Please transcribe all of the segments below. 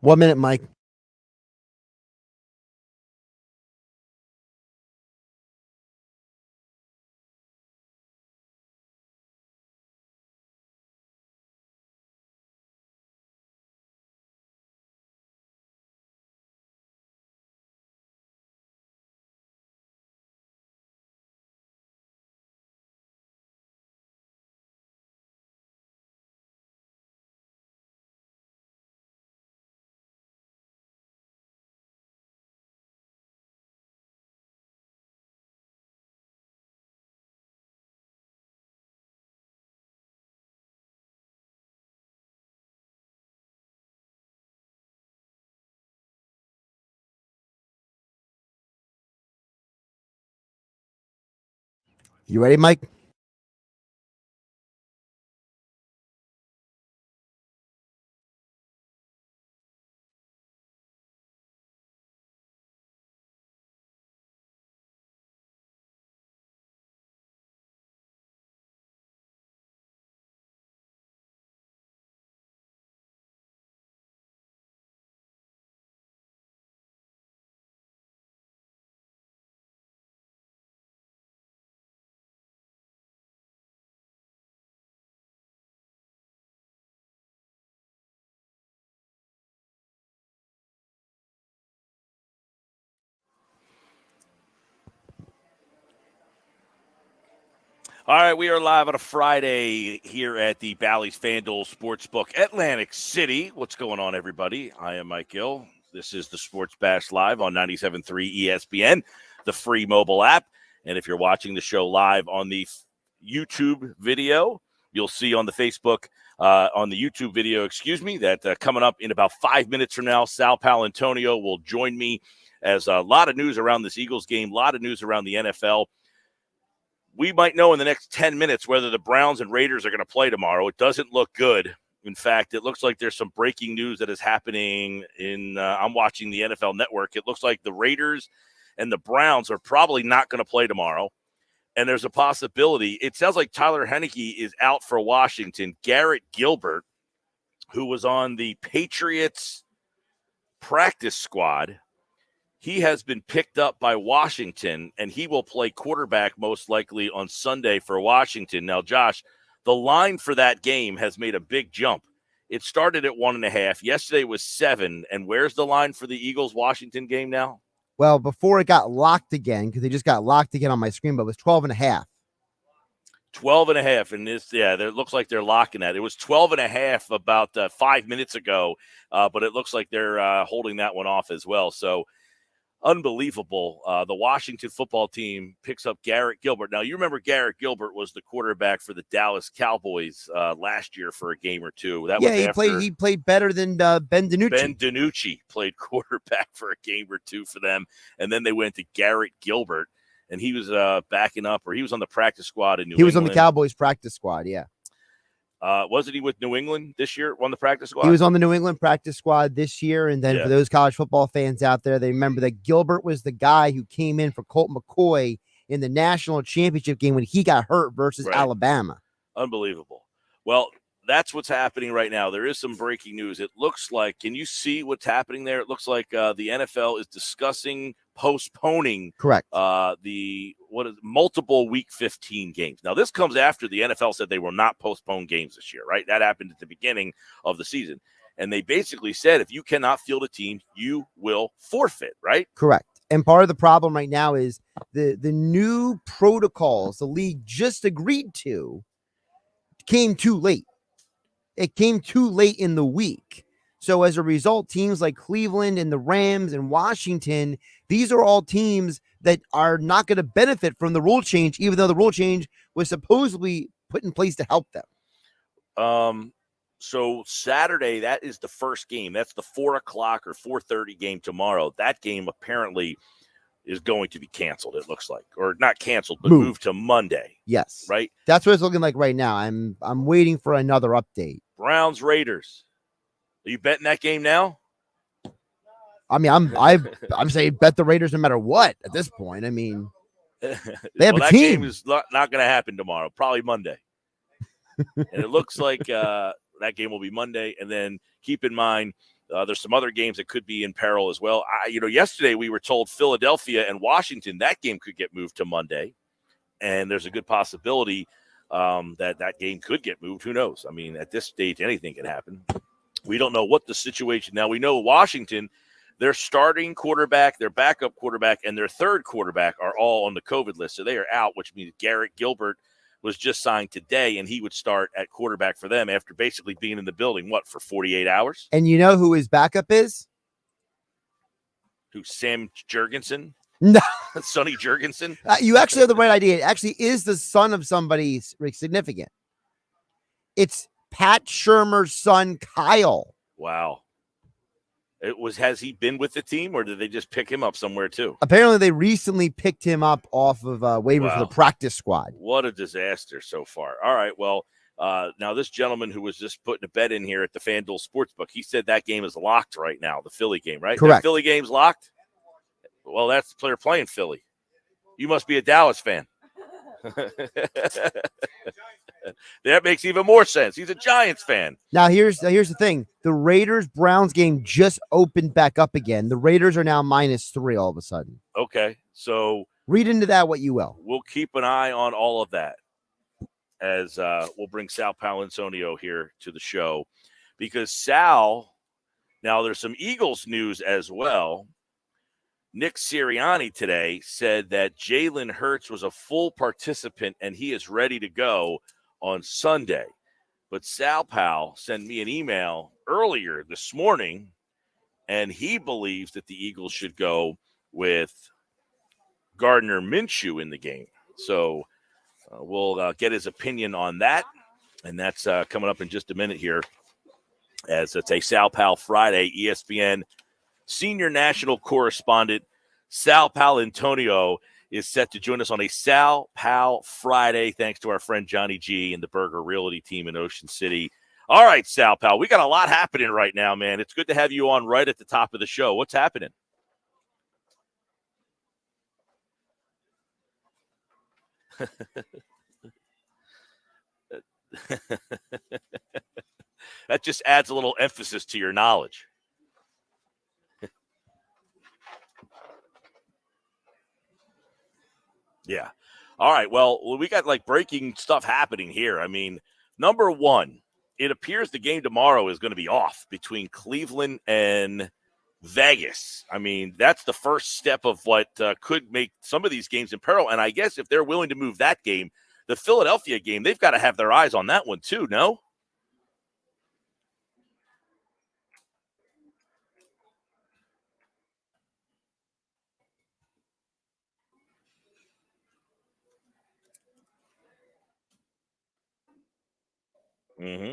1 minute, Mike. You ready, Mike? All right, we are live on a Friday here at the Bally's Fan Duel Sportsbook, Atlantic City. What's going on, everybody? I am Mike Gill. This is the Sports Bash Live on 97.3 ESPN, the free mobile app. And if you're watching the show live on the YouTube video, you'll see on the Facebook, on the YouTube video, that coming up in about 5 minutes from now, Sal Paolantonio will join me as a lot of news around this Eagles game, a lot of news around the NFL. We might know in the next 10 minutes whether the Browns and Raiders are going to play tomorrow. It doesn't look good. In fact, it looks like there's some breaking news that is happening in I'm watching the NFL Network. It looks like the Raiders and the Browns are probably not going to play tomorrow. And there's a possibility. It sounds like Tyler Heineke is out for Washington. Garrett Gilbert, who was on the Patriots practice squad, he has been picked up by Washington, and he will play quarterback most likely on Sunday for Washington. Now, Josh, the line for that game has made a big jump. It started at 1.5. Yesterday was 7. And where's the line for the Eagles-Washington game now? Well, before it got locked again, because they just got locked again on my screen, but it was 12.5. 12.5. And it looks like they're locking that. It was 12.5 about 5 minutes ago, but it looks like they're holding that one off as well. So, unbelievable. The Washington football team picks up Garrett Gilbert. Now, you remember Garrett Gilbert was the quarterback for the Dallas Cowboys last year for a game or two. He played better than Ben DiNucci. Ben DiNucci played quarterback for a game or two for them, and then they went to Garrett Gilbert, and he was backing up, or he was on the practice squad in New England. He was on the Cowboys practice squad, yeah. Wasn't he with New England this year on the practice squad? He was on the New England practice squad this year. And then for those college football fans out there, they remember that Gilbert was the guy who came in for Colt McCoy in the national championship game when he got hurt versus Alabama. Unbelievable. Well, that's what's happening right now. There is some breaking news. It looks like, can you see what's happening there? It looks like the NFL is discussing postponing the multiple week 15 games. Now, this comes after the NFL said they will not postpone games this year, right? That happened at the beginning of the season. And they basically said, if you cannot field a team, you will forfeit, right? Correct. And part of the problem right now is the new protocols the league just agreed to came too late. It came too late in the week. So as a result, teams like Cleveland and the Rams and Washington, these are all teams that are not going to benefit from the rule change, even though the rule change was supposedly put in place to help them. So Saturday, that is the first game. That's the 4 o'clock or 4:30 game tomorrow. That game apparently is going to be canceled, it looks like. Or not canceled, but moved to Monday. Yes. Right? That's what it's looking like right now. I'm waiting for another update. Browns, Raiders. Are you betting that game now? I mean, I'm saying bet the Raiders no matter what at this point. I mean, they have a team. That game is not going to happen tomorrow. Probably Monday. And it looks like that game will be Monday. And then keep in mind, There's some other games that could be in peril as well. Yesterday we were told Philadelphia and Washington, that game could get moved to Monday. And there's a good possibility that game could get moved. Who knows? I mean, at this stage, anything can happen. We don't know what the situation. Now, we know Washington, their starting quarterback, their backup quarterback, and their third quarterback are all on the COVID list. So they are out, which means Garrett Gilbert was just signed today, and he would start at quarterback for them after basically being in the building, for 48 hours? And you know who his backup is? Who, Sam Jurgensen? No. Sonny Jurgensen? You actually have the right idea. It actually is the son of somebody significant. It's Pat Shurmur's son, Kyle. Wow. Has he been with the team, or did they just pick him up somewhere too? Apparently, they recently picked him up off of waiver for the practice squad. What a disaster so far. All right, well, now this gentleman who was just putting a bet in here at the Fan Duel Sportsbook, he said that game is locked right now, the Philly game, right? Correct. The Philly game's locked? Well, that's the player playing Philly. You must be a Dallas fan. That makes even more sense. He's a Giants fan. Now, here's the thing. The Raiders-Browns game just opened back up again. The Raiders are now -3 all of a sudden. Okay, so read into that what you will. We'll keep an eye on all of that as we'll bring Sal Paolantonio here to the show, because Sal, now there's some Eagles news as well. Nick Sirianni today said that Jalen Hurts was a full participant and he is ready to go on Sunday. But Sal Pal sent me an email earlier this morning, and he believes that the Eagles should go with Gardner Minshew in the game. So we'll get his opinion on that, and that's coming up in just a minute here, as it's a Sal Pal Friday. ESPN senior national correspondent Sal Paolantonio is set to join us on a Sal Pal Friday, thanks to our friend Johnny G and the Burger Realty team in Ocean City. All right, Sal Pal, we got a lot happening right now, man. It's good to have you on right at the top of the show. What's happening? That just adds a little emphasis to your knowledge. Yeah. All right. Well, we got breaking stuff happening here. I mean, number one, it appears the game tomorrow is going to be off between Cleveland and Vegas. I mean, that's the first step of what could make some of these games in peril. And I guess if they're willing to move that game, the Philadelphia game, they've got to have their eyes on that one too, no? Mm-hmm.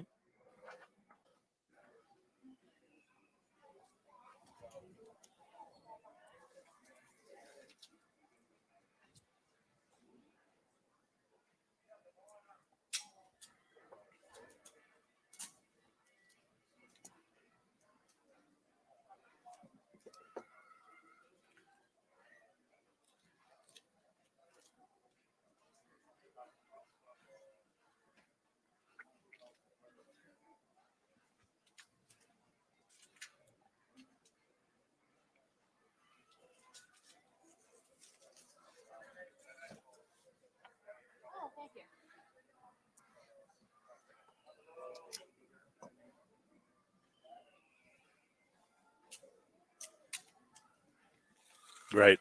Right.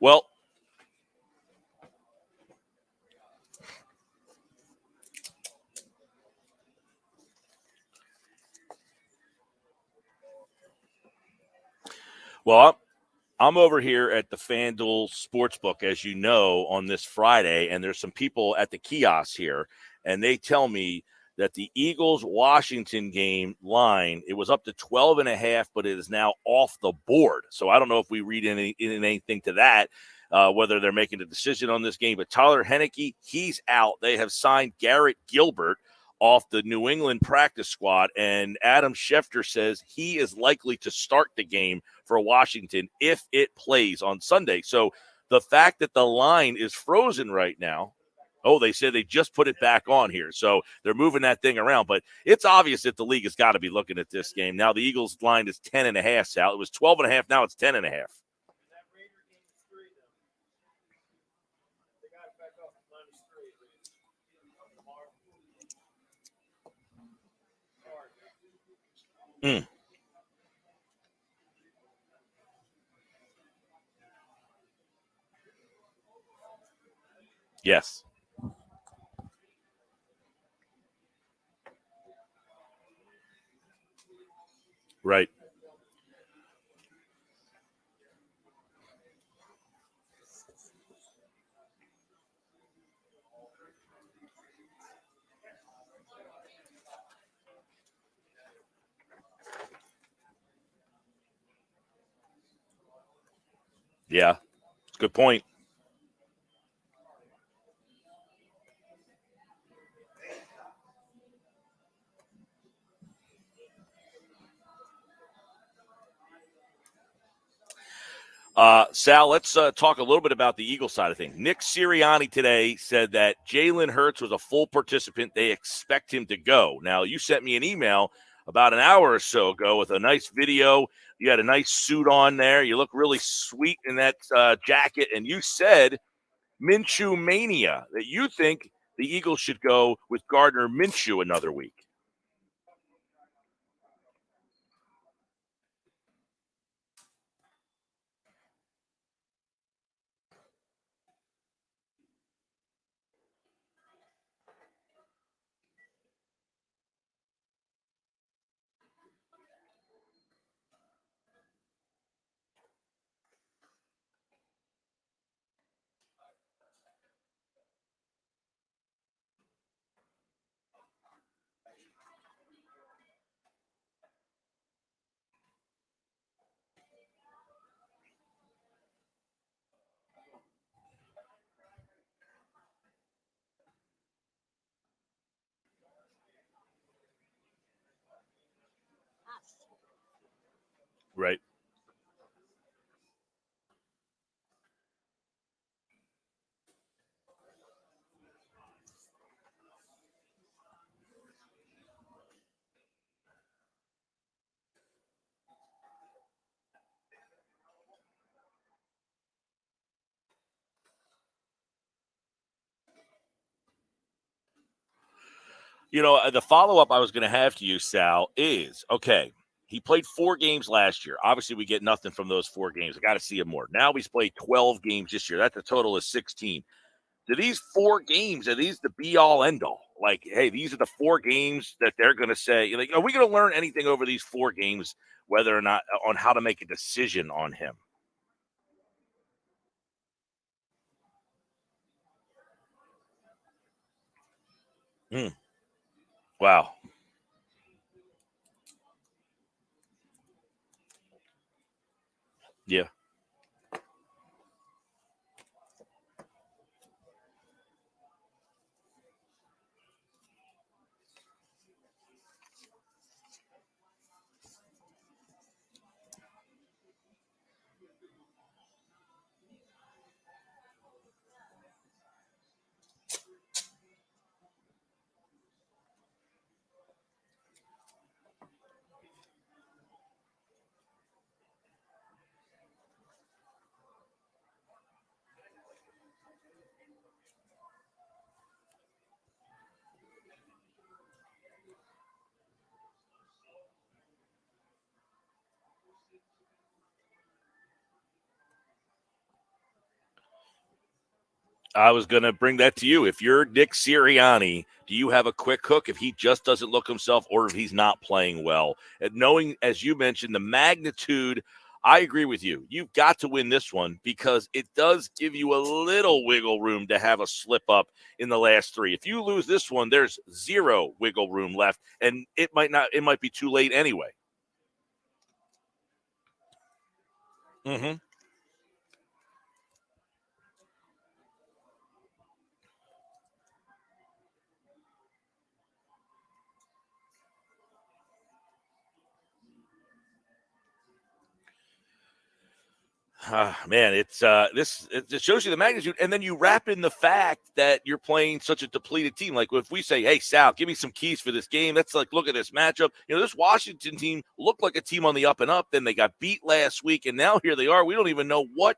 Well, I'm over here at the Fan Duel Sportsbook, as you know, on this Friday, and there's some people at the kiosks here, and they tell me that the Eagles-Washington game line, it was up to 12.5, but it is now off the board. So I don't know if we read anything to that, whether they're making a decision on this game. But Tyler Henneke, he's out. They have signed Garrett Gilbert off the New England practice squad, and Adam Schefter says he is likely to start the game for Washington if it plays on Sunday. So the fact that the line is frozen right now, Oh, they said they just put it back on here. So they're moving that thing around. But it's obvious that the league has got to be looking at this game. Now the Eagles line is 10.5, Sal. It was 12.5. Now it's 10.5. Mm. Yes. Right. Yeah. It's a good point. Sal, let's talk a little bit about the Eagle side of things. Nick Sirianni today said that Jalen Hurts was a full participant. They expect him to go. Now, you sent me an email about an hour or so ago with a nice video. You had a nice suit on there. You look really sweet in that jacket. And you said Minshew Mania, that you think the Eagles should go with Gardner Minshew another week. Right. You know, the follow-up I was going to have to you, Sal, is, okay, he played 4 games last year. Obviously, we get nothing from those 4 games. I got to see him more. Now he's played 12 games this year. That's a total of 16. Do these 4 games, are these the be-all, end-all? Like, hey, these are the 4 games that they're going to say, like, are we going to learn anything over these 4 games, whether or not on how to make a decision on him? Mm. Wow. Yeah. I was going to bring that to you. If you're Nick Sirianni, do you have a quick hook if he just doesn't look himself or if he's not playing well? And knowing, as you mentioned, the magnitude, I agree with you. You've got to win this one because it does give you a little wiggle room to have a slip up in the last 3. If you lose this one, there's 0 wiggle room left, and it might be too late anyway. Mm-hmm. Man, it shows you the magnitude, and then you wrap in the fact that you're playing such a depleted team. Like if we say, "Hey, Sal, give me some keys for this game," that's like, look at this matchup. This Washington team looked like a team on the up and up. Then they got beat last week, and now here they are. We don't even know what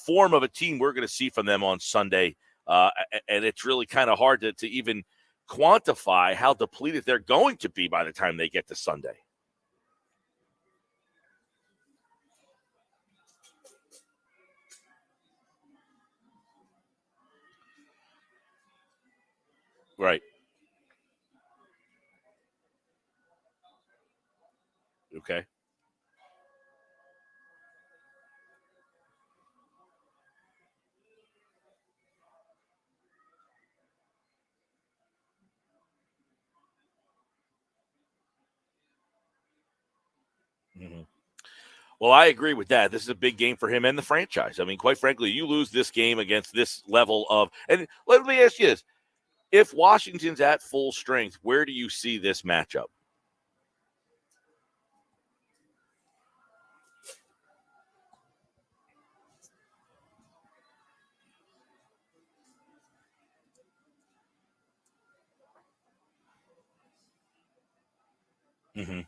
form of a team we're going to see from them on Sunday, and it's really kind of hard to even quantify how depleted they're going to be by the time they get to Sunday. Right. Okay. Mm-hmm. Well, I agree with that. This is a big game for him and the franchise. I mean, quite frankly, you lose this game against this level of – and let me ask you this. If Washington's at full strength, where do you see this matchup? Mm-hmm.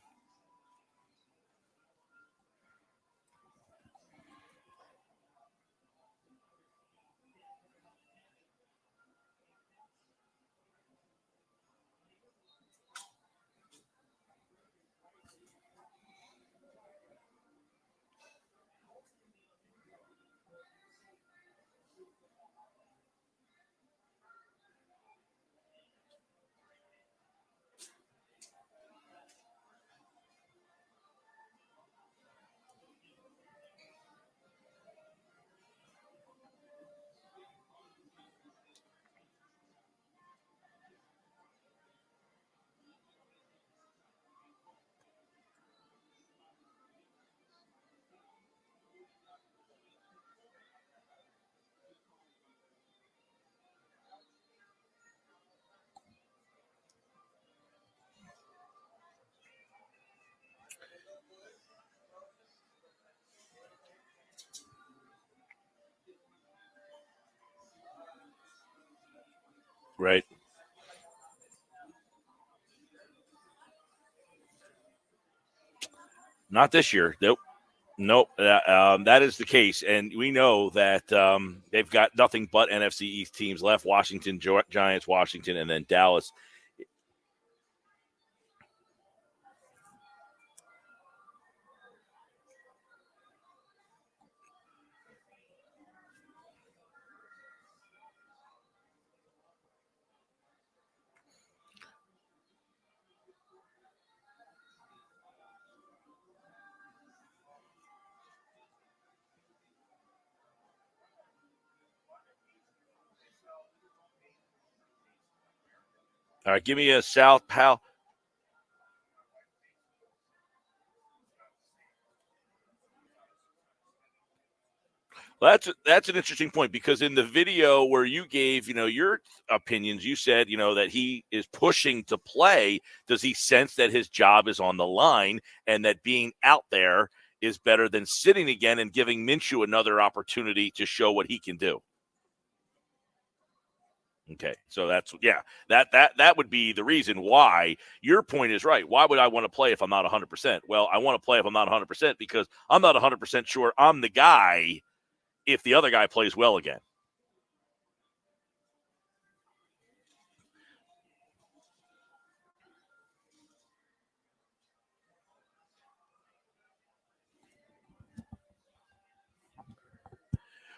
Right. Not this year. Nope. Nope. That is the case. And we know that they've got nothing but NFC East teams left. Washington, Giants, Washington, and then Dallas. All right, give me a South Pal. Well, that's an interesting point because in the video where you gave, your opinions, you said, that he is pushing to play. Does he sense that his job is on the line and that being out there is better than sitting again and giving Minshew another opportunity to show what he can do? Okay, so that would be the reason why your point is right. Why would I want to play if I'm not 100%? Well, I want to play if I'm not 100% because I'm not 100% sure I'm the guy if the other guy plays well again.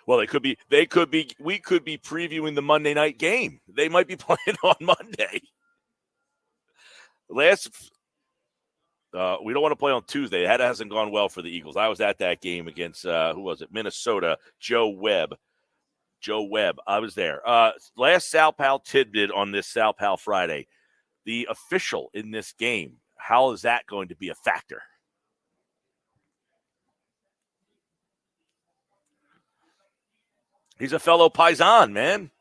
Well, we could be previewing the Monday night game. They might be playing on Monday. We don't want to play on Tuesday. That hasn't gone well for the Eagles. I was at that game against, who was it? Minnesota, Joe Webb. I was there. Last Sal Pal tidbit on this Sal Pal Friday. The official in this game, how is that going to be a factor? He's a fellow Paisan, man.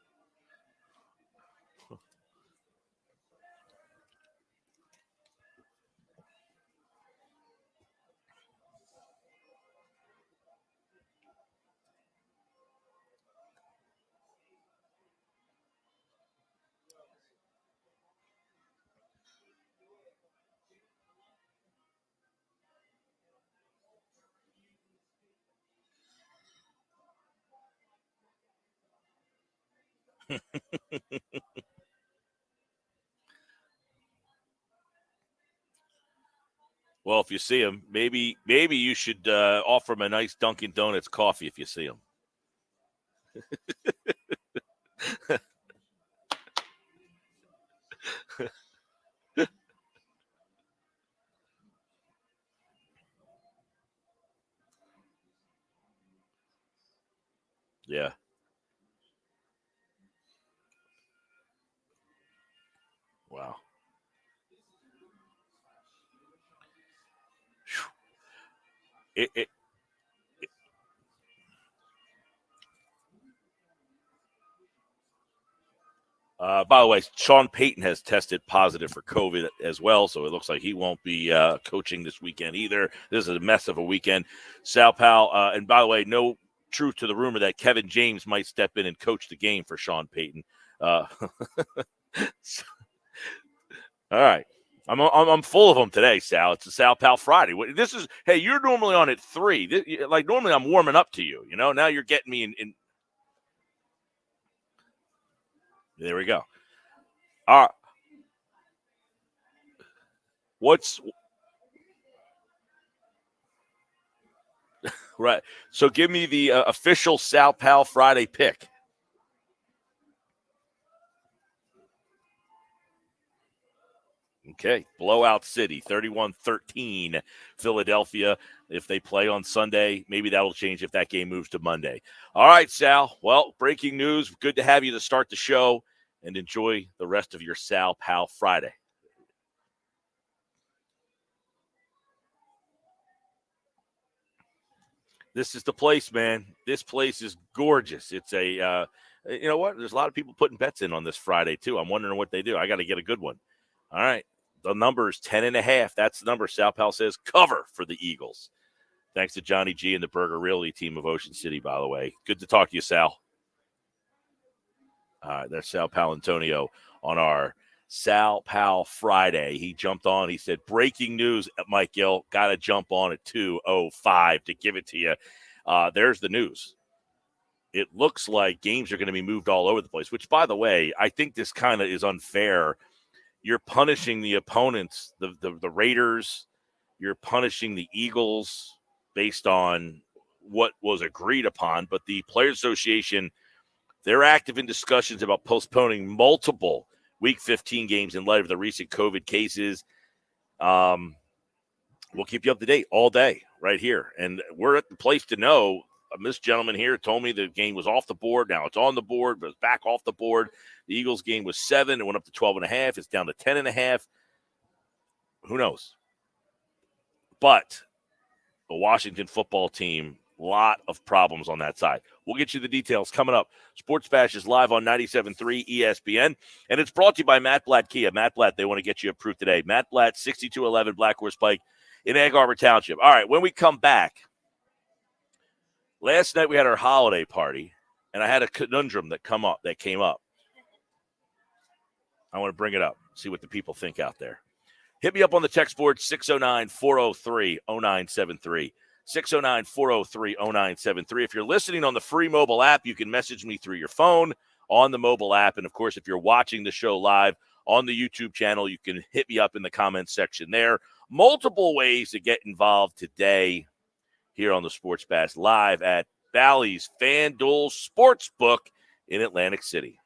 Well, if you see him, maybe you should offer him a nice Dunkin' Donuts coffee if you see him. Yeah. Wow. It, by the way, Sean Payton has tested positive for COVID as well, so it looks like he won't be coaching this weekend either. This is a mess of a weekend. Sal Pal, and by the way, no truth to the rumor that Kevin James might step in and coach the game for Sean Payton. All right. I'm full of them today, Sal. It's a Sal Pal Friday. This is, hey, you're normally on at 3. Like normally I'm warming up to you, Now you're getting me in. There we go. All right. What's right? So give me the official Sal Pal Friday pick. Okay, blowout city, 31-13, Philadelphia. If they play on Sunday, maybe that'll change if that game moves to Monday. All right, Sal. Well, breaking news. Good to have you to start the show, and enjoy the rest of your Sal Pal Friday. This is the place, man. This place is gorgeous. It's a, you know what? There's a lot of people putting bets in on this Friday, too. I'm wondering what they do. I got to get a good one. All right. The number is 10.5. That's the number. Sal Pal says cover for the Eagles. Thanks to Johnny G and the Burger Realty team of Ocean City, by the way. Good to talk to you, Sal. All right, there's Sal Paolantonio on our Sal Pal Friday. He jumped on. He said, breaking news, Mike Gill. Got to jump on at 2:05 to give it to you. There's the news. It looks like games are going to be moved all over the place, which, by the way, I think this kind of is unfair. You're punishing the opponents, the Raiders. You're punishing the Eagles based on what was agreed upon. But the Players Association, they're active in discussions about postponing multiple Week 15 games in light of the recent COVID cases. We'll keep you up to date all day right here. And we're at the place to know. This gentleman here told me the game was off the board. Now it's on the board, but it's back off the board. The Eagles game was 7. It went up to 12.5. It's down to 10.5. Who knows? But the Washington football team, a lot of problems on that side. We'll get you the details coming up. Sports Bash is live on 97.3 ESPN, and it's brought to you by Matt Blatt Kia. Matt Blatt, they want to get you approved today. Matt Blatt, 6211 Black Horse Pike in Egg Harbor Township. All right, when we come back, last night we had our holiday party, and I had a conundrum that came up. I want to bring it up, see what the people think out there. Hit me up on the text board, 609-403-0973. 609-403-0973. If you're listening on the free mobile app, you can message me through your phone on the mobile app. And, of course, if you're watching the show live on the YouTube channel, you can hit me up in the comments section there. Multiple ways to get involved today here on the Sports Bash live at Bally's Fan Duel Sportsbook in Atlantic City.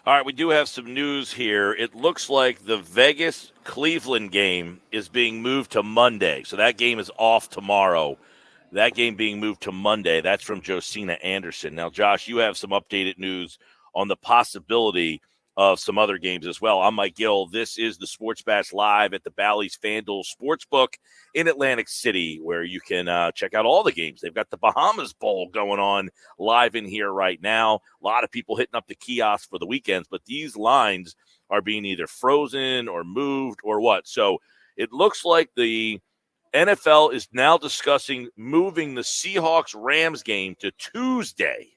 All right, we do have some news here. It looks like the Vegas-Cleveland game is being moved to Monday. So that game is off tomorrow. That game being moved to Monday. That's from Josina Anderson. Now, Josh, you have some updated news on the possibility of some other games as well. I'm Mike Gill. This is the Sports Bash Live at the Bally's Fan Duel Sportsbook in Atlantic City, where you can check out all the games. They've got the Bahamas Bowl going on live in here right now. A lot of people hitting up the kiosks for the weekends, but these lines are being either frozen or moved or what. So it looks like the NFL is now discussing moving the Seahawks Rams game to Tuesday.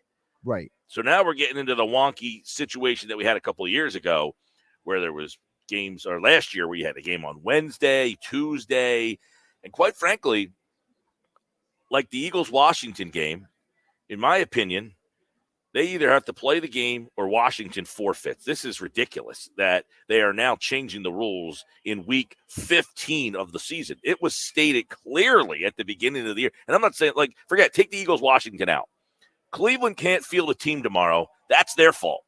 Right. So now we're getting into the wonky situation that we had a couple of years ago where there was games, or last year where you had a game on Wednesday, Tuesday, and quite frankly, like the Eagles-Washington game, in my opinion, they either have to play the game or Washington forfeits. This is ridiculous that they are now changing the rules in week 15 of the season. It was stated clearly at the beginning of the year. And I'm not saying, take the Eagles-Washington out. Cleveland can't field a team tomorrow. That's their fault.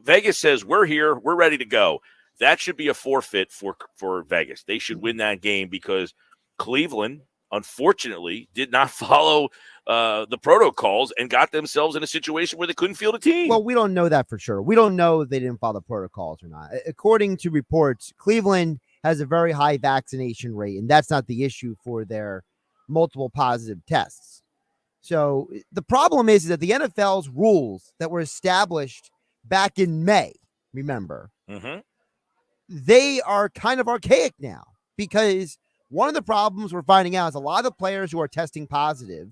Vegas says, we're here. We're ready to go. That should be a forfeit for Vegas. They should win that game because Cleveland, unfortunately, did not follow the protocols and got themselves in a situation where they couldn't field a team. Well, we don't know that for sure. We don't know if they didn't follow the protocols or not. According to reports, Cleveland has a very high vaccination rate, and that's not the issue for their multiple positive tests. So the problem is that the NFL's rules that were established back in May, remember, they are kind of archaic now, because one of the problems we're finding out is a lot of the players who are testing positive,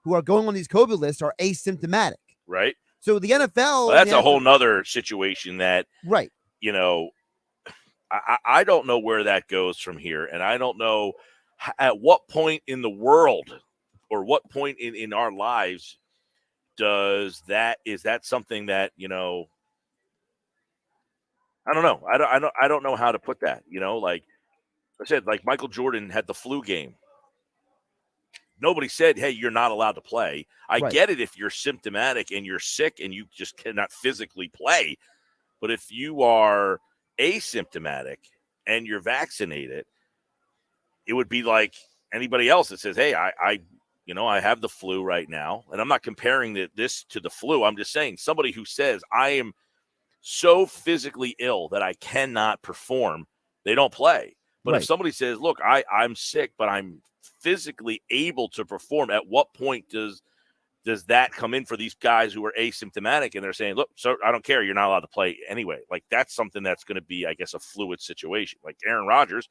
who are going on these COVID lists, are asymptomatic. Right. So the NFL... Well, that's a whole nother situation that, right. I don't know where that goes from here. And I don't know at what point in the world or what point in our lives is that something that, I don't know. I don't know how to put that, like I said, like Michael Jordan had the flu game. Nobody said, hey, you're not allowed to play. I get it if you're symptomatic and you're sick and you just cannot physically play. But if you are asymptomatic and you're vaccinated, it would be like anybody else that says, hey, I have the flu right now. And I'm not comparing this to the flu. I'm just saying somebody who says I am so physically ill that I cannot perform, they don't play. But if somebody says, look, I'm sick, but I'm physically able to perform, at what point does that come in for these guys who are asymptomatic and they're saying, look, so I don't care, you're not allowed to play anyway? Like, that's something that's going to be, I guess, a fluid situation. Like Aaron Rodgers,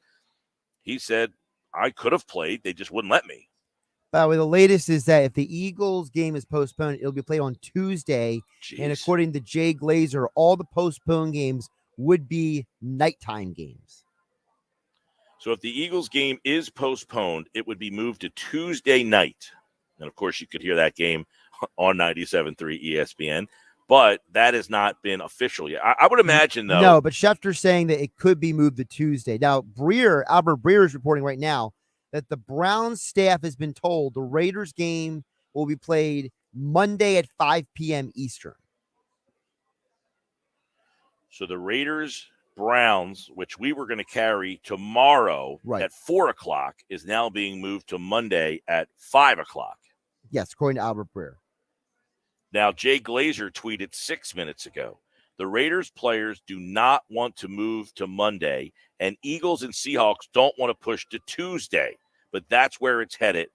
he said, I could have played, they just wouldn't let me. By the way, the latest is that if the Eagles game is postponed, it'll be played on Tuesday. Jeez. And according to Jay Glazer, all the postponed games would be nighttime games. So if the Eagles game is postponed, it would be moved to Tuesday night. And, of course, you could hear that game on 97.3 ESPN. But that has not been official yet. I would imagine, though. No, but Schefter's saying that it could be moved to Tuesday. Now, Albert Breer is reporting right now that the Browns staff has been told the Raiders game will be played Monday at 5 p.m. Eastern. So the Raiders-Browns, which we were going to carry tomorrow at 4 o'clock, is now being moved to Monday at 5 o'clock. Yes, according to Albert Breer. Now, Jay Glazer tweeted 6 minutes ago, the Raiders players do not want to move to Monday, and Eagles and Seahawks don't want to push to Tuesday, but that's where it's headed.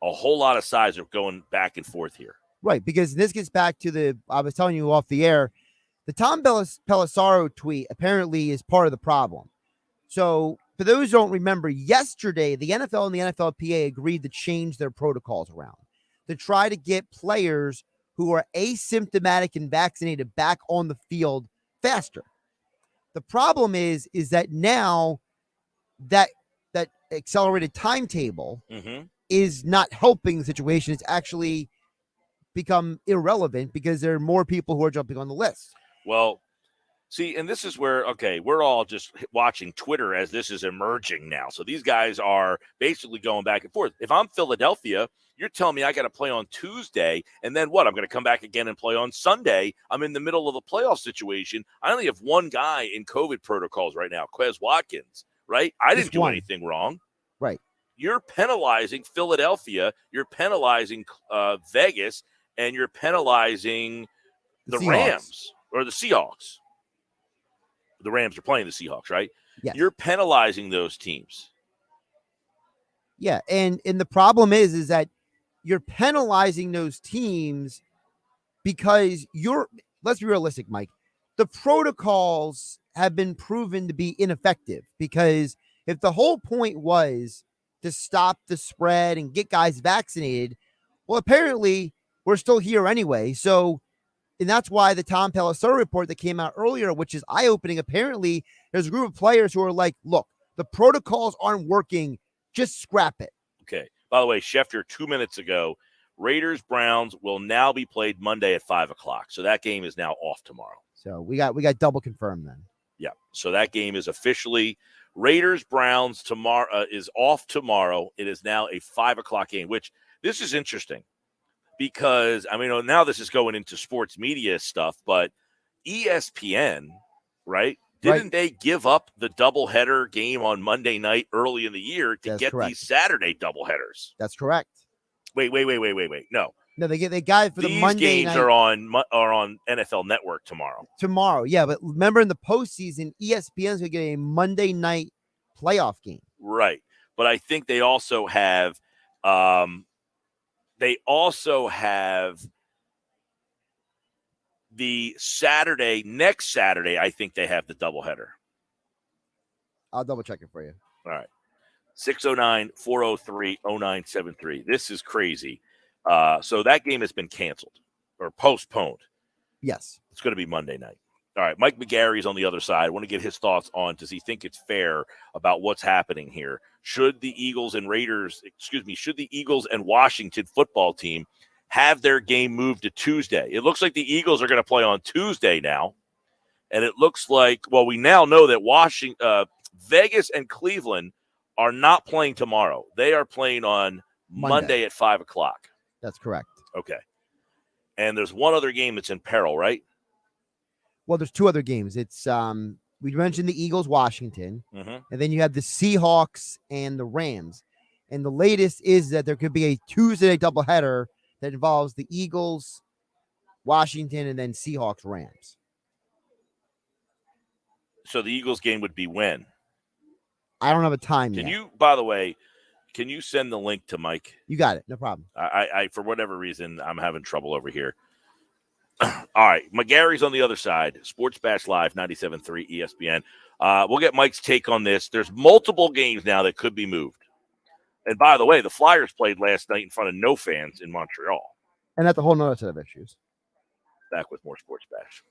A whole lot of sides are going back and forth here. Right, because this gets back to I was telling you off the air, the Tom Pelissaro tweet apparently is part of the problem. So, for those who don't remember, yesterday, the NFL and the NFLPA agreed to change their protocols around to try to get players who are asymptomatic and vaccinated back on the field faster. The problem is that now that accelerated timetable is not helping the situation. It's actually become irrelevant because there are more people who are jumping on the list. Well, See, and this is where, okay, we're all just watching Twitter as this is emerging now. So these guys are basically going back and forth. If I'm Philadelphia, you're telling me I got to play on Tuesday, and then what? I'm going to come back again and play on Sunday. I'm in the middle of a playoff situation. I only have one guy in COVID protocols right now, Quez Watkins, right? I didn't do anything wrong. Right. You're penalizing Philadelphia. You're penalizing Vegas, and you're penalizing the Rams or the Seahawks. The Rams are playing the Seahawks, right? Yes. You're penalizing those teams. Yeah, and the problem is that you're penalizing those teams because let's be realistic, Mike. The protocols have been proven to be ineffective because if the whole point was to stop the spread and get guys vaccinated, well, apparently we're still here anyway. So, and that's why the Tom Pelissero report that came out earlier, which is eye-opening, apparently there's a group of players who are like, look, the protocols aren't working. Just scrap it. Okay. By the way, Schefter, 2 minutes ago, Raiders-Browns will now be played Monday at 5 o'clock. So that game is now off tomorrow. So we got double confirmed then. Yeah. So that game is officially Raiders-Browns tomorrow is off tomorrow. It is now a 5 o'clock game, which this is interesting. Because, I mean, now this is going into sports media stuff, but ESPN, right? Didn't they give up the doubleheader game on Monday night early in the year to get these Saturday doubleheaders? That's correct. Wait. No, they got it for the Monday games night. are on NFL Network tomorrow. Tomorrow, yeah, but remember in the postseason, ESPN's gonna get a Monday night playoff game. Right, but I think they also have. The next Saturday, I think they have the doubleheader. I'll double check it for you. All right. 609-403-0973. This is crazy. So that game has been canceled or postponed. Yes. It's going to be Monday night. All right. Mike McHarry's on the other side. I want to get his thoughts on, does he think it's fair about what's happening here? Should the Eagles and Washington football team have their game moved to Tuesday? It looks like the Eagles are going to play on Tuesday now. And it looks like, well, we now know that Vegas and Cleveland are not playing tomorrow. They are playing on Monday at 5 o'clock. That's correct. Okay. And there's one other game that's in peril, right? Well, there's two other games. It's we mentioned the Eagles, Washington, and then you have the Seahawks and the Rams. And the latest is that there could be a Tuesday doubleheader that involves the Eagles, Washington, and then Seahawks, Rams. So the Eagles game would be when? I don't have a time yet. By the way, can you send the link to Mike? You got it. No problem. I for whatever reason, I'm having trouble over here. All right. McHarry's on the other side. Sports Bash Live, 97.3 ESPN. We'll get Mike's take on this. There's multiple games now that could be moved. And by the way, the Flyers played last night in front of no fans in Montreal. And that's a whole nother set of issues. Back with more Sports Bash.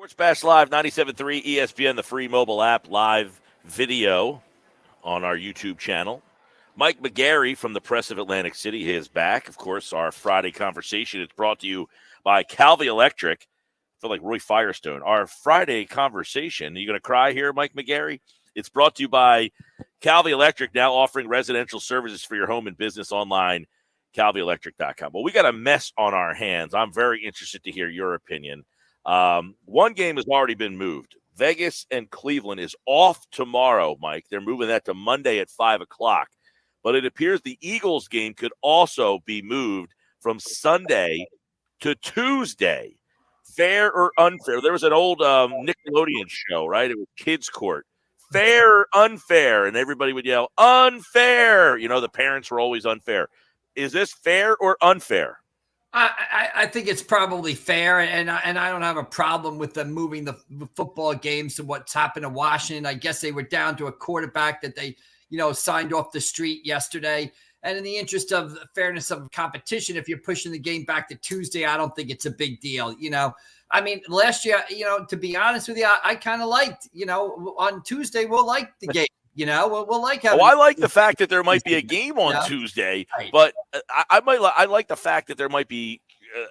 Sports Bash Live, 97.3 ESPN, the free mobile app, live video on our YouTube channel. Mike McHarry from the Press of Atlantic City is back. Of course, our Friday conversation is brought to you by Calvi Electric. I feel like Roy Firestone. Our Friday conversation, are you going to cry here, Mike McHarry? It's brought to you by Calvi Electric, now offering residential services for your home and business online, calvielectric.com. Well, we got a mess on our hands. I'm very interested to hear your opinion. One game has already been moved. Vegas and Cleveland is off tomorrow, Mike. They're moving that to Monday at 5 o'clock. But it appears the Eagles game could also be moved from Sunday to Tuesday. Fair or unfair? There was an old Nickelodeon show, right? It was Kids Court. Fair or unfair? And everybody would yell, unfair. You know, the parents were always unfair. Is this fair or unfair? I think it's probably fair, and I don't have a problem with them moving the football games to what's happened in Washington. I guess they were down to a quarterback that they, signed off the street yesterday. And in the interest of fairness of competition, if you're pushing the game back to Tuesday, I don't think it's a big deal. I mean, last year, to be honest with you, I kind of liked, on Tuesday, we'll like the game. We'll like having. Oh, I like the fact that there might be a game on Tuesday, right. But I like the fact that there might be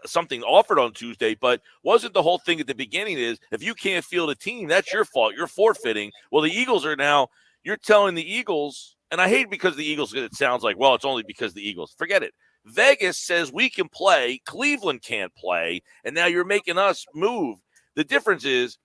something offered on Tuesday. But wasn't the whole thing at the beginning is if you can't field a team, that's your fault. You're forfeiting. Well, the Eagles are now. You're telling the Eagles, and I hate it because the Eagles. It sounds like it's only because the Eagles. Forget it. Vegas says we can play. Cleveland can't play, and now you're making us move. The difference is.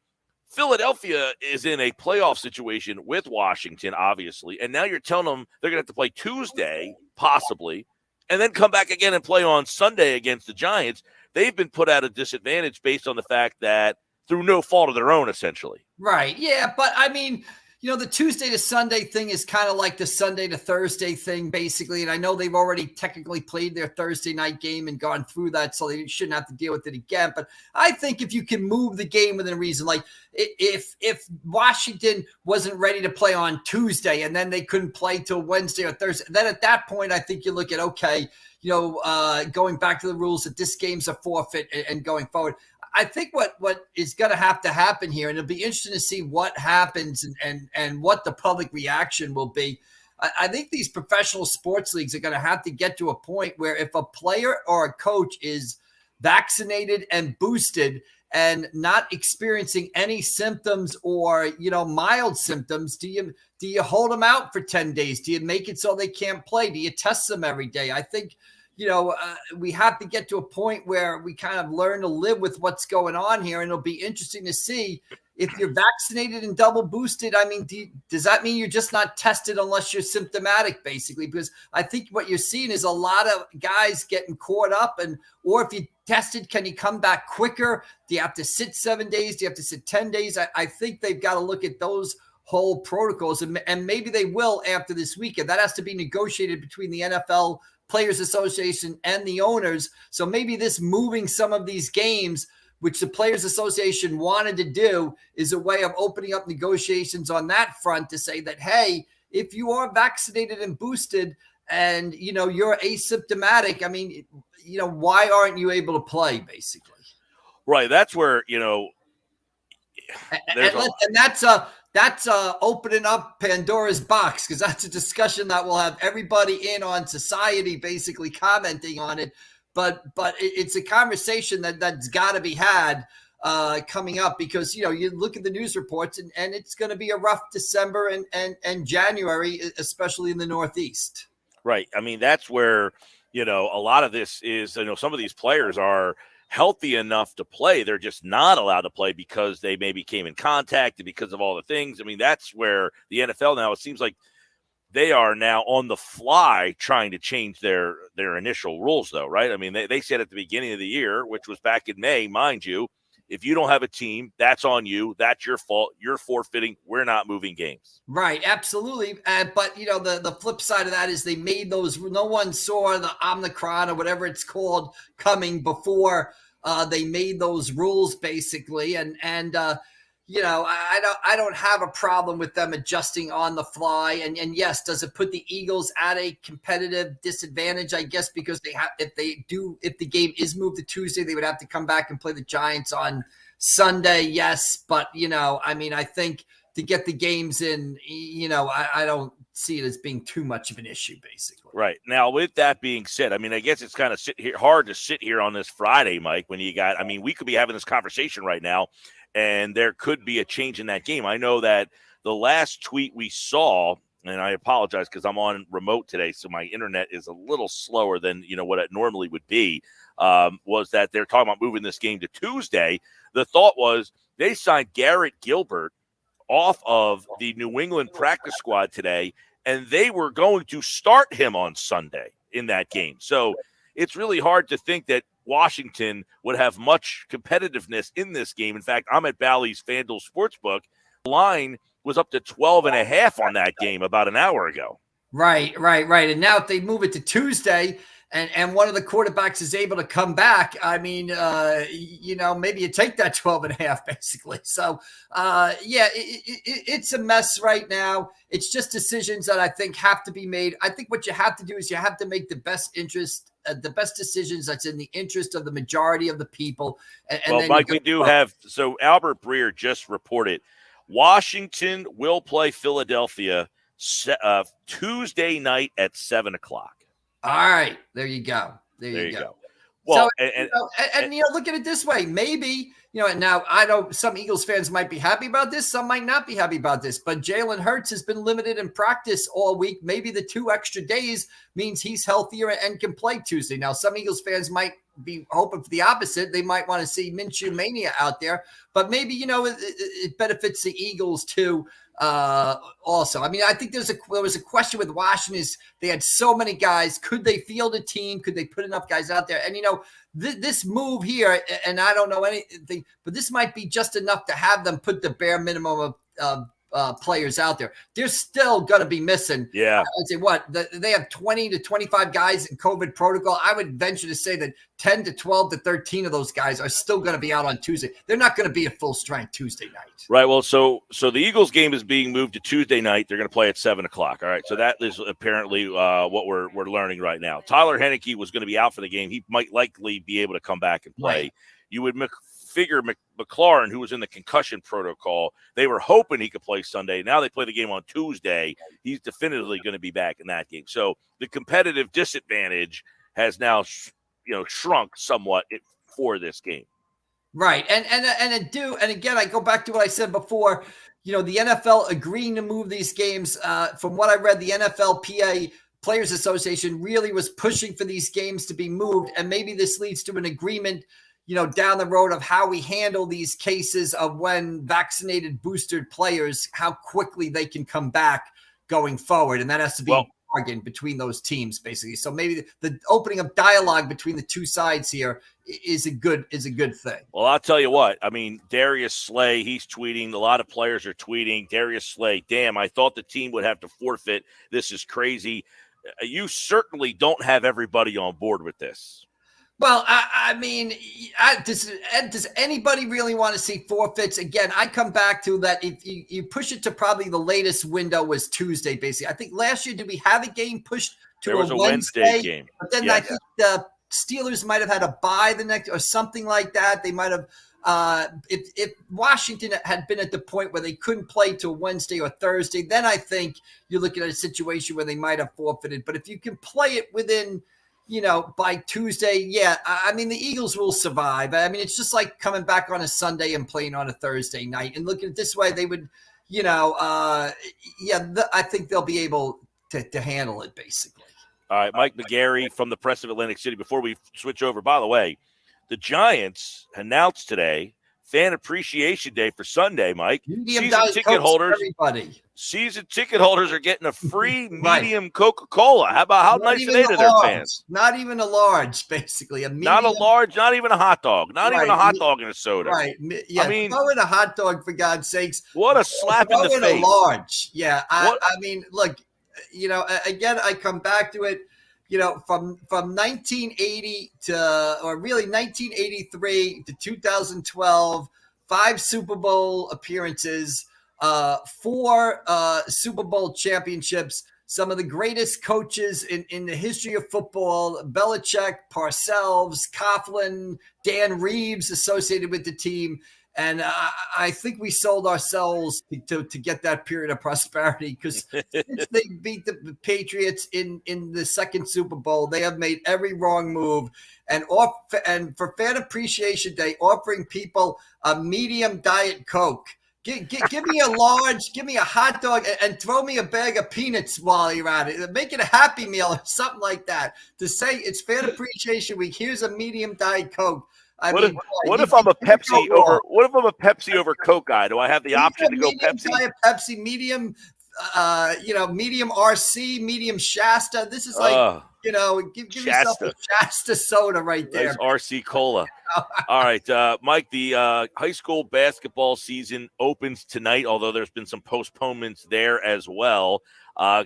Philadelphia is in a playoff situation with Washington, obviously, and now you're telling them they're going to have to play Tuesday, possibly, and then come back again and play on Sunday against the Giants. They've been put at a disadvantage based on the fact that through no fault of their own, essentially. Right, yeah, but I mean, the Tuesday to Sunday thing is kind of like the Sunday to Thursday thing, basically, and I know they've already technically played their Thursday night game and gone through that, so they shouldn't have to deal with it again, but I think if you can move the game within reason, like if Washington wasn't ready to play on Tuesday and then they couldn't play till Wednesday or Thursday, then at that point, I think you look at, okay, going back to the rules that this game's a forfeit and going forward. I think what is going to have to happen here, and it'll be interesting to see what happens and what the public reaction will be. I think these professional sports leagues are going to have to get to a point where if a player or a coach is vaccinated and boosted and not experiencing any symptoms or, mild symptoms, do you hold them out for 10 days? Do you make it so they can't play? Do you test them every day? I think we have to get to a point where we kind of learn to live with what's going on here. And it'll be interesting to see if you're vaccinated and double boosted. I mean, does that mean you're just not tested unless you're symptomatic, basically? Because I think what you're seeing is a lot of guys getting caught up or if you tested, can you come back quicker? Do you have to sit 7 days? Do you have to sit 10 days? I think they've got to look at those whole protocols and maybe they will after this weekend. That has to be negotiated between the NFL Players Association and the owners. So maybe this moving some of these games, which the Players Association wanted to do, is a way of opening up negotiations on that front to say that, hey, if you are vaccinated and boosted and, you're asymptomatic, I mean, why aren't you able to play, basically? Right. That's where, that's opening up Pandora's box, because that's a discussion that will have everybody in on society basically commenting on it. But it's a conversation that's got to be had coming up because, you look at the news reports and it's going to be a rough December and January, especially in the Northeast. Right. I mean, that's where, a lot of this is, some of these players are healthy enough to play. They're just not allowed to play because they maybe came in contact and because of all the things. I mean, that's where the NFL now, it seems like they are now on the fly trying to change their initial rules, though, right? I mean, they said at the beginning of the year, which was back in May, mind you, if you don't have a team, that's on you. That's your fault. You're forfeiting. We're not moving games. Right, absolutely. But, the flip side of that is they made those – no one saw the Omicron or whatever it's called coming before they made those rules, basically. And I don't have a problem with them adjusting on the fly. And yes, does it put the Eagles at a competitive disadvantage? I guess because if the game is moved to Tuesday, they would have to come back and play the Giants on Sunday. Yes, but I think to get the games in, I don't see it as being too much of an issue, basically. Right. Now, with that being said, I guess it's kind of hard to sit here on this Friday, Mike, when we could be having this conversation right now, and there could be a change in that game. I know that the last tweet we saw, and I apologize because I'm on remote today, so my internet is a little slower than what it normally would be, was that they're talking about moving this game to Tuesday. The thought was they signed Garrett Gilbert off of the New England practice squad today, and they were going to start him on Sunday in that game. So it's really hard to think that Washington would have much competitiveness in this game. In fact, I'm at Bally's Fan Duel Sportsbook. The line was up to 12.5 on that game about an hour ago. Right. And now if they move it to Tuesday and one of the quarterbacks is able to come back, maybe you take that 12.5 basically. So, it's a mess right now. It's just decisions that I think have to be made. I think what you have to do is you have to make the best decisions that's in the interest of the majority of the people. Well, Mike, we do have – so Albert Breer just reported Washington will play Philadelphia Tuesday night at 7 o'clock. All right, there you go. There you go. Well, so, look at it this way. Maybe, now I know some Eagles fans might be happy about this. Some might not be happy about this. But Jalen Hurts has been limited in practice all week. Maybe the 2 extra days means he's healthier and can play Tuesday. Now, some Eagles fans might be hoping for the opposite. They might want to see Minshew Mania out there. But maybe, it benefits the Eagles too. Also, I think there was a question with Washington. Is they had so many guys. Could they field a team? Could they put enough guys out there? And this move here, and I don't know anything, but this might be just enough to have them put the bare minimum of players out there. They're still going to be missing. Yeah. I'd say they have 20 to 25 guys in COVID protocol. I would venture to say that 10 to 12 to 13 of those guys are still going to be out on Tuesday. They're not going to be at full strength Tuesday night. Right. Well, so the Eagles game is being moved to Tuesday night. They're going to play at 7 o'clock. All right. So that is apparently what we're learning right now. Tyler Henneke was going to be out for the game. He might likely be able to come back and play. Right. You would figure McLaurin, who was in the concussion protocol, they were hoping he could play Sunday. Now they play the game on Tuesday. He's definitively going to be back in that game. So the competitive disadvantage has now, shrunk somewhat for this game. Right. And again, I go back to what I said before, the NFL agreeing to move these games. From what I read, the NFLPA Players Association really was pushing for these games to be moved. And maybe this leads to an agreement down the road of how we handle these cases of when vaccinated, boosted players, how quickly they can come back going forward. And that has to be a bargain between those teams, basically. So maybe the opening of dialogue between the two sides here is a good thing. Well, I'll tell you what. Darius Slay, he's tweeting. A lot of players are tweeting. Darius Slay, damn, I thought the team would have to forfeit. This is crazy. You certainly don't have everybody on board with this. Well, does anybody really want to see forfeits? Again, I come back to that. If you push it to probably the latest window was Tuesday, basically. I think last year, did we have a game pushed to there was a Wednesday game? But then I think the Steelers might have had a bye the next or something like that. They might have, if Washington had been at the point where they couldn't play till Wednesday or Thursday, then I think you're looking at a situation where they might have forfeited. But if you can play it within by Tuesday, the Eagles will survive. It's just like coming back on a Sunday and playing on a Thursday night. And looking at it this way, they would, I think they'll be able to handle it, basically. All right, Mike McHarry from the Press of Atlantic City. Before we switch over, by the way, the Giants announced today Fan Appreciation Day for Sunday, Mike. Season ticket holders are getting a free medium Coca-Cola. How nice are they to their fans? Not even a large, basically. Not a large, not even a hot dog. Not even a hot dog and a soda. Right. Yeah, throw in a hot dog, for God's sakes. What a slap in the face. A large. Yeah. Look, again, I come back to it. From 1980 to, or really 1983 to 2012, 5 Super Bowl appearances, 4 Super Bowl championships, some of the greatest coaches in the history of football, Belichick, Parcells, Caplan, Dan Reeves associated with the team. And I think we sold ourselves to get that period of prosperity, because since they beat the Patriots in the second Super Bowl, they have made every wrong move. And for Fan Appreciation Day, offering people a medium Diet Coke. Give me a large, give me a hot dog, and throw me a bag of peanuts while you're at it. Make it a Happy Meal or something like that. To say it's Fan Appreciation Week, here's a medium Diet Coke. What if I'm a Pepsi over Coke guy? Do I have the option to go Pepsi? Diet Pepsi, medium, medium RC, medium Shasta. This is like, give yourself a Shasta soda right there. Nice RC Cola. All right, Mike, the high school basketball season opens tonight, although there's been some postponements there as well.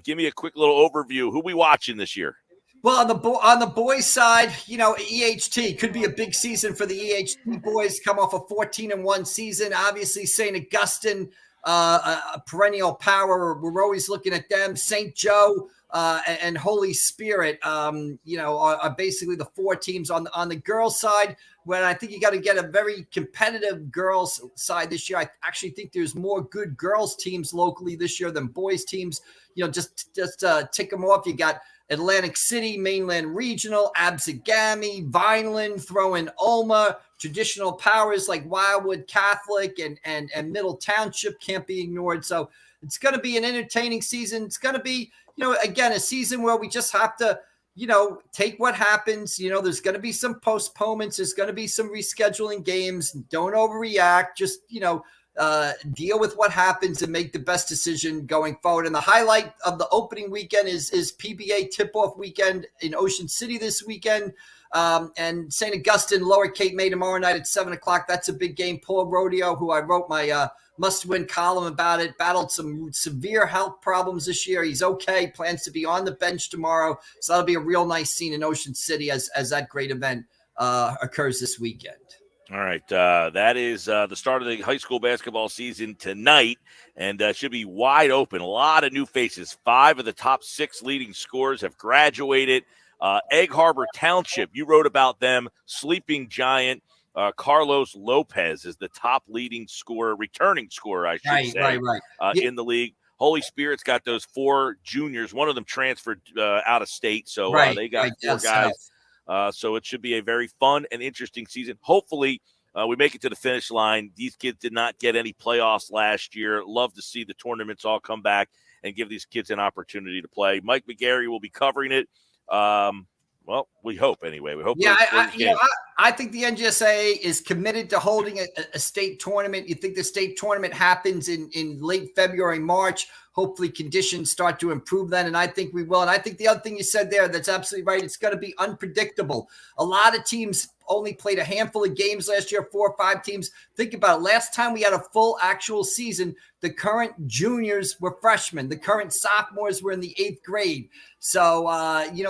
Give me a quick little overview. Who we watching this year? Well, on the boys' side, EHT could be a big season for the EHT boys. Come off a 14-1 season. Obviously, St. Augustine, a perennial power. We're always looking at them. St. Joe and Holy Spirit, are basically the 4 teams on the girls' side. When I think you got to get a very competitive girls' side this year. I actually think there's more good girls' teams locally this year than boys' teams. Just tick them off. You got Atlantic City, Mainland Regional, Absegami, Vineland, throw in Ulma, traditional powers like Wildwood Catholic and Middle Township can't be ignored. So it's going to be an entertaining season. It's going to be, again, a season where we just have to, take what happens. There's going to be some postponements. There's going to be some rescheduling games. Don't overreact. Just, deal with what happens and make the best decision going forward. And the highlight of the opening weekend is PBA tip-off weekend in Ocean City this weekend. And St. Augustine, Lower Cape May tomorrow night at 7 o'clock. That's a big game. Paul Rodeo, who I wrote my must-win column about it, battled some severe health problems this year. He's okay, plans to be on the bench tomorrow. So that'll be a real nice scene in Ocean City as that great event occurs this weekend. All right, that is the start of the high school basketball season tonight, and should be wide open. A lot of new faces. 5 of the top 6 leading scorers have graduated. Egg Harbor Township, you wrote about them. Sleeping Giant, Carlos Lopez is the top leading scorer, returning scorer, I should say, in the league. Holy Spirit's got those 4 juniors. One of them transferred out of state, so they got 4 guys. So it should be a very fun and interesting season. Hopefully, we make it to the finish line. These kids did not get any playoffs last year. Love to see the tournaments all come back and give these kids an opportunity to play. Mike McHarry will be covering it. Well, we hope anyway. We hope. Yeah, I think the NGSA is committed to holding a state tournament. You think the state tournament happens in late February, March. Hopefully conditions start to improve then, and I think we will. And I think the other thing you said there, that's absolutely right. It's going to be unpredictable. A lot of teams only played a handful of games last year, 4 or 5 teams. Think about it. Last time we had a full actual season, the current juniors were freshmen. The current sophomores were in the 8th grade. So,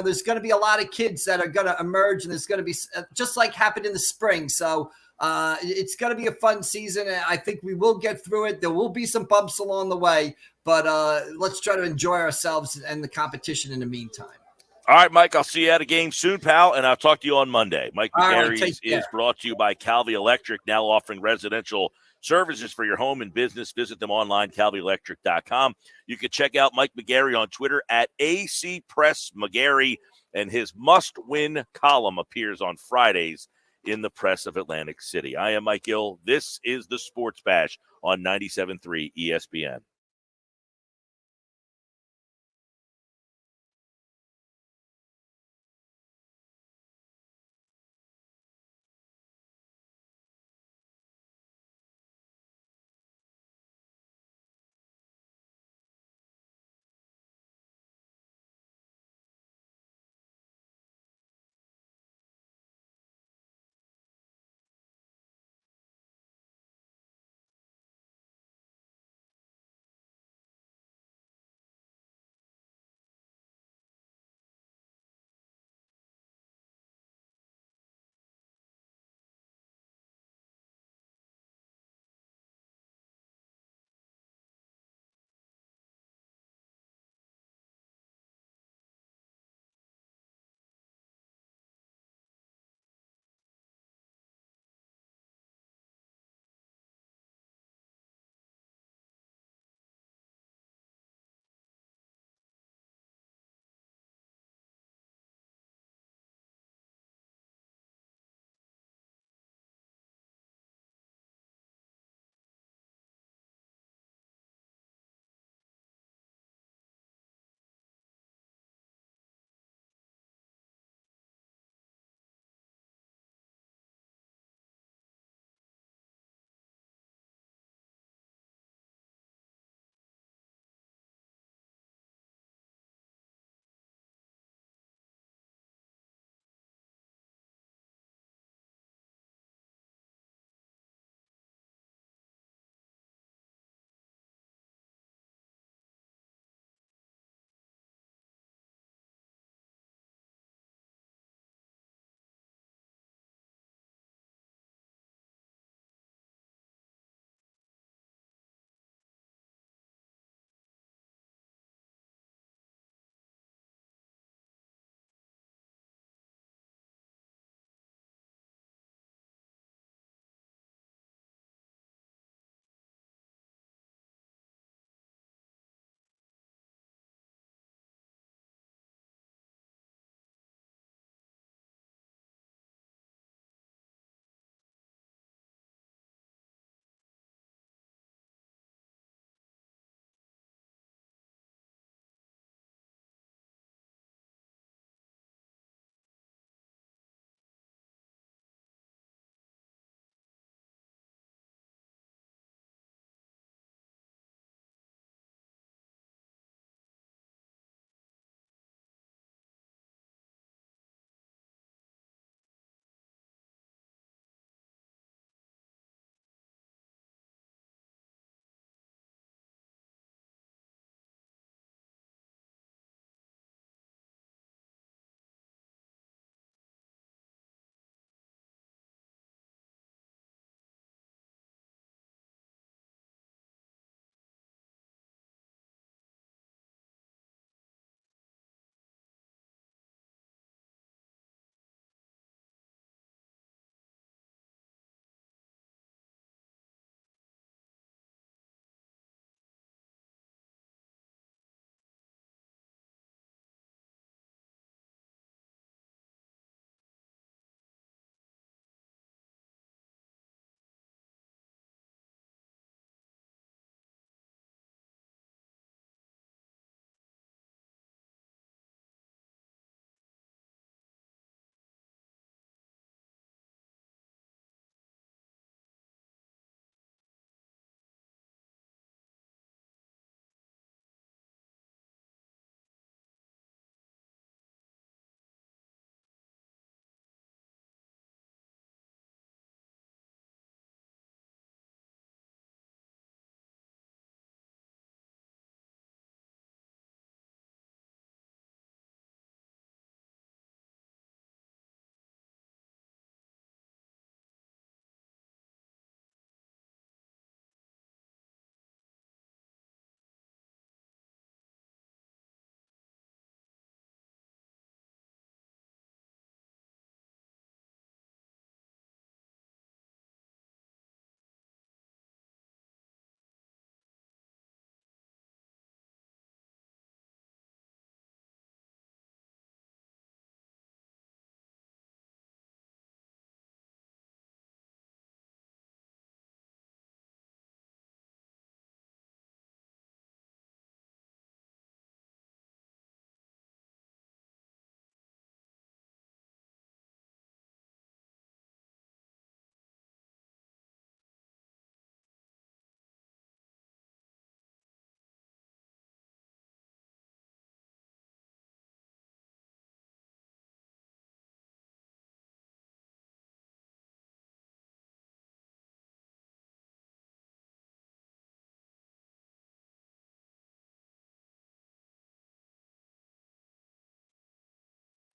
there's going to be a lot of kids that are going to emerge, and there's going to be just like happened in the spring. So it's going to be a fun season, and I think we will get through it. There will be some bumps along the way, but let's try to enjoy ourselves and the competition in the meantime. All right, Mike, I'll see you at a game soon, pal, and I'll talk to you on Monday. Mike McHarry is brought to you by Calvi Electric, now offering residential services for your home and business. Visit them online, calvielectric.com. You can check out Mike McHarry on Twitter at ACPressMcHarry, and his must-win column appears on Fridays in the Press of Atlantic City. I am Mike Gill. This is the Sports Bash on 97.3 ESPN.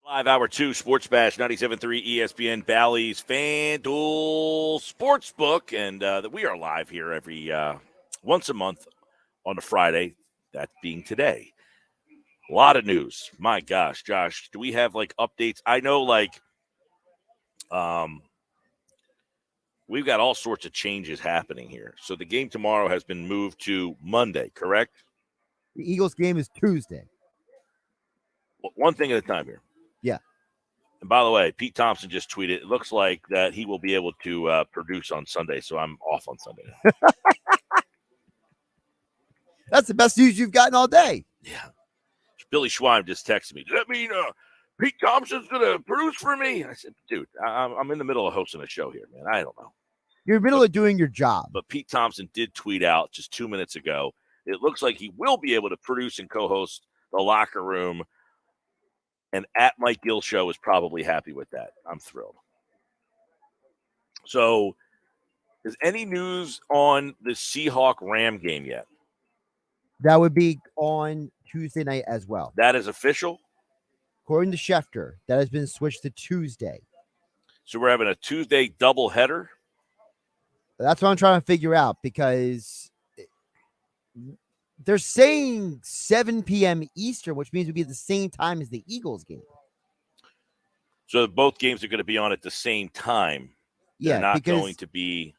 Live Hour 2, Sports Bash, 97.3 ESPN, Bally's Fan Duel Sportsbook. And we are live here every once a month on a Friday, that being today. A lot of news. My gosh, Josh, do we have, updates? I know, we've got all sorts of changes happening here. So the game tomorrow has been moved to Monday, correct? The Eagles game is Tuesday. One thing at a time here. Yeah. And by the way, Pete Thompson just tweeted, it looks like that he will be able to produce on Sunday, so I'm off on Sunday. That's the best news you've gotten all day. Yeah. Billy Schwein just texted me. Does that mean Pete Thompson's going to produce for me? I said, dude, I'm in the middle of hosting a show here, man. I don't know. You're in the middle of doing your job. But Pete Thompson did tweet out just 2 minutes ago. It looks like he will be able to produce and co-host the Locker Room. And at Mike Gill Show is probably happy with that. I'm thrilled. So, is any news on the Seahawk Ram game yet? That would be on Tuesday night as well. That is official? According to Schefter, that has been switched to Tuesday. So we're having a Tuesday doubleheader? That's what I'm trying to figure out, because they're saying 7 p.m. Eastern, which means it would be at the same time as the Eagles game. So both games are going to be on at the same time. They're not going to be.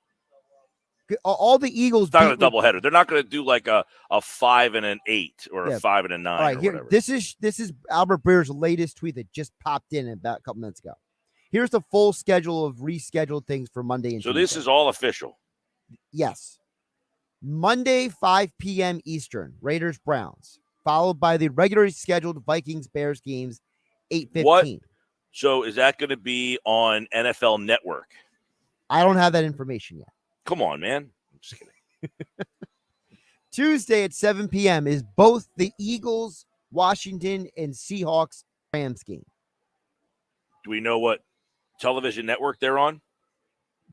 All the Eagles. It's not a doubleheader. They're not going to do like a 5 and an 8 or a 5 and a 9. All right, here. This is Albert Breer's latest tweet that just popped in about a couple minutes ago. Here's the full schedule of rescheduled things for Monday and so Tuesday. This is all official. Yes. Monday, 5 p.m. Eastern, Raiders Browns, followed by the regularly scheduled Vikings Bears games, 8:15. What? So is that going to be on NFL Network? I don't have that information yet. Come on, man. I'm just kidding. Tuesday at 7 p.m. is both the Eagles, Washington, and Seahawks Rams game. Do we know what television network they're on?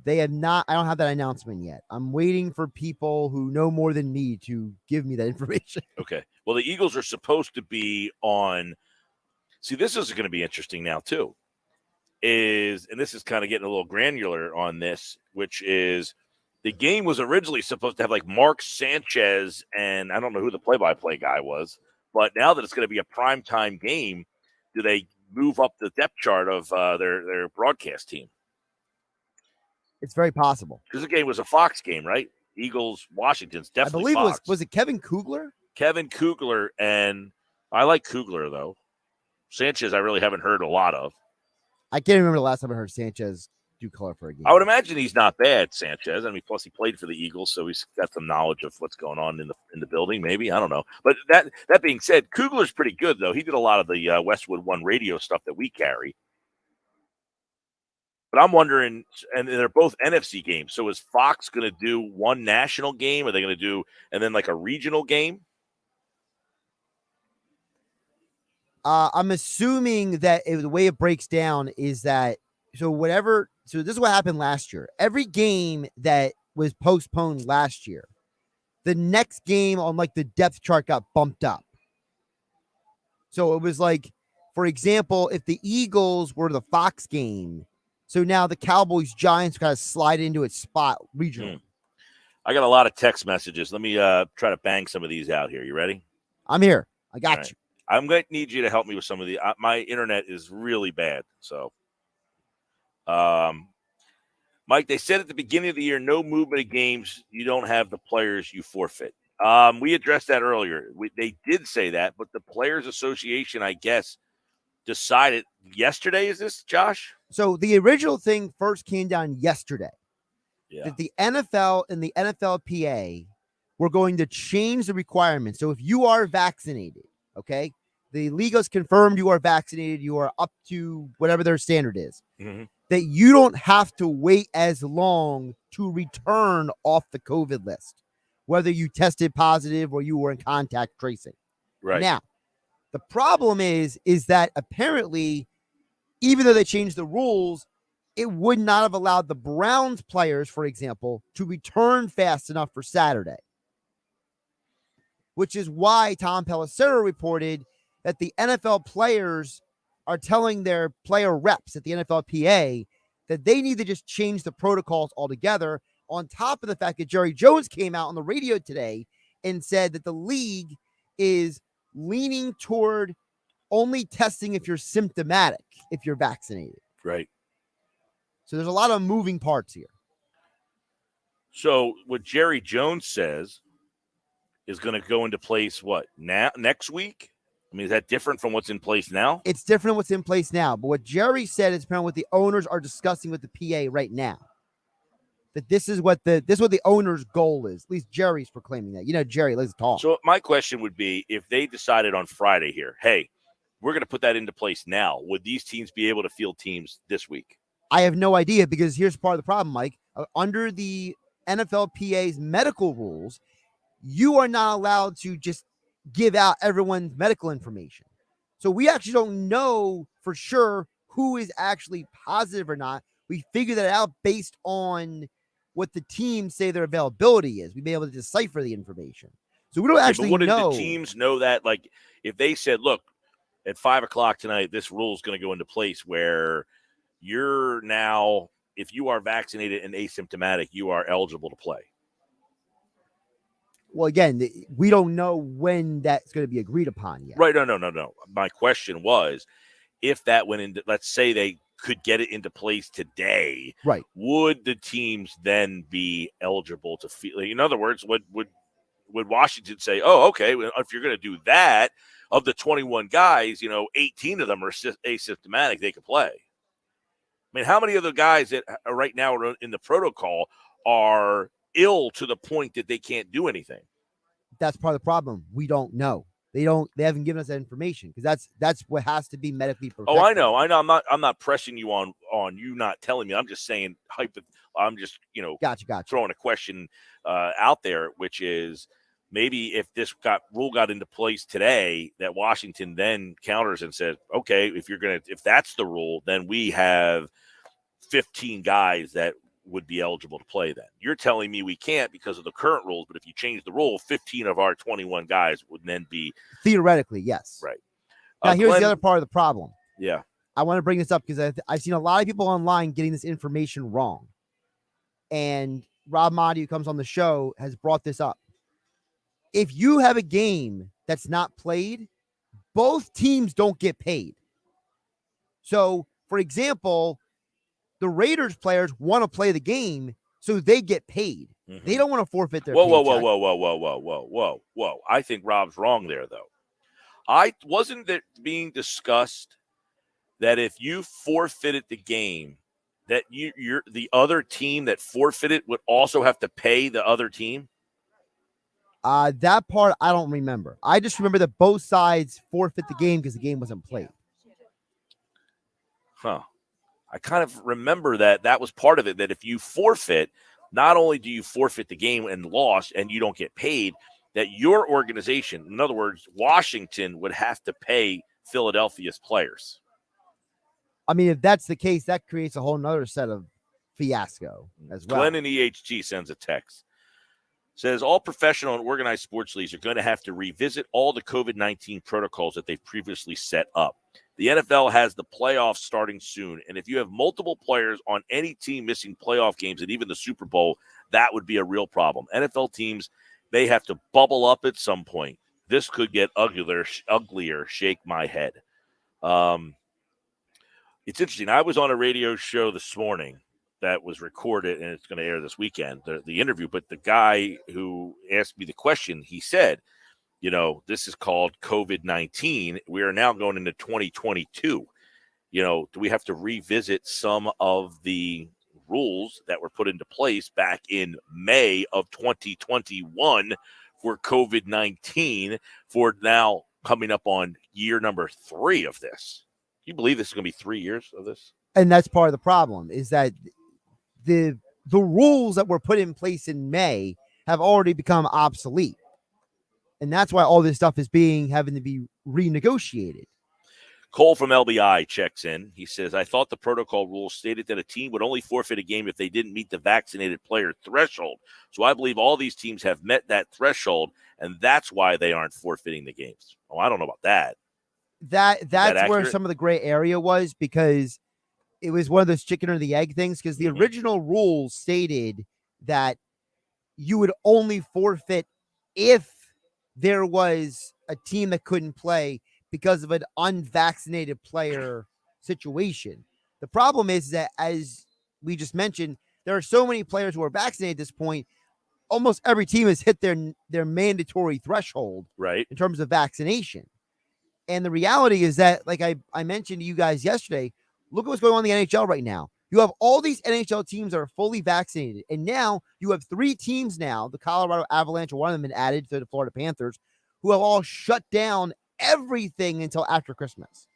They have not. I don't have that announcement yet. I'm waiting for people who know more than me to give me that information. Okay. Well, the Eagles are supposed to be on. See, this is going to be interesting now, too. And this is kind of getting a little granular on this, which is the game was originally supposed to have like Mark Sanchez, and I don't know who the play-by-play guy was, but now that it's going to be a primetime game, do they move up the depth chart of their broadcast team? It's very possible. Because the game was a Fox game, right? Eagles, Washington's definitely I believe Fox. Was it Kevin Kugler? Kevin Kugler, and I like Kugler, though. Sanchez I really haven't heard a lot of. I can't remember the last time I heard Sanchez do color for a game. I would imagine he's not bad, Sanchez. I mean, plus he played for the Eagles, so he's got some knowledge of what's going on in the building. Maybe, I don't know. But that being said, Kugler's pretty good, though. He did a lot of the Westwood One radio stuff that we carry. But I'm wondering, and they're both NFC games. So is Fox going to do one national game? Are they going to do and then like a regional game? I'm assuming that the way it breaks down is that so this is what happened last year. Every game that was postponed last year, the next game on like the depth chart got bumped up. So it was like, for example, if the Eagles were the Fox game, so now the Cowboys Giants kind of slide into its spot regionally. I got a lot of text messages. Let me try to bang some of these out here. You ready? I'm here. I got right. you. I'm going to need you to help me with some of the. My internet is really bad. So, Mike, they said at the beginning of the year, no movement of games. You don't have the players, you forfeit. We addressed that earlier. They did say that, but the Players Association, I guess, decided yesterday. Is this, Josh? So the original thing first came down yesterday. Yeah. That the NFL and the NFLPA were going to change the requirements. So if you are vaccinated, okay, the league has confirmed you are vaccinated, you are up to whatever their standard is, that you don't have to wait as long to return off the COVID list, whether you tested positive or you were in contact tracing. Right. Now, the problem is that apparently, even though they changed the rules, it would not have allowed the Browns players, for example, to return fast enough for Saturday. Which is why Tom Pelissero reported that the NFL players are telling their player reps at the NFLPA that they need to just change the protocols altogether, on top of the fact that Jerry Jones came out on the radio today and said that the league is leaning toward only testing if you're symptomatic, if you're vaccinated. Right. So there's a lot of moving parts here. So what Jerry Jones says is going to go into place what, next week? I mean, is that different from what's in place now? It's different what's in place now. But what Jerry said is apparently what the owners are discussing with the PA right now. That this is what the owner's goal is. At least Jerry's proclaiming that. You know, Jerry, let's talk. So my question would be, if they decided on Friday here, hey, we're going to put that into place now, would these teams be able to field teams this week? I have no idea, because here's part of the problem, Mike. Under the NFLPA's medical rules, you are not allowed to just give out everyone's medical information. So we actually don't know for sure who is actually positive or not. We figure that out based on what the teams say their availability is. We may be able to decipher the information. So we don't actually know. But wouldn't the teams know that? Like, if they said, look, at 5 o'clock tonight, this rule is going to go into place where you're now, if you are vaccinated and asymptomatic, you are eligible to play. Well, again, we don't know when that's going to be agreed upon yet. Right. No. My question was, if that went into, let's say they could get it into place today, right? Would the teams then be eligible to feel? In other words, would Washington say, oh, okay, well, if you're going to do that, of the 21 guys, 18 of them are asymptomatic, they could play. I mean, how many of the guys that are right now are in the protocol are ill to the point that they can't do anything? That's part of the problem. We don't know. They haven't given us that information, because that's what has to be medically protected. Oh, I know. I'm not pressing you on you not telling me. I'm just saying I'm just, Gotcha. throwing a question out there, which is, maybe if this rule got into place today, that Washington then counters and says, okay, if that's the rule, then we have 15 guys that would be eligible to play then. You're telling me we can't because of the current rules, but if you change the rule, 15 of our 21 guys would then be. Theoretically, yes. Right. Now, here's the other part of the problem. Yeah. I want to bring this up because I've seen a lot of people online getting this information wrong. And Rob Motti, who comes on the show, has brought this up. If you have a game that's not played, both teams don't get paid. So, for example, the Raiders players want to play the game, so they get paid. Mm-hmm. They don't want to forfeit their paycheck. Whoa. I think Rob's wrong there, though. Wasn't it being discussed that if you forfeited the game, that you're the other team that forfeited would also have to pay the other team? That part I don't remember. I just remember that both sides forfeit the game because the game wasn't played. Huh. I kind of remember that was part of it, that if you forfeit, not only do you forfeit the game and lost and you don't get paid, that your organization, in other words, Washington, would have to pay Philadelphia's players. I mean, if that's the case, that creates a whole nother set of fiasco as well. Glenn in EHG sends a text. Says all professional and organized sports leagues are going to have to revisit all the COVID-19 protocols that they've previously set up. The NFL has the playoffs starting soon, and if you have multiple players on any team missing playoff games and even the Super Bowl, that would be a real problem. NFL teams, they have to bubble up at some point. This could get uglier. Shake my head. It's interesting. I was on a radio show this morning that was recorded, and it's going to air this weekend, the interview. But the guy who asked me the question, he said, this is called COVID-19. We are now going into 2022. Do we have to revisit some of the rules that were put into place back in May of 2021 for COVID-19 for now coming up on year number 3 of this? Do you believe this is going to be 3 years of this? And that's part of the problem, is that the rules that were put in place in May have already become obsolete. And that's why all this stuff is having to be renegotiated. Cole from LBI checks in. He says, I thought the protocol rules stated that a team would only forfeit a game if they didn't meet the vaccinated player threshold. So I believe all these teams have met that threshold, and that's why they aren't forfeiting the games. Oh, I don't know about that. That's where accurate? some of the gray area was, because it was one of those chicken or the egg things, because the original rules stated that you would only forfeit if there was a team that couldn't play because of an unvaccinated player situation. The problem is that, as we just mentioned, there are so many players who are vaccinated at this point. Almost every team has hit their mandatory threshold, right, in terms of vaccination. And the reality is that, like I mentioned to you guys yesterday, look at what's going on in the NHL right now. You have all these NHL teams that are fully vaccinated. And now you have 3 teams now, the Colorado Avalanche, one of them been added to the Florida Panthers, who have all shut down everything until after Christmas.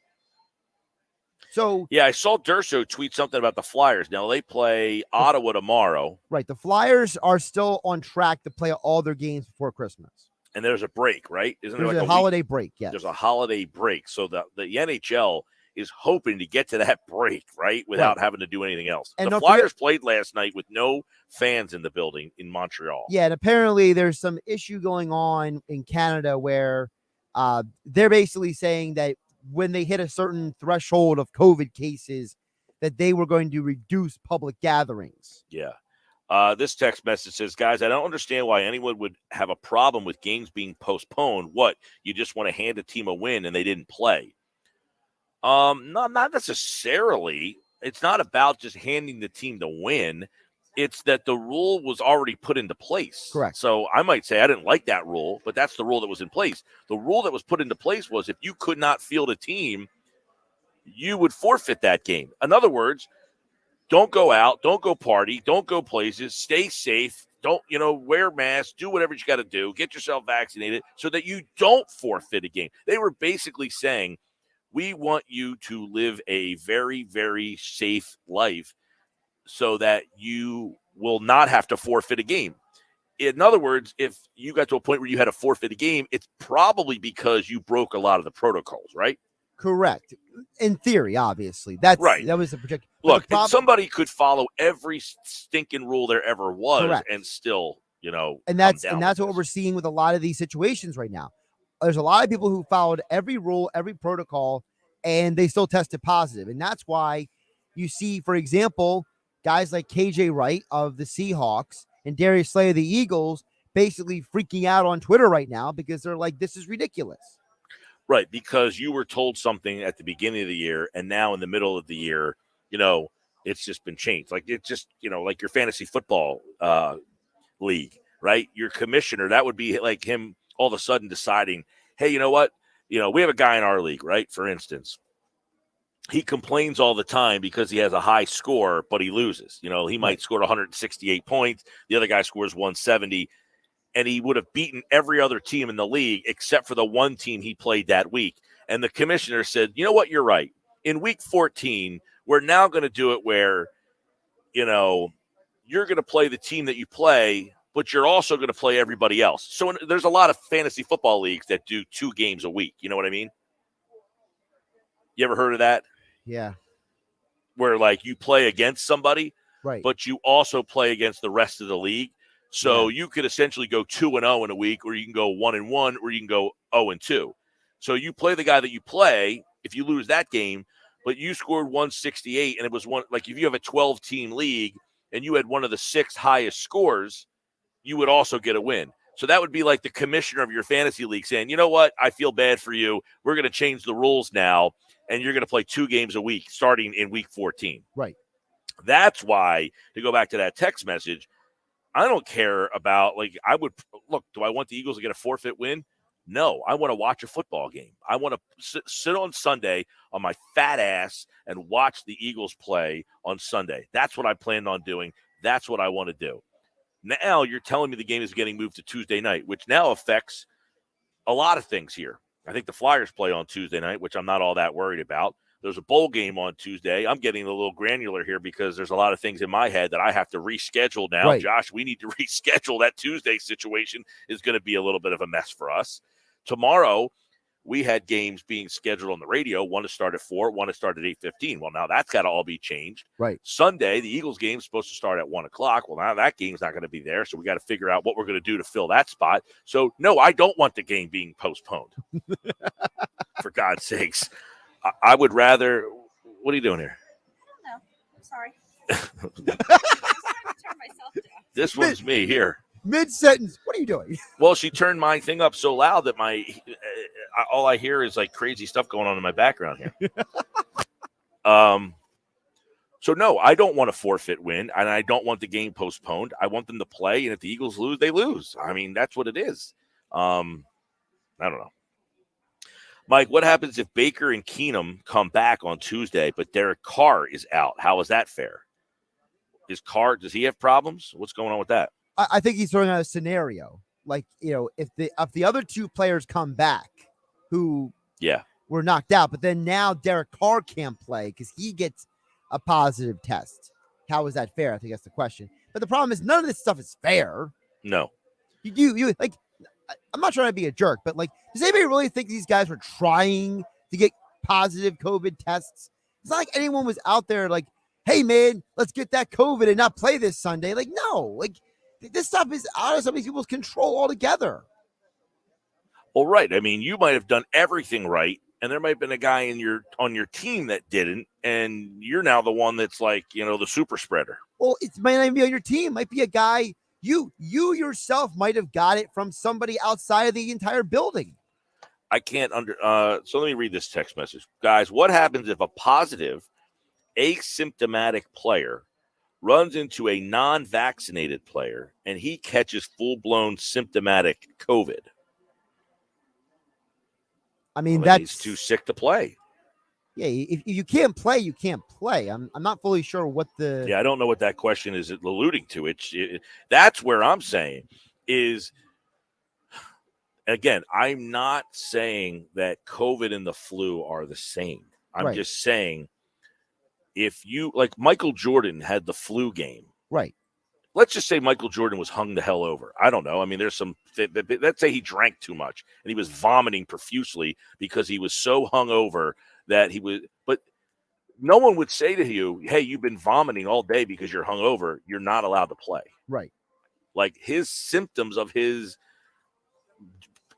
So yeah, I saw Durso tweet something about the Flyers. Now they play Ottawa tomorrow. Right. The Flyers are still on track to play all their games before Christmas. And there's a break, right? Isn't There's there like a holiday break? Yes. There's a holiday break. So the NHL is hoping to get to that break, right, without having to do anything else. And the Flyers played last night with no fans in the building in Montreal. Yeah, and apparently there's some issue going on in Canada where they're basically saying that when they hit a certain threshold of COVID cases, that they were going to reduce public gatherings. Yeah. This text message says, guys, I don't understand why anyone would have a problem with games being postponed. What, you just want to hand a team a win and they didn't play? No, not necessarily. It's not about just handing the team the win. It's that the rule was already put into place. Correct. So I might say I didn't like that rule, but that's the rule that was in place. The rule that was put into place was if you could not field a team, you would forfeit that game. In other words, don't go out, don't go party, don't go places, stay safe, don't, wear masks, do whatever you got to do, get yourself vaccinated so that you don't forfeit a game. They were basically saying, we want you to live a very, very safe life so that you will not have to forfeit a game. In other words, if you got to a point where you had to forfeit a game, it's probably because you broke a lot of the protocols, right? Correct. In theory, obviously. That's right. That was the projection. Look, somebody could follow every stinking rule there ever was and still, and that's what we're seeing with a lot of these situations right now. There's a lot of people who followed every rule, every protocol, and they still tested positive. And that's why you see, for example, guys like KJ Wright of the Seahawks and Darius Slay of the Eagles basically freaking out on Twitter right now because they're like, this is ridiculous. Right, because you were told something at the beginning of the year, and now in the middle of the year, it's just been changed. Like it's just, like your fantasy football league, right? Your commissioner, that would be like him all of a sudden deciding, hey, you know what? We have a guy in our league, right? For instance, he complains all the time because he has a high score, but he loses. He might score 168 points. The other guy scores 170. And he would have beaten every other team in the league except for the one team he played that week. And the commissioner said, you know what, you're right. In week 14, we're now going to do it where, you're going to play the team that you play, but you're also going to play everybody else. So there's a lot of fantasy football leagues that do 2 games a week. You know what I mean? You ever heard of that? Yeah. Where, like, you play against somebody, right? But you also play against the rest of the league. So you could essentially go 2-0 in a week, or you can go 1-1, or you can go 0-2. So you play the guy that you play. If you lose that game, but you scored 168, and it was like if you have a 12-team league and you had one of the 6 highest scores, you would also get a win. So that would be like the commissioner of your fantasy league saying, you know what, I feel bad for you. We're going to change the rules now, and you're going to play 2 games a week starting in week 14. Right. That's why, to go back to that text message, I don't care about, do I want the Eagles to get a forfeit win? No, I want to watch a football game. I want to sit on Sunday on my fat ass and watch the Eagles play on Sunday. That's what I planned on doing. That's what I want to do. Now you're telling me the game is getting moved to Tuesday night, which now affects a lot of things here. I think the Flyers play on Tuesday night, which I'm not all that worried about. There's a bowl game on Tuesday. I'm getting a little granular here because there's a lot of things in my head that I have to reschedule now. Right. Josh, we need to reschedule. That Tuesday situation is going to be a little bit of a mess for us. Tomorrow, we had games being scheduled on the radio, one to start at 4, one to start at 8:15. Well, now that's got to all be changed. Right. Sunday, the Eagles game is supposed to start at 1 o'clock. Well, now that game's not going to be there, so we got to figure out what we're going to do to fill that spot. So, no, I don't want the game being postponed. For God's sakes. I would rather – what are you doing here? I don't know. I'm sorry. I was trying to turn myself down. This one's me here. Mid-sentence, what are you doing? Well, she turned my thing up so loud that all I hear is like crazy stuff going on in my background here. So no, I don't want a forfeit win, and I don't want the game postponed. I want them to play, and if the Eagles lose, they lose. I mean, that's what it is. I don't know. Mike, what happens if Baker and Keenum come back on Tuesday, but Derek Carr is out? How is that fair? Does he have problems? What's going on with that? I think he's throwing out a scenario. Like, if the other two players come back who were knocked out, but then now Derek Carr can't play because he gets a positive test. How is that fair? I think that's the question. But the problem is none of this stuff is fair. No. You like, I'm not trying to be a jerk, but like, does anybody really think these guys were trying to get positive COVID tests? It's not like anyone was out there like, hey man, let's get that COVID and not play this Sunday. Like, no, like this stuff is out of some of these people's control altogether. Well, right. I mean, you might have done everything right, and there might have been a guy on your team that didn't, and you're now the one that's like, the super spreader. Well, it might not even be on your team. It might be a guy you yourself might have got it from somebody outside of the entire building. I can't so let me read this text message. Guys, what happens if a positive asymptomatic player runs into a non-vaccinated player and he catches full-blown symptomatic COVID? I mean, he's too sick to play. Yeah, if you can't play, you can't play. I'm not fully sure what the. Yeah, I don't know what that question is alluding to. That's where I'm saying is. Again, I'm not saying that COVID and the flu are the same. I'm just saying if you like Michael Jordan had the flu game, right? Let's just say Michael Jordan was hung the hell over. I don't know. I mean, there's some. Let's say he drank too much and he was vomiting profusely because he was so hung over that he was. But no one would say to you, "Hey, you've been vomiting all day because you're hung over. You're not allowed to play." Right. Like his symptoms of his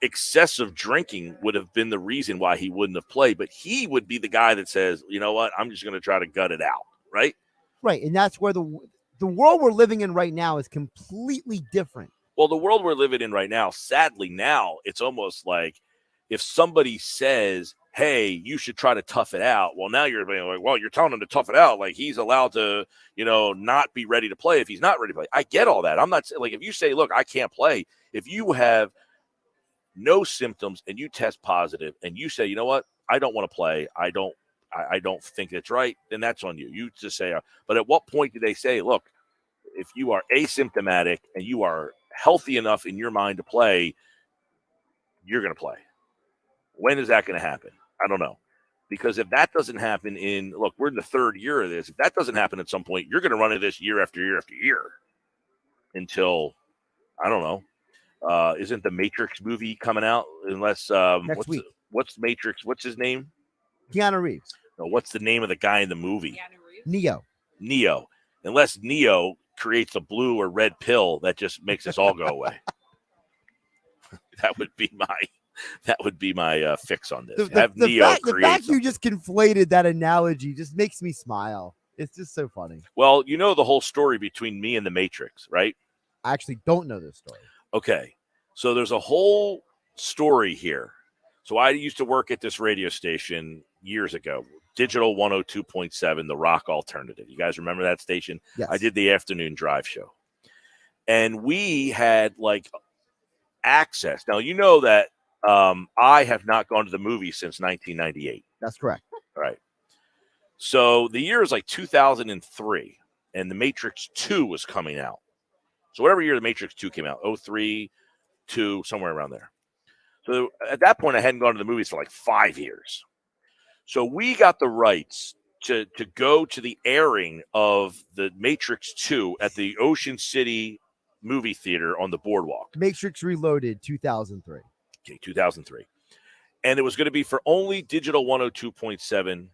excessive drinking would have been the reason why he wouldn't have played, but he would be the guy that says, you know what, I'm just going to try to gut it out, right? Right, and that's where the world we're living in right now is completely different. Well, the world we're living in right now, sadly now, it's almost like if somebody says, hey, you should try to tough it out, well, now you're being like, well, you're telling him to tough it out, like he's allowed to, not be ready to play if he's not ready to play. I get all that. I'm not saying, like, if you say, look, I can't play, if you have no symptoms and you test positive and you say, you know what, I don't want to play, I don't think it's right, then that's on you. You just say, but at what point do they say, look, if you are asymptomatic and you are healthy enough in your mind to play, you're going to play? When is that going to happen? I don't know. Because if that doesn't happen look, we're in the third year of this. If that doesn't happen at some point, you're going to run into this year after year after year until, I don't know. Isn't the Matrix movie coming out? Unless next week. What's Matrix? What's his name? Keanu Reeves. No, what's the name of the guy in the movie? Neo. Unless Neo creates a blue or red pill that just makes us all go away. That would be my fix on this. The fact you just conflated that analogy just makes me smile. It's just so funny. Well, you know the whole story between me and the Matrix, right? I actually don't know this story. Okay, so there's a whole story here. So I used to work at this radio station years ago, Digital 102.7, the Rock Alternative. You guys remember that station? Yes. I did the afternoon drive show. And we had like access. Now, you know that I have not gone to the movie since 1998. That's correct. All right. So the year is like 2003, and The Matrix 2 was coming out. So whatever year The Matrix 2 came out, 03, 2, somewhere around there. So at that point, I hadn't gone to the movies for like 5 years. So we got the rights to go to the airing of The Matrix 2 at the Ocean City movie theater on the boardwalk. Matrix Reloaded, 2003. Okay, 2003. And it was going to be for only Digital 102.7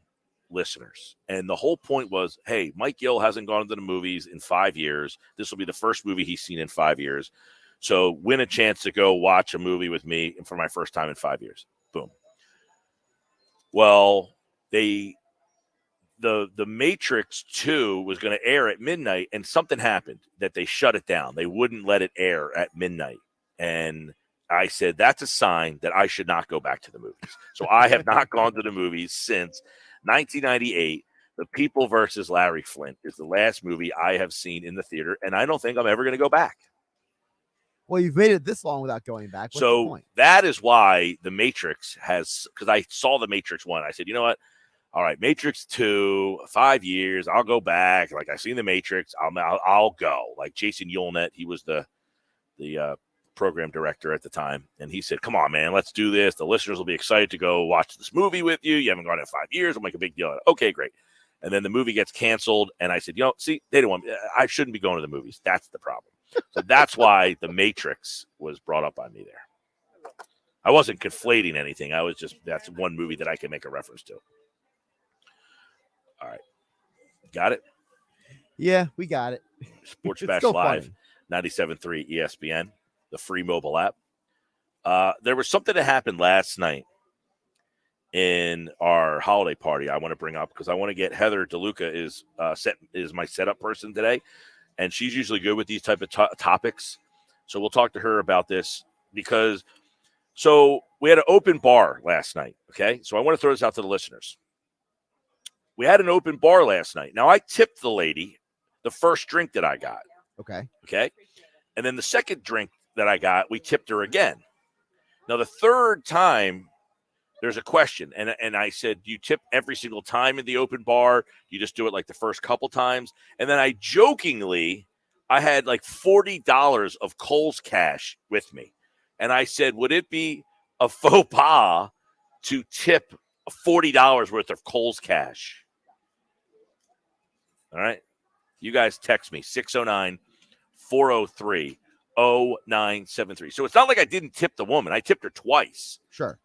listeners. And the whole point was, hey, Mike Gill hasn't gone to the movies in 5 years. This will be the first movie he's seen in 5 years. So win a chance to go watch a movie with me for my first time in 5 years. Boom. Well, the Matrix 2 was going to air at midnight, and something happened that they shut it down. They wouldn't let it air at midnight. And I said, that's a sign that I should not go back to the movies. So I have not gone to the movies since 1998. The People versus Larry Flint is the last movie I have seen in the theater, and I don't think I'm ever going to go back. Well, you've made it this long without going back. What's the So point? that is why the Matrix has, because I saw the Matrix 1. I said, you know what? All right, Matrix 2, 5 years. I'll go back. Like, I've seen the Matrix. I'll go. Like Jason Yulnet, he was the program director at the time, and he said, come on, man, let's do this. The listeners will be excited to go watch this movie with you. You haven't gone in 5 years. I'll make a big deal out of it. Okay, great. And then the movie gets canceled, and I said, see, they don't want me. I shouldn't be going to the movies. That's the problem. So that's why the Matrix was brought up on me there. I wasn't conflating anything. I was just, that's one movie that I can make a reference to. All right. Got it? Yeah, we got it. Sports It's Bash still Live, funny. 97.3 ESPN, the free mobile app. There was something that happened last night in our holiday party I want to bring up because I want to get Heather DeLuca is my setup person today, and she's usually good with these type of topics. So we'll talk to her about this because we had an open bar last night, okay? So I want to throw this out to the listeners. We had an open bar last night. Now, I tipped the lady the first drink that I got. Okay. And then the second drink that I got, we tipped her again. Now, the third time, there's a question. And I said, do you tip every single time in the open bar? You just do it like the first couple times? And then I had like $40 of Kohl's cash with me. And I said, would it be a faux pas to tip $40 worth of Kohl's cash? All right. You guys text me 609-403-0973. So it's not like I didn't tip the woman. I tipped her twice. Sure.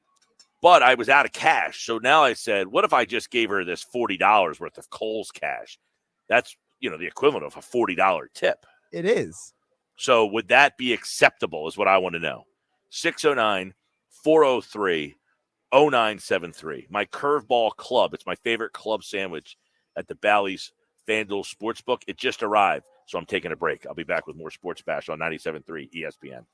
But I was out of cash. So now I said, what if I just gave her this $40 worth of Kohl's cash? That's, the equivalent of a $40 tip. It is. So would that be acceptable is what I want to know. 609-403-0973. My curveball club. It's my favorite club sandwich at the Bally's Fan Duel Sportsbook. It just arrived, so I'm taking a break. I'll be back with more Sports Bash on 97.3 ESPN.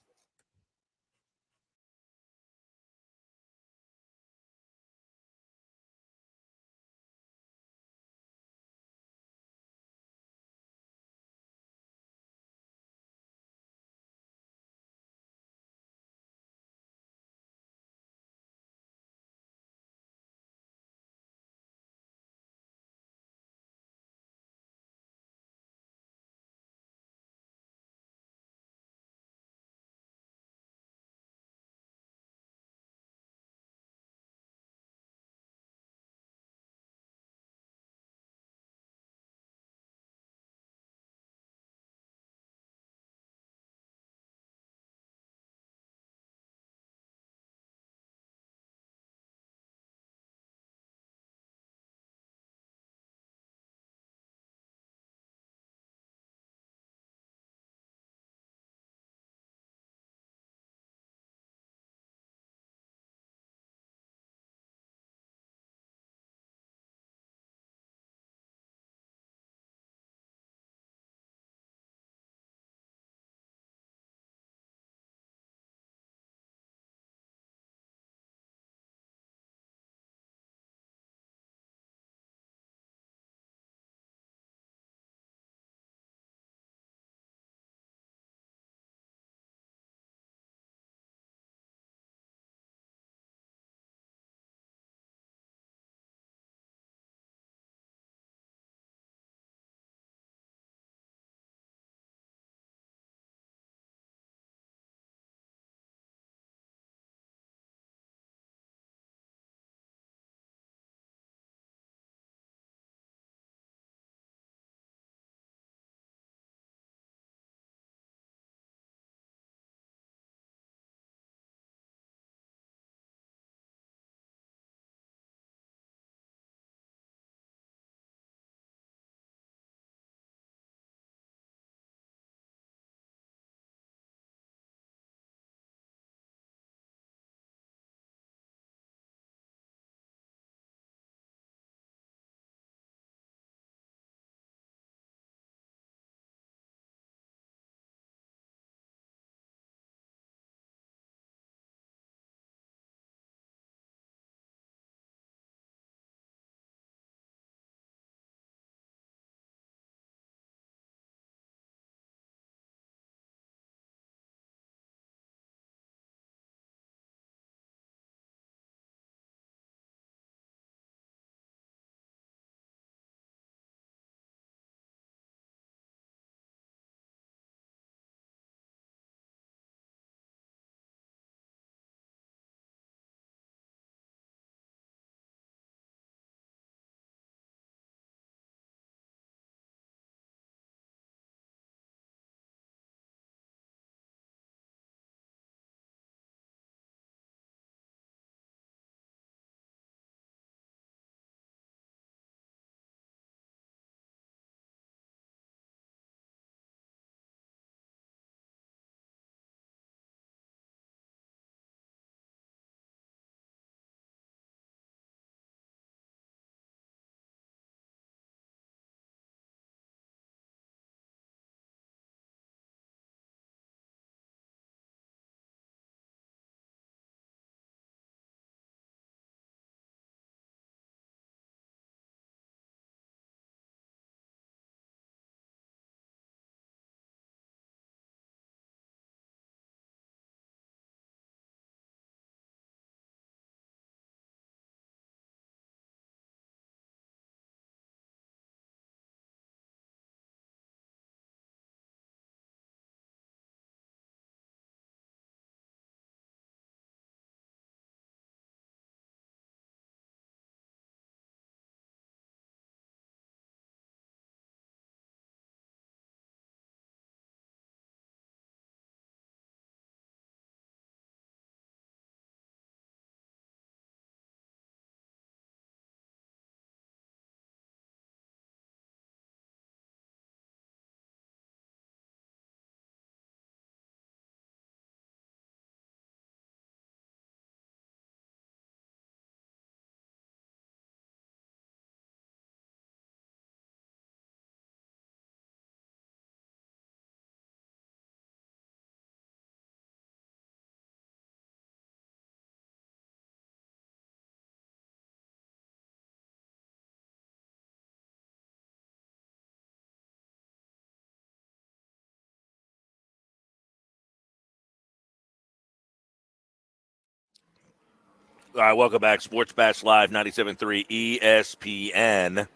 All right, welcome back. Sports Bash Live, 97.3 ESPN.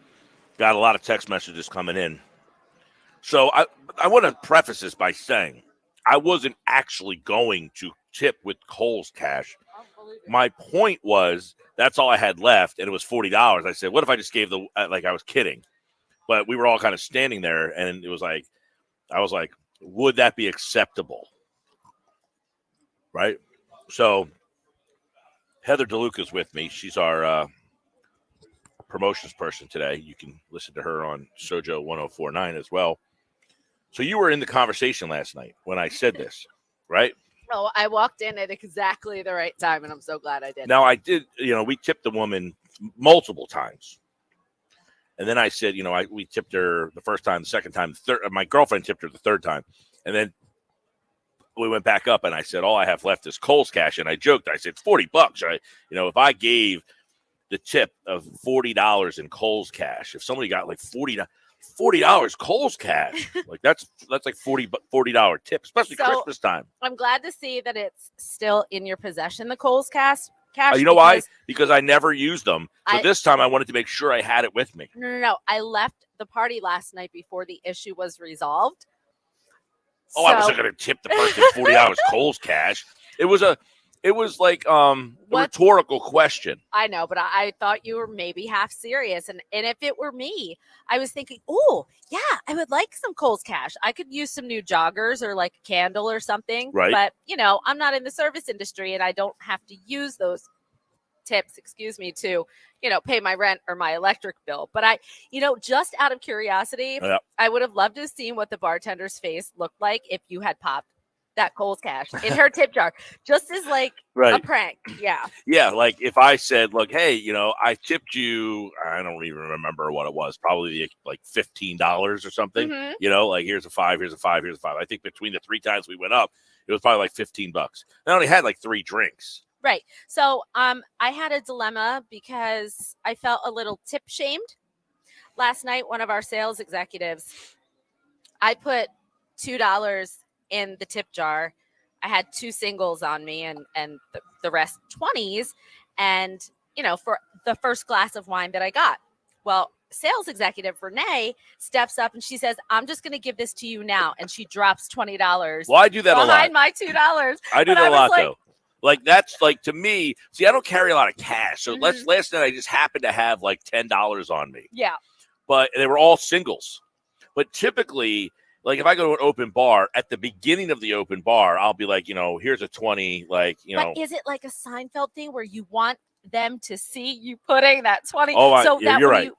Got a lot of text messages coming in. So I want to preface this by saying I wasn't actually going to tip with Cole's cash. My point was that's all I had left, and it was $40. I said, what if I just gave I was kidding. But we were all kind of standing there, and it was like, I was like, would that be acceptable? Right? So Heather DeLuca's with me. She's our promotions person today. You can listen to her on Sojo 1049 as well. So you were in the conversation last night when I said this, right? Oh, I walked in at exactly the right time, and I'm so glad I did. Now, I did, we tipped the woman multiple times. And then I said, we tipped her the first time, the second time, the third. My girlfriend tipped her the third time. And then we went back up, and I said, all I have left is Cole's cash. And I joked. I said, it's $40. Right? If I gave the tip of $40 in Cole's cash, if somebody got like $40 Cole's cash, like that's like $40 tip, especially Christmas time. I'm glad to see that it's still in your possession, the Cole's cash. You know why? Because I never used them. So this time I wanted to make sure I had it with me. No. I left the party last night before the issue was resolved. I wasn't going to tip the person $40 Cole's cash. It was like a rhetorical question. I know, but I thought you were maybe half serious. And if it were me, I was thinking, oh, yeah, I would like some Cole's cash. I could use some new joggers or like a candle or something. Right. But, I'm not in the service industry, and I don't have to use those tips, to, pay my rent or my electric bill. But I, just out of curiosity, I would have loved to have seen what the bartender's face looked like if you had popped that Cole's cash in her tip jar, just as like a prank. Yeah. Yeah. Like if I said, look, hey, I tipped you, I don't even remember what it was, probably like $15 or something, like here's a 5, here's a 5, here's a 5. I think between the 3 times we went up, it was probably like $15. I only had like 3 drinks. Right. So I had a dilemma because I felt a little tip shamed. Last night, one of our sales executives, I put $2 in the tip jar. I had 2 singles on me and the rest 20s. And, for the first glass of wine that I got. Well, sales executive Renee steps up and she says, I'm just going to give this to you now. And she drops $20. Well, I do that a lot. Behind my $2. I do that a lot, though. Like, that's like, to me, see, I don't carry a lot of cash. So last night I just happened to have like $10 on me. Yeah. But they were all singles. But typically, like if I go to an open bar, at the beginning of the open bar, I'll be like, here's a 20, like, But is it like a Seinfeld thing where you want them to see you putting that 20?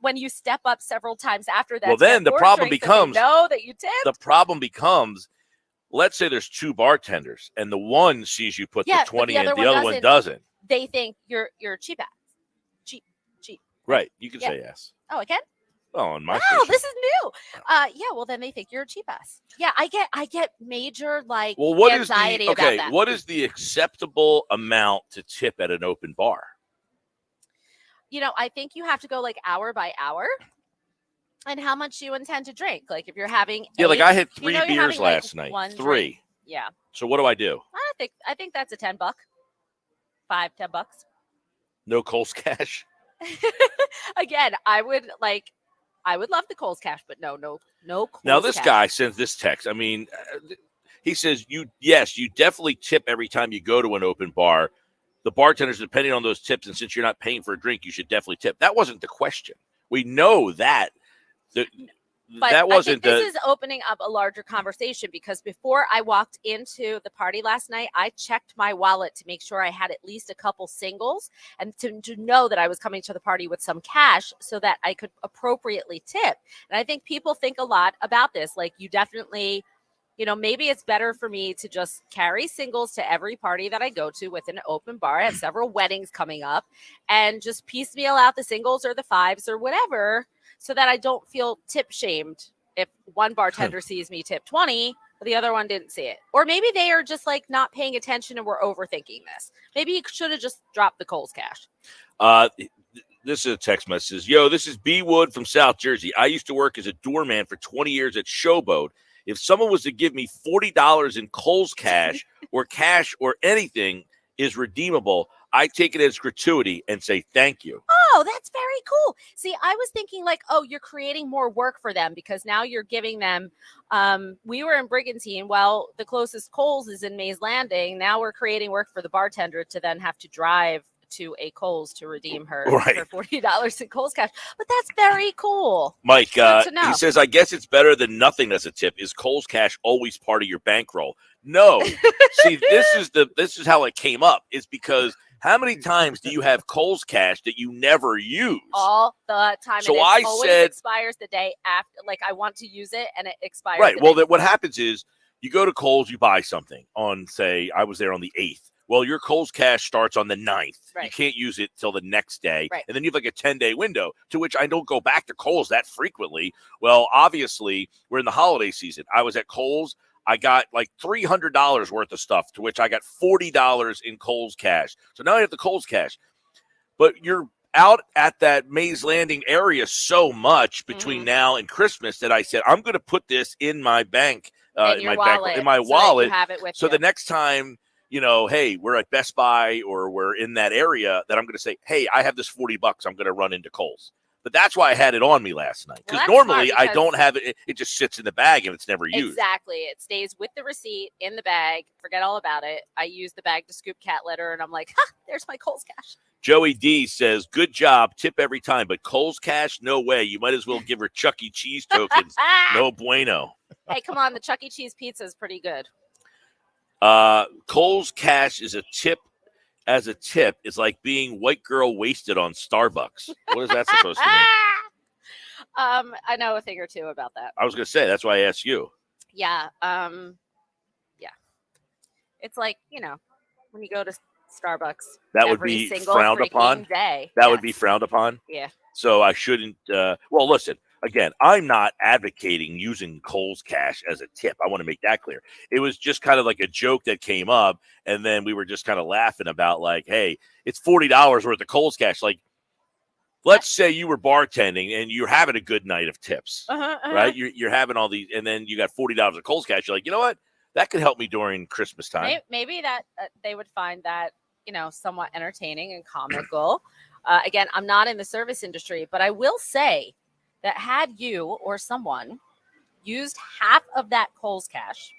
When you step up several times after that, well, then the problem becomes, know that you tipped. The problem becomes, let's say there's 2 bartenders and the one sees you put the 20 and the other one doesn't. They think you're cheap ass. Cheap. Right. You can say yes. Oh, I can? Oh, in my Wow, this is new. Well, then they think you're a cheap ass. Yeah, I get major anxiety about that. What is the acceptable amount to tip at an open bar? I think you have to go like hour by hour. And how much you intend to drink. Like if you're having I had 3 beers last night. 3. Drink. Yeah. So what do I do? I think that's a $10. $10. No Cole's cash. Again, I would love the Cole's cash, but no Cole's Now this cash. guy sends this text. I mean, he says you definitely tip every time you go to an open bar. The bartenders, depending on those tips, and since you're not paying for a drink, you should definitely tip. That wasn't the question. We know that. That wasn't this is opening up a larger conversation because before I walked into the party last night, I checked my wallet to make sure I had at least a couple singles and to know that I was coming to the party with some cash so that I could appropriately tip. And I think people think a lot about this. Like you definitely, maybe it's better for me to just carry singles to every party that I go to with an open bar. I have several weddings coming up and just piecemeal out the singles or the 5s or whatever, so that I don't feel tip shamed if one bartender sees me tip 20, but the other one didn't see it. Or maybe they are just like not paying attention and we're overthinking this. Maybe you should have just dropped the Cole's cash. This is a text message. Yo, this is B. Wood from South Jersey. I used to work as a doorman for 20 years at Showboat. If someone was to give me $40 in Cole's cash or anything is redeemable, I take it as gratuity and say thank you. Oh, that's very cool. See, I was thinking like, oh, you're creating more work for them because now you're giving them. We were in Brigantine. Well, the closest Kohl's is in Mays Landing. Now we're creating work for the bartender to then have to drive to a Kohl's to redeem her for $40 in Kohl's cash. But that's very cool. Mike, to know. he says, I guess it's better than nothing as a tip. Is Kohl's cash always part of your bankroll? No. See, this is how it came up. Is because how many times do you have Kohl's cash that you never use? All the time. So and it I always said, expires the day after. Like I want to use it, and it expires. Right. Well, what happens is you go to Kohl's, you buy something on, say, I was there on the 8th. Well, your Kohl's cash starts on the 9th. Right. You can't use it till the next day. Right. And then you have like a 10-day window, to which I don't go back to Kohl's that frequently. Well, obviously, we're in the holiday season. I was at Kohl's. I got like $300 worth of stuff, to which I got $40 in Kohl's cash. So now I have the Kohl's cash. But you're out at that Mays Landing area so much between now and Christmas that I said, I'm going to put this in my bank, in my wallet. You have it with so you. the next time, hey, we're at Best Buy or we're in that area, that I'm going to say, hey, I have this $40. I'm going to run into Kohl's. But that's why I had it on me last night. Because normally I don't have it. It just sits in the bag and it's never used. Exactly. It stays with the receipt in the bag. Forget all about it. I use the bag to scoop cat litter, and I'm like, there's my Kohl's cash. Joey D says, good job. Tip every time. But Kohl's cash, no way. You might as well give her Chuck E. Cheese tokens. No bueno. Hey, come on. The Chuck E. Cheese pizza is pretty good. Kohl's cash is a tip. As a tip, is like being white girl wasted on Starbucks. What is that supposed to mean? I know a thing or two about that. I was going to say, that's why I asked you. Yeah. Yeah. It's like, when you go to Starbucks. That would be frowned upon. Day. That would be frowned upon. Yeah. So I shouldn't. Well, listen. Again, I'm not advocating using Kohl's cash as a tip. I want to make that clear. It was just kind of like a joke that came up, and then we were just kind of laughing about like, hey, it's $40 worth of Kohl's cash. Like, let's say you were bartending and you're having a good night of tips, right? You're having all these, and then you got $40 of Kohl's cash. You're like, you know what? That could help me during Christmas time. Maybe that they would find that, somewhat entertaining and comical. Again, I'm not in the service industry, but I will say that had you or someone used half of that Kohl's cash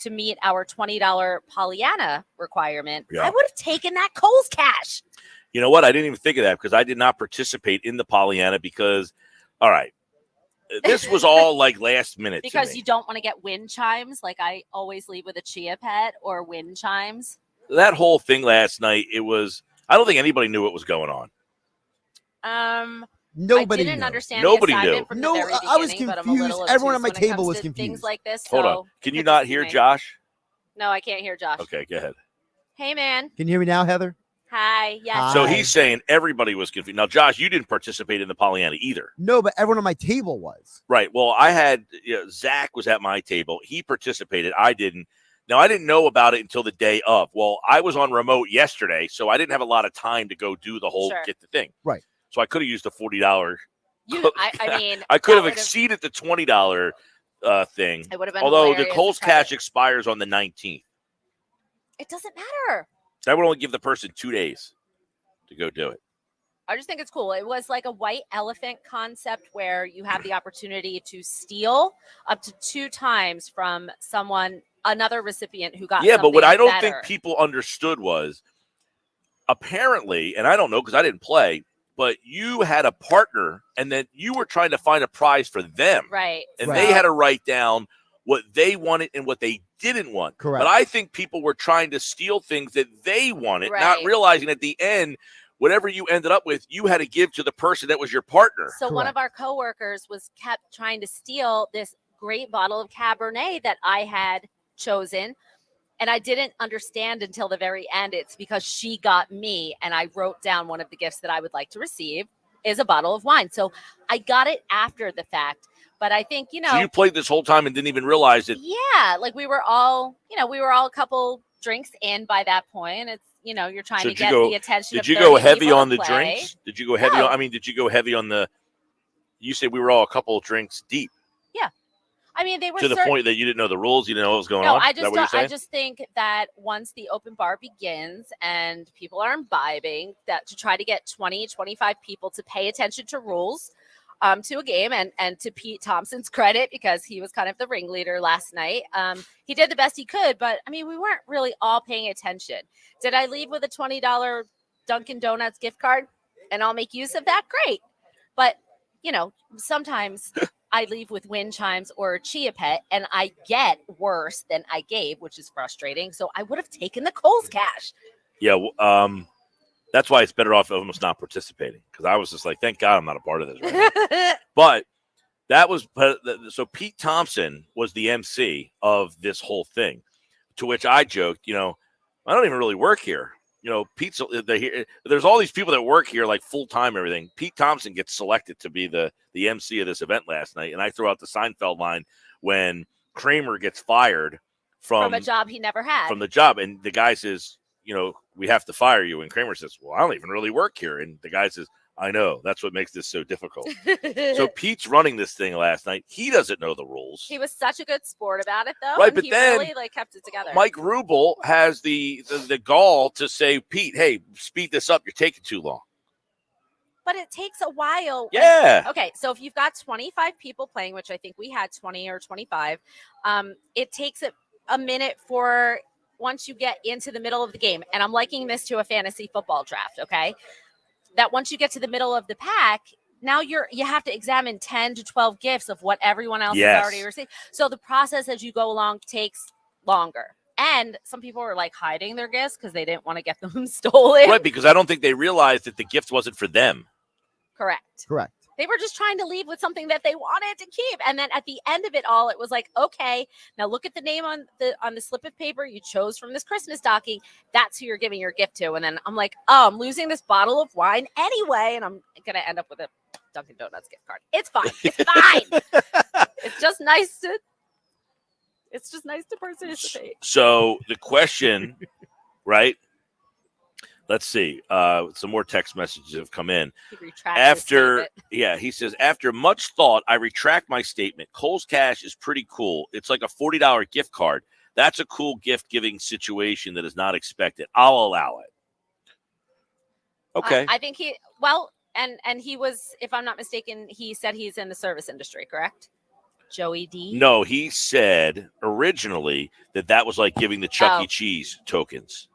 to meet our $20 Pollyanna requirement, I would have taken that Kohl's cash. You know what? I didn't even think of that because I did not participate in the Pollyanna because, all right, this was all like last minute. Because you don't want to get wind chimes. Like I always leave with a chia pet or wind chimes. That whole thing last night, I don't think anybody knew what was going on. Nobody I didn't knew. understand Nobody the assignment knew. from No, the very I was beginning, but I'm a little confused. Everyone at my obtuse when it table comes was to confused. Things like this. Hold on. Can you not hear Josh? No, I can't hear Josh. Okay, go ahead. Hey, man. Can you hear me now, Heather? Hi. Yes. So he's saying everybody was confused. Now, Josh, you didn't participate in the Pollyanna either. No, but everyone at my table was. Right. Well, I had Zach was at my table. He participated. I didn't. Now, I didn't know about it until the day of. Well, I was on remote yesterday, so I didn't have a lot of time to go do the whole get the thing. Right. So I could have used the $40. I mean, I could have exceeded the $20 thing. It would have been. Although the Kohl's cash expires on the 19th. It doesn't matter. That would only give the person 2 days to go do it. I just think it's cool. It was like a white elephant concept where you have the opportunity to steal up to 2 times from another recipient who got. Yeah, but what I don't better. think people understood was apparently, and I don't know because I didn't play, but you had a partner and then you were trying to find a prize for them. Right. And they had to write down what they wanted and what they didn't want. Correct. But I think people were trying to steal things that they wanted, Right. not realizing at the end, whatever you ended up with, you had to give to the person that was your partner. So one of our coworkers kept trying to steal this great bottle of Cabernet that I had chosen. And I didn't understand until the very end. It's because she got me and I wrote down one of the gifts that I would like to receive is a bottle of wine. So I got it after the fact. But I think, So you played this whole time and didn't even realize it. Yeah. Like we were all a couple drinks in by that point. It's, you're trying to get the attention of 30 people to play. Did you go heavy on the drinks? Did you go heavy did you go heavy on the, you said we were all a couple of drinks deep. Yeah. I mean, they were to the point that you didn't know the rules, you didn't know what was going No, on. I Is that what you're I saying? just think that once the open bar begins and people are imbibing, that to try to get 20, 25 people to pay attention to rules to a game, and to Pete Thompson's credit, because he was kind of the ringleader last night. He did the best he could, but I mean, we weren't really all paying attention. Did I leave with a $20 Dunkin' Donuts gift card and I'll make use of that? Great. But, you know, sometimes I leave with wind chimes or a Chia Pet and I get worse than I gave, which is frustrating. So I would have taken the Kohl's cash. Yeah. That's why it's better off almost not participating, because I was just like, thank God I'm not a part of this right now. But that was so Pete Thompson was the MC of this whole thing, to which I joked, I don't even really work here. Pete's there's all these people that work here like full time, everything. Pete Thompson gets selected to be the MC of this event last night, and I throw out the Seinfeld line when Kramer gets fired from a job he never had. From the job, and the guy says, we have to fire you, and Kramer says, well, I don't even really work here, and the guy says, I know, that's what makes this so difficult. So Pete's running this thing last night. He doesn't know the rules. He was such a good sport about it, though. Right, but he then really kept it together. Mike Rubel has the gall to say, Pete, hey, speed this up. You're taking too long. But it takes a while. Yeah. Okay, so if you've got 25 people playing, which I think we had 20 or 25, it takes a minute for once you get into the middle of the game. And I'm liking this to a fantasy football draft, okay? That once you get to the middle of the pack, now you have to examine 10 to 12 gifts of what everyone else has already received. So the process as you go along takes longer. And some people were like hiding their gifts because they didn't want to get them stolen. Right, because I don't think they realized that the gift wasn't for them. Correct. They were just trying to leave with something that they wanted to keep. And then at the end of it all, it was like, okay, now look at the name on the slip of paper you chose from this Christmas stocking. That's who you're giving your gift to. And then I'm like, oh, I'm losing this bottle of wine anyway. And I'm going to end up with a Dunkin' Donuts gift card. It's fine. It's fine. It's just nice to participate. So the question, right? Let's see. Some more text messages have come in. He says, after much thought, I retract my statement. Kohl's Cash is pretty cool. It's like a $40 gift card. That's a cool gift-giving situation that is not expected. I'll allow it. Okay. I think and he was, if I'm not mistaken, he said he's in the service industry, correct? Joey D? No, he said originally that was like giving the Chuck E. Cheese tokens.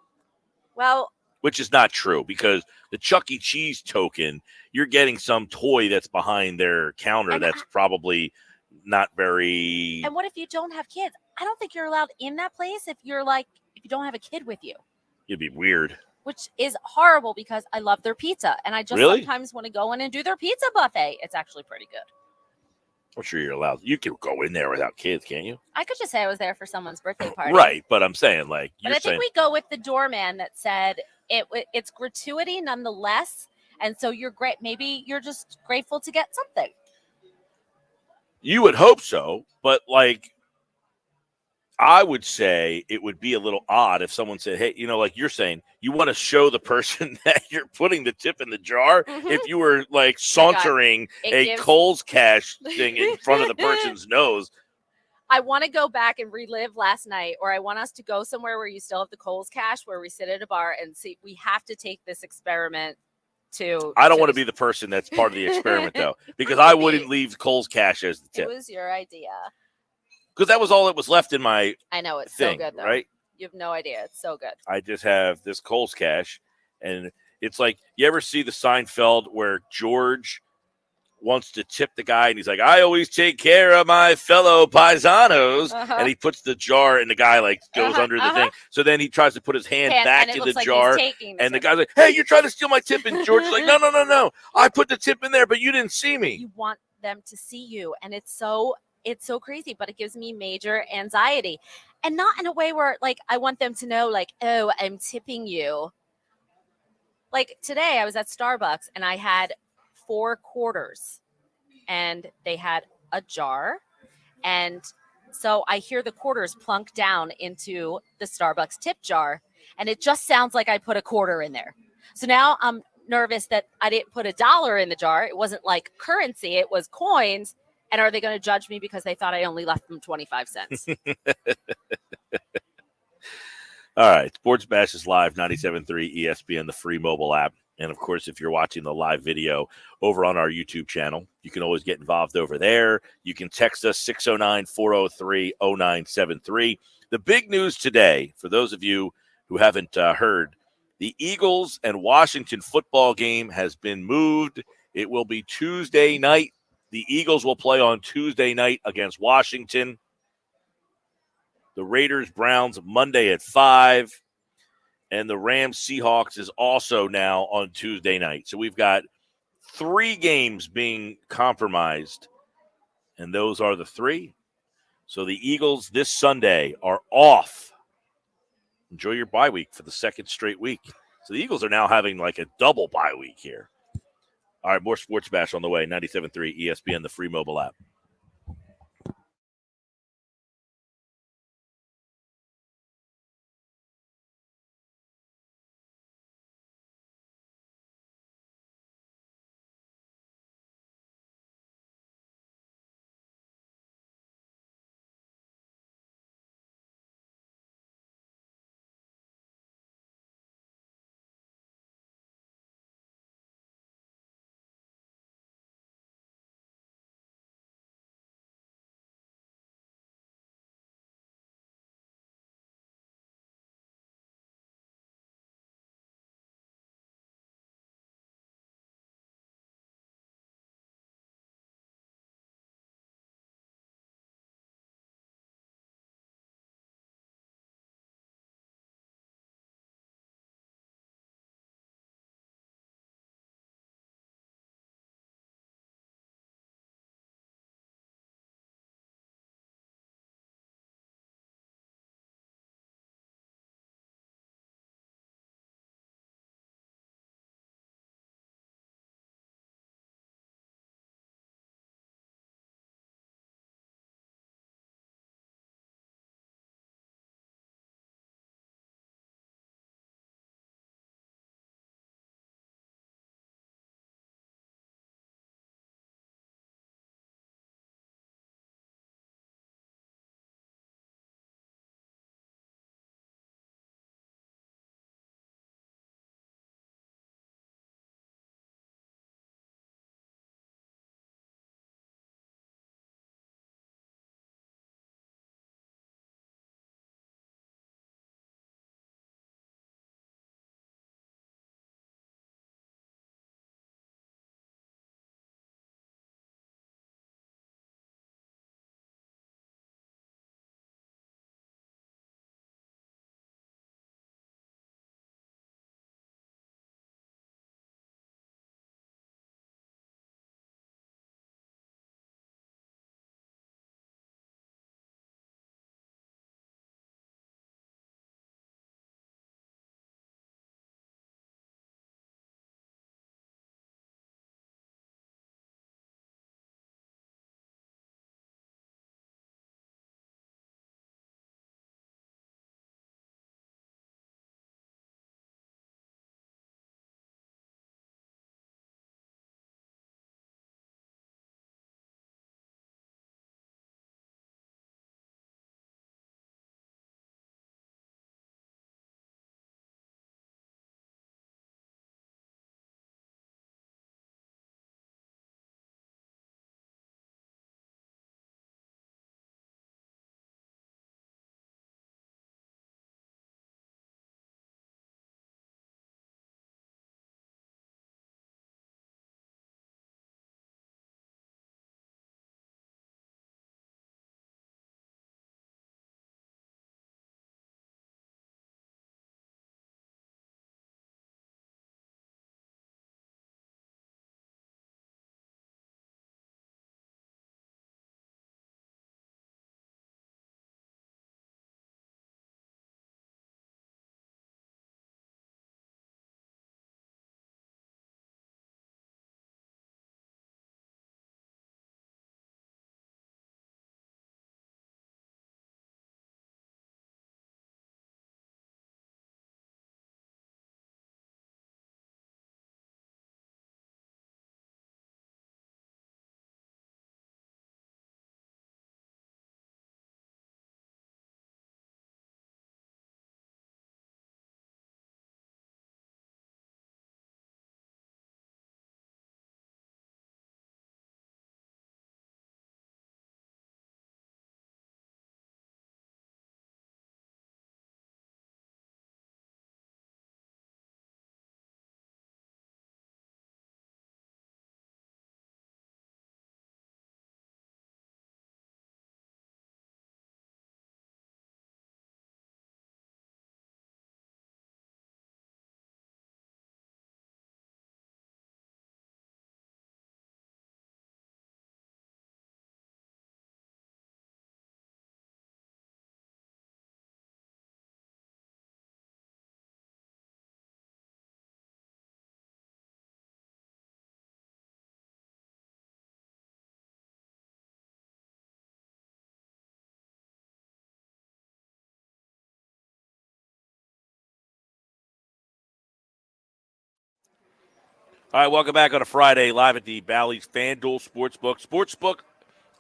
Well, which is not true, because the Chuck E. Cheese token, you're getting some toy that's behind their counter that's probably not very. And what if you don't have kids? I don't think you're allowed in that place if you don't have a kid with you. It'd be weird. Which is horrible, because I love their pizza. And I just sometimes want to go in and do their pizza buffet. It's actually pretty good. I'm sure you're allowed. You can go in there without kids, can't you? I could just say I was there for someone's birthday party. Right, but I'm saying But I think we go with the doorman that said it's gratuity nonetheless. And so you're great. Maybe you're just grateful to get something. You would hope so, but I would say it would be a little odd if someone said, hey, like you're saying, you want to show the person that you're putting the tip in the jar. If you were sauntering Kohl's Cash thing in front of the person's nose. I want to go back and relive last night, or I want us to go somewhere where you still have the Kohl's Cash, where we sit at a bar and see. We have to take this experiment to. I don't want to be the person that's part of the experiment, though, because I wouldn't leave Kohl's Cash as the tip. It was your idea. Because that was all that was left in my I know, it's thing, so good, though. Right? You have no idea. It's so good. I just have this Kohl's Cash, and it's like, you ever see the Seinfeld where George wants to tip the guy, and he's like, I always take care of my fellow paisanos, and he puts the jar, and the guy goes under the thing. So then he tries to put his hand back in the jar, and the guy's like, hey, you're trying to steal my tip, and George's like, no, I put the tip in there, but you didn't see me. You want them to see you, and it's so crazy, but it gives me major anxiety, and not in a way where I want them to know oh, I'm tipping you. Today I was at Starbucks and I had 4 quarters and they had a jar, and so I hear the quarters plunk down into the Starbucks tip jar, and it just sounds like I put a quarter in there. So now I'm nervous that I didn't put $1 in the jar. It wasn't like currency, it was coins. And are they going to judge me because they thought I only left them 25 cents? All right. Sports Bash is live, 97.3 ESPN, the free mobile app. And, of course, if you're watching the live video over on our YouTube channel, you can always get involved over there. You can text us 609-403-0973. The big news today, for those of you who haven't heard, the Eagles and Washington football game has been moved. It will be Tuesday night. The Eagles will play on Tuesday night against Washington. The Raiders-Browns Monday at 5. And the Rams-Seahawks is also now on Tuesday night. So we've got 3 games being compromised, and those are the 3. So the Eagles this Sunday are off. Enjoy your bye week for the second straight week. So the Eagles are now having like a double bye week here. All right, more Sports Bash on the way. 97.3 ESPN, the free mobile app. All right, welcome back on a Friday, live at the Bally's Fan Duel Sportsbook. Sportsbook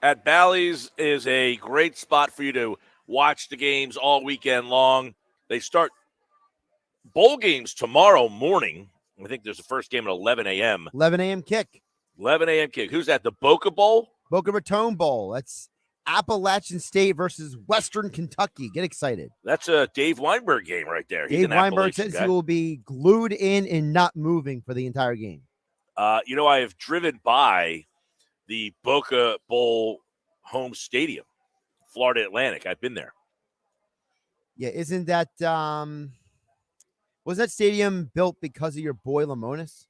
at Bally's is a great spot for you to watch the games all weekend long. They start bowl games tomorrow morning. I think there's the first game at 11 a.m. 11 a.m. kick. 11 a.m. kick. Who's that, the Boca Bowl? Boca Raton Bowl. That's Appalachian State versus Western Kentucky. Get excited. That's a Dave Weinberg game right there. He's Dave an Weinberg Appalachian says guy. he will be glued in and not moving for the entire game. I have driven by the Boca Bowl home stadium, Florida Atlantic. I've been there. Yeah, isn't that was that stadium built because of your boy Lamonis?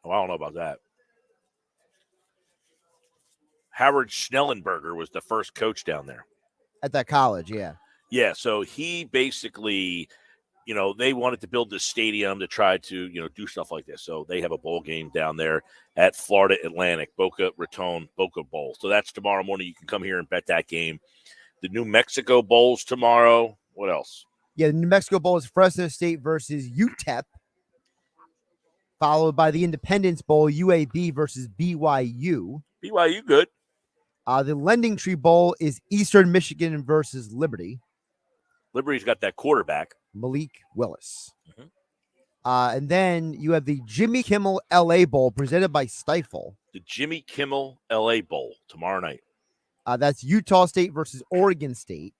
Oh, I don't know about that. Howard Schnellenberger was the first coach down there. At that college, yeah. Yeah, so he basically, they wanted to build this stadium to try to, do stuff like this. So they have a bowl game down there at Florida Atlantic, Boca Raton, Boca Bowl. So that's tomorrow morning. You can come here and bet that game. The New Mexico Bowl's tomorrow. What else? Yeah, the New Mexico Bowl is Fresno State versus UTEP, followed by the Independence Bowl, UAB versus BYU. BYU good. The Lending Tree Bowl is Eastern Michigan versus Liberty. Liberty's got that quarterback. Malik Willis. Mhm. And then you have the Jimmy Kimmel LA Bowl presented by Stifle. The Jimmy Kimmel LA Bowl tomorrow night. That's Utah State versus Oregon State.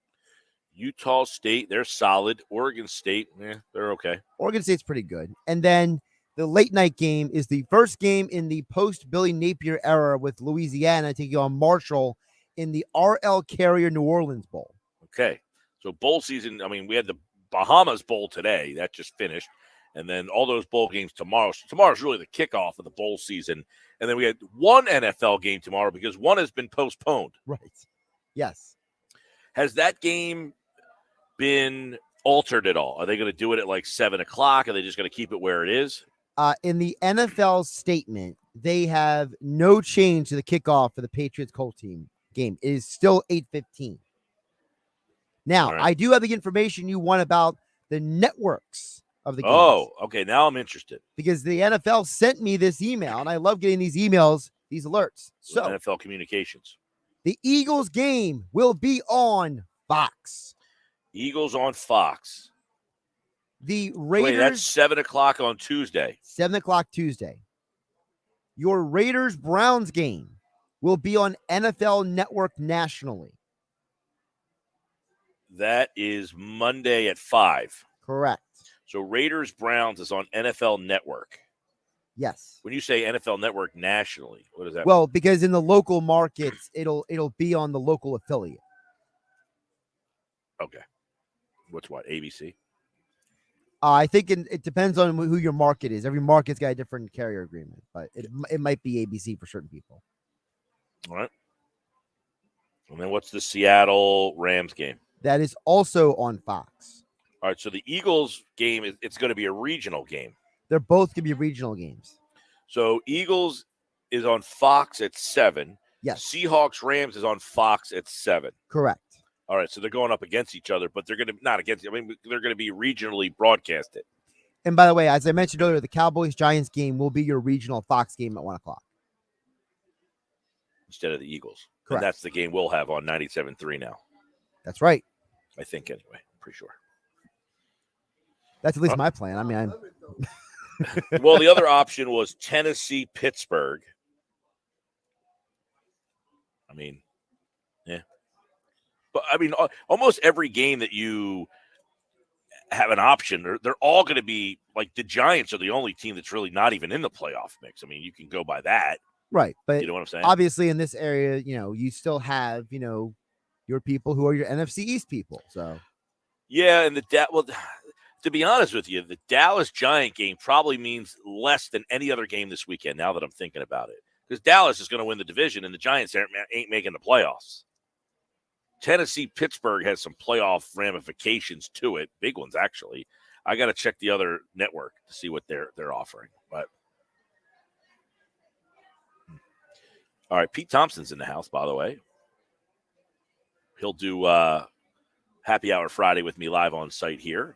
Utah State, they're solid. Oregon State, they're okay. Oregon State's pretty good. And then the late night game is the first game in the post-Billy Napier era with Louisiana taking on Marshall in the R.L. Carrier New Orleans Bowl. Okay. So bowl season, we had the Bahamas Bowl today. That just finished. And then all those bowl games tomorrow. So tomorrow's really the kickoff of the bowl season. And then we had one NFL game tomorrow because one has been postponed. Right. Yes. Has that game been altered at all? Are they going to do it at like 7 o'clock? Are they just going to keep it where it is? In the NFL statement, they have no change to the kickoff for the Patriots-Colts team game. It is still 8:15. Now, right. I do have the information you want about the networks of the games. Oh, okay. Now I'm interested. Because the NFL sent me this email, and I love getting these emails, these alerts. So, NFL Communications. the Eagles game will be on Fox. Eagles on Fox. The Wait, Raiders, that's 7 o'clock on Tuesday. 7 o'clock Tuesday. Your Raiders-Browns game will be on NFL Network nationally. That is Monday at 5. Correct. So Raiders-Browns is on NFL Network. Yes. When you say NFL Network nationally, what does that mean? Well, because in the local markets, it'll be on the local affiliate. Okay. What's what, ABC? I think it depends on who your market is. Every market's got a different carrier agreement, but it might be ABC for certain people. All right. And then what's the Seattle Rams game? That is also on Fox. All right, so the Eagles game, it's going to be a regional game. They're both going to be regional games. So Eagles is on Fox at 7. Yes. Seahawks Rams is on Fox at 7. Correct. All right, so they're going up against each other, but they're going to not against. They're going to be regionally broadcasted. And by the way, as I mentioned earlier, the Cowboys-Giants game will be your regional Fox game at 1 o'clock. Instead of the Eagles. Correct. And that's the game we'll have on 97.3 now. That's right. I think anyway. I'm pretty sure. That's at least my plan. Well, the other option was Tennessee-Pittsburgh. Yeah. But, almost every game that you have an option, they're all going to be, like, the Giants are the only team that's really not even in the playoff mix. You can go by that. Right. But you know what I'm saying? obviously in this area, you still have, your people who are your NFC East people. So, yeah, and to be honest with you, the Dallas Giant game probably means less than any other game this weekend, now that I'm thinking about it. Because Dallas is going to win the division, and the Giants ain't making the playoffs. Tennessee-Pittsburgh has some playoff ramifications to it, big ones, actually. I got to check the other network to see what they're offering. But all right, Pete Thompson's in the house, by the way. He'll do Happy Hour Friday with me live on site here.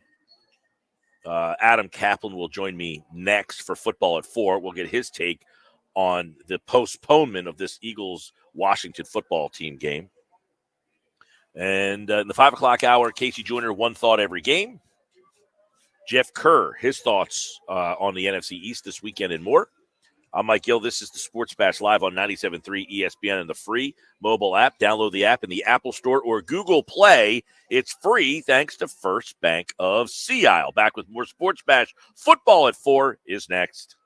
Adam Caplan will join me next for football at 4. We'll get his take on the postponement of this Eagles-Washington football team game. And in the 5 o'clock hour, Casey Joyner, one thought every game. Jeff Kerr, his thoughts on the NFC East this weekend and more. I'm Mike Gill. This is the Sports Bash Live on 97.3 ESPN and the free mobile app. Download the app in the Apple Store or Google Play. It's free thanks to First Bank of Sea Isle. Back with more Sports Bash. Football at 4 is next.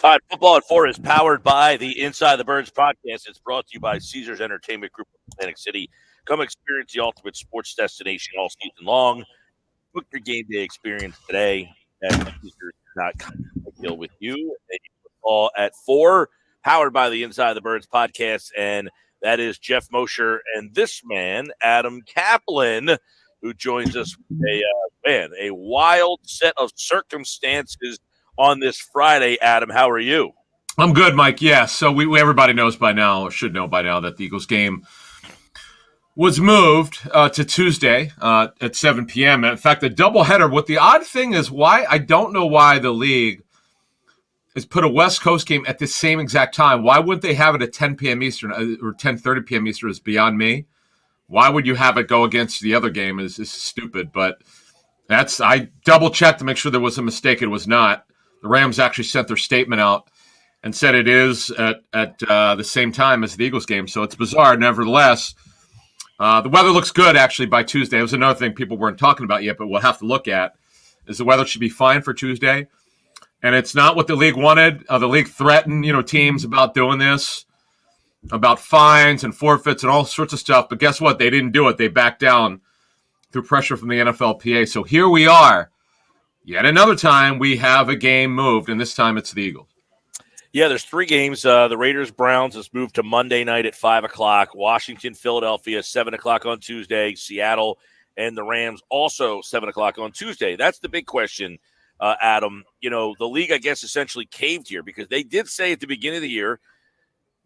All right, Football at 4 is powered by the Inside the Birds podcast. It's brought to you by Caesars Entertainment Group of Atlantic City. Come experience the ultimate sports destination all season long. Book your game day experience today at Caesars.com. Deal with you. Football at 4, powered by the Inside the Birds podcast, and that is Jeff Mosher and this man, Adam Caplan, who joins us with a wild set of circumstances on this Friday. Adam, how are you? I'm good, Mike. Yeah, so we everybody knows by now, or should know by now, that the Eagles game was moved to Tuesday at 7 p.m. In fact, a doubleheader. What the odd thing is, why I don't know why the league has put a West Coast game at the same exact time. Why wouldn't they have it at 10 p.m. Eastern or 10:30 p.m. Eastern? Is beyond me. Why would you have it go against the other game? Is stupid. But I double checked to make sure there was a mistake. It was not. The Rams actually sent their statement out and said it is at the same time as the Eagles game. So it's bizarre. Nevertheless, the weather looks good, actually, by Tuesday. It was another thing people weren't talking about yet, but we'll have to look at, is the weather should be fine for Tuesday. And it's not what the league wanted. The league threatened, teams about doing this, about fines and forfeits and all sorts of stuff. But guess what? They didn't do it. They backed down through pressure from the NFLPA. So here we are. Yet another time we have a game moved, and this time it's the Eagles. Yeah, there's 3 games. The Raiders-Browns has moved to Monday night at 5 o'clock. Washington-Philadelphia, 7 o'clock on Tuesday. Seattle and the Rams also 7 o'clock on Tuesday. That's the big question, Adam. The league, I guess, essentially caved here because they did say at the beginning of the year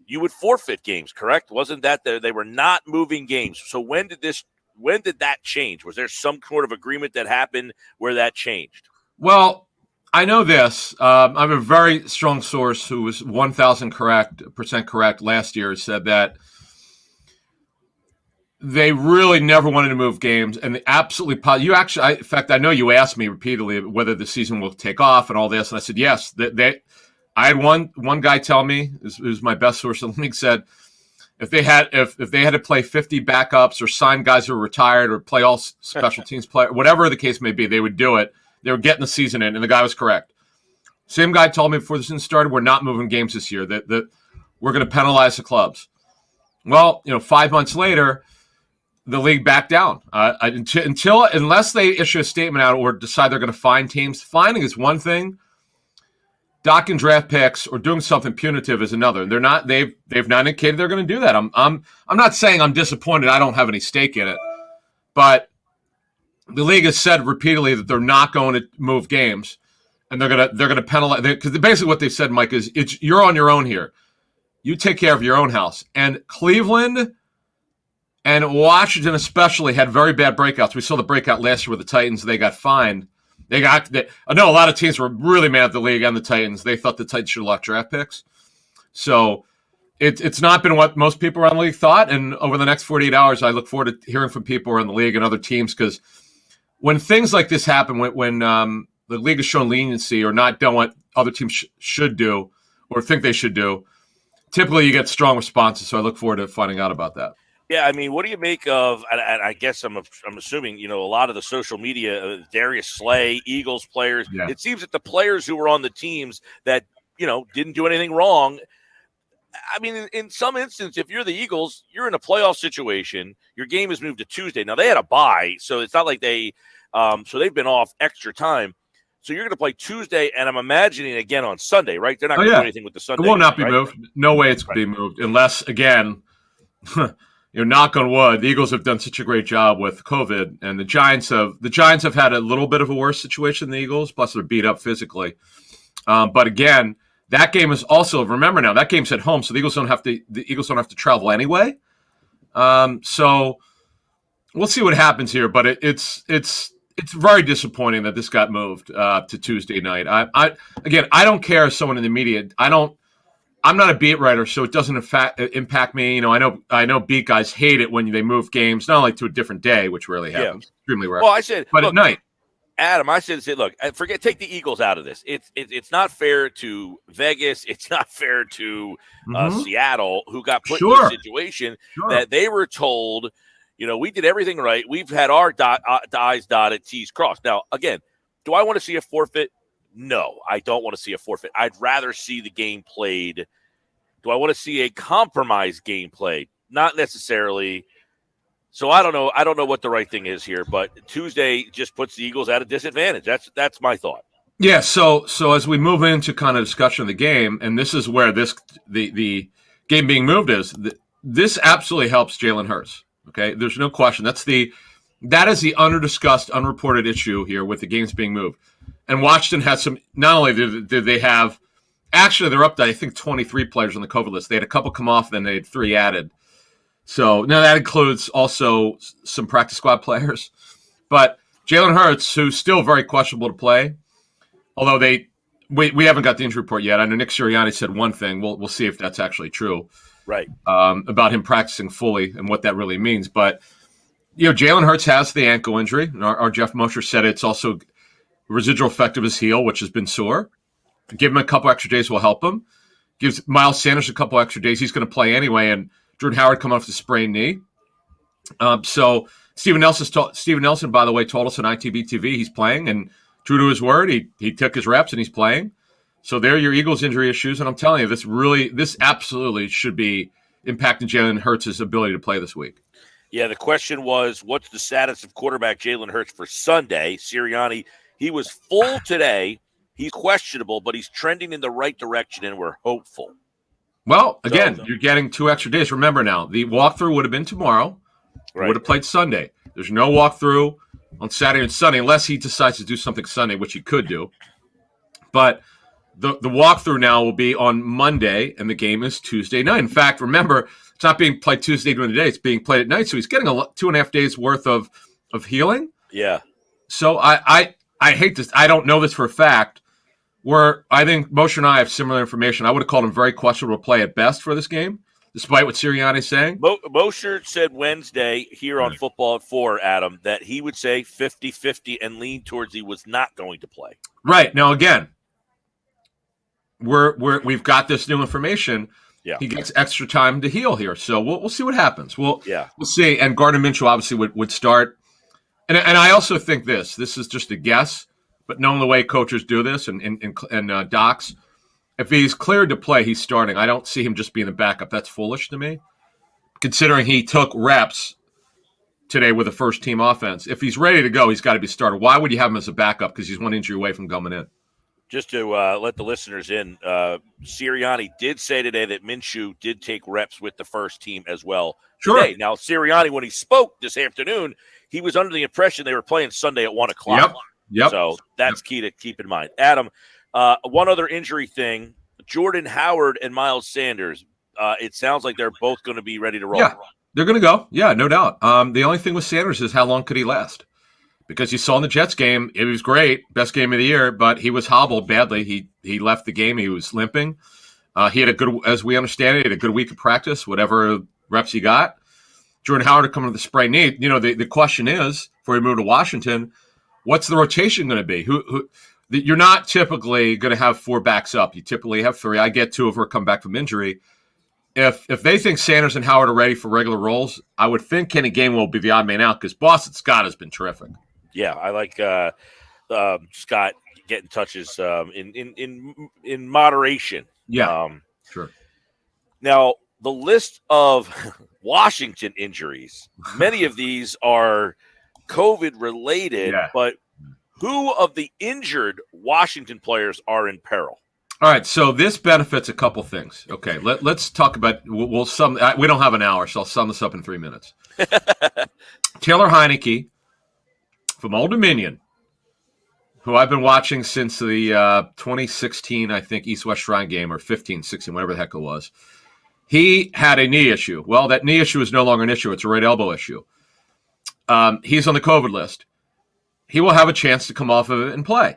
you would forfeit games, correct? Wasn't that they were not moving games? So when did that change? Was there some sort of agreement that happened where that changed? Well, I know this. I have a very strong source who was 1,000% correct last year, said that they really never wanted to move games, and absolutely. In fact, I know you asked me repeatedly whether the season will take off and all this, and I said yes. I had one guy tell me, who's my best source in the league, said if they had to play 50 backups or sign guys who were retired or play all special teams player, whatever the case may be, they would do it. They were getting the season in, and the guy was correct. Same guy told me before the season started, we're not moving games this year, that we're going to penalize the clubs. Well, 5 months later, the league backed down. Unless they issue a statement out or decide they're going to fine teams. Fining is one thing. Docking draft picks or doing something punitive is another. They're not. They've not indicated they're going to do that. I'm not saying I'm disappointed. I don't have any stake in it, but the league has said repeatedly that they're not going to move games, and they're gonna penalize. Because basically what they've said, Mike, is you're on your own here. You take care of your own house. And Cleveland and Washington especially had very bad breakouts. We saw the breakout last year with the Titans. They got fined. I know a lot of teams were really mad at the league and the Titans. They thought the Titans should have lost draft picks. So it's not been what most people around the league thought. And over the next 48 hours, I look forward to hearing from people around the league and other teams, because when things like this happen, when the league has shown leniency or not done what other teams should do or think they should do, typically you get strong responses. So I look forward to finding out about that. Yeah, I mean, what do you make of? And I guess I'm assuming a lot of the social media, Darius Slay, Eagles players. Yeah. It seems that the players who were on the teams that didn't do anything wrong. I mean, in some instance, if you're the Eagles, you're in a playoff situation. Your game is moved to Tuesday. Now they had a bye, so it's not like they've been off extra time. So you're going to play Tuesday, and I'm imagining again on Sunday, right? They're not going to do anything with the Sunday. It will not be right? moved. No way it's going to be moved unless, again. Knock on wood, the Eagles have done such a great job with COVID, and the Giants have had a little bit of a worse situation than the Eagles, plus they're beat up physically. But again, that game is also, remember now, that game's at home, so the Eagles don't have to travel anyway. So we'll see what happens here, but it's very disappointing that this got moved to Tuesday night. I don't care as someone in the media. I'm not a beat writer, so it doesn't impact me. I know beat guys hate it when they move games, not only to a different day, which rarely happens, extremely rare. Well, I said, but at night. Adam, I said, look, take the Eagles out of this. It's not fair to Vegas. It's not fair to Seattle, who got put in a situation that they were told, we did everything right. We've had our I's dotted, T's crossed. Now, again, do I want to see a forfeit? No, I don't want to see a forfeit. I'd rather see the game played. Do I want to see a compromised game played? Not necessarily. So I don't know. I don't know what the right thing is here, but Tuesday just puts the Eagles at a disadvantage. That's my thought. Yeah. So as we move into kind of discussion of the game, and this is where the game being moved is, this absolutely helps Jalen Hurts. Okay, there's no question. That is the under-discussed, unreported issue here with the games being moved. And Washington has some. Not only did they have, actually they're up to I think 23 players on the COVID list. They had a couple come off, then they had 3 added. So now that includes also some practice squad players. But Jalen Hurts, who's still very questionable to play, although we haven't got the injury report yet. I know Nick Sirianni said one thing. We'll see if that's actually true. Right. About him practicing fully and what that really means. But, Jalen Hurts has the ankle injury. And our Jeff Mosher said it's also residual effect of his heel, which has been sore. Give him a couple extra days will help him. Gives Miles Sanders a couple extra days. He's going to play anyway. And Jordan Howard coming off the sprained knee. So Steven Nelson, by the way, told us on ITV TV he's playing. And true to his word, he took his reps and he's playing. So there are your Eagles injury issues. And I'm telling you, this absolutely should be impacting Jalen Hurts' ability to play this week. Yeah, the question was, what's the status of quarterback Jalen Hurts for Sunday? Sirianni, he was full today. He's questionable, but he's trending in the right direction, and we're hopeful. Well, again, you're getting 2 extra days. Remember now, the walkthrough would have been tomorrow. Right. Would have played Sunday. There's no walkthrough on Saturday and Sunday unless he decides to do something Sunday, which he could do. But the walkthrough now will be on Monday, and the game is Tuesday night. In fact, remember, it's not being played Tuesday during the day. It's being played at night. So he's getting 2.5 days worth of healing. Yeah. So I hate this. I don't know this for a fact. Where I think Moshe and I have similar information. I would have called him very questionable to play at best for this game, despite what Sirianni is saying. Moshe said Wednesday here on Football at 4, Adam, that he would say 50-50 and lean towards he was not going to play. Right. Now, again, we've got this new information. Yeah. He gets extra time to heal here. So we'll see what happens. We'll see. And Gardner Minshew obviously would start. And I also think this is just a guess. But knowing the way coaches do this and docs, if he's cleared to play, he's starting. I don't see him just being the backup. That's foolish to me, considering he took reps today with a first-team offense. If he's ready to go, he's got to be started. Why would you have him as a backup? Because he's one injury away from coming in. Just to let the listeners in, Sirianni did say today that Minshew did take reps with the first team as well. Sure. Today. Now, Sirianni, when he spoke this afternoon, he was under the impression they were playing Sunday at 1 o'clock. Yep. So that's key to keep in mind. Adam, one other injury thing, Jordan Howard and Miles Sanders, it sounds like they're both going to be ready to roll. Yeah, they're going to go. Yeah, no doubt. The only thing with Sanders is how long could he last? Because you saw in the Jets game, it was great, best game of the year, but he was hobbled badly. He left the game. He was limping. He had a good, as we understand it, he had a good week of practice, whatever reps he got. Jordan Howard coming to the sprained knee. The question is, before we move to Washington, what's the rotation going to be? You're not typically going to have 4 backs up. You typically have 3. I get 2 of her come back from injury. If they think Sanders and Howard are ready for regular roles, I would think Kenny Gainwell will be the odd man out because Boston Scott has been terrific. Yeah, I like Scott getting touches in moderation. Yeah, sure. Now, the list of Washington injuries, many of these are COVID related, but who of the injured Washington players are in peril? All right, so this benefits a couple things. Okay, let's talk about. We'll sum. We don't have an hour, so I'll sum this up in 3 minutes. Taylor Heineke from Old Dominion, who I've been watching since the 2016, I think, East-West Shrine game, or 15, 16, whatever the heck it was. He had a knee issue. Well, that knee issue is no longer an issue. It's a right elbow issue. He's on the COVID list. He will have a chance to come off of it and play,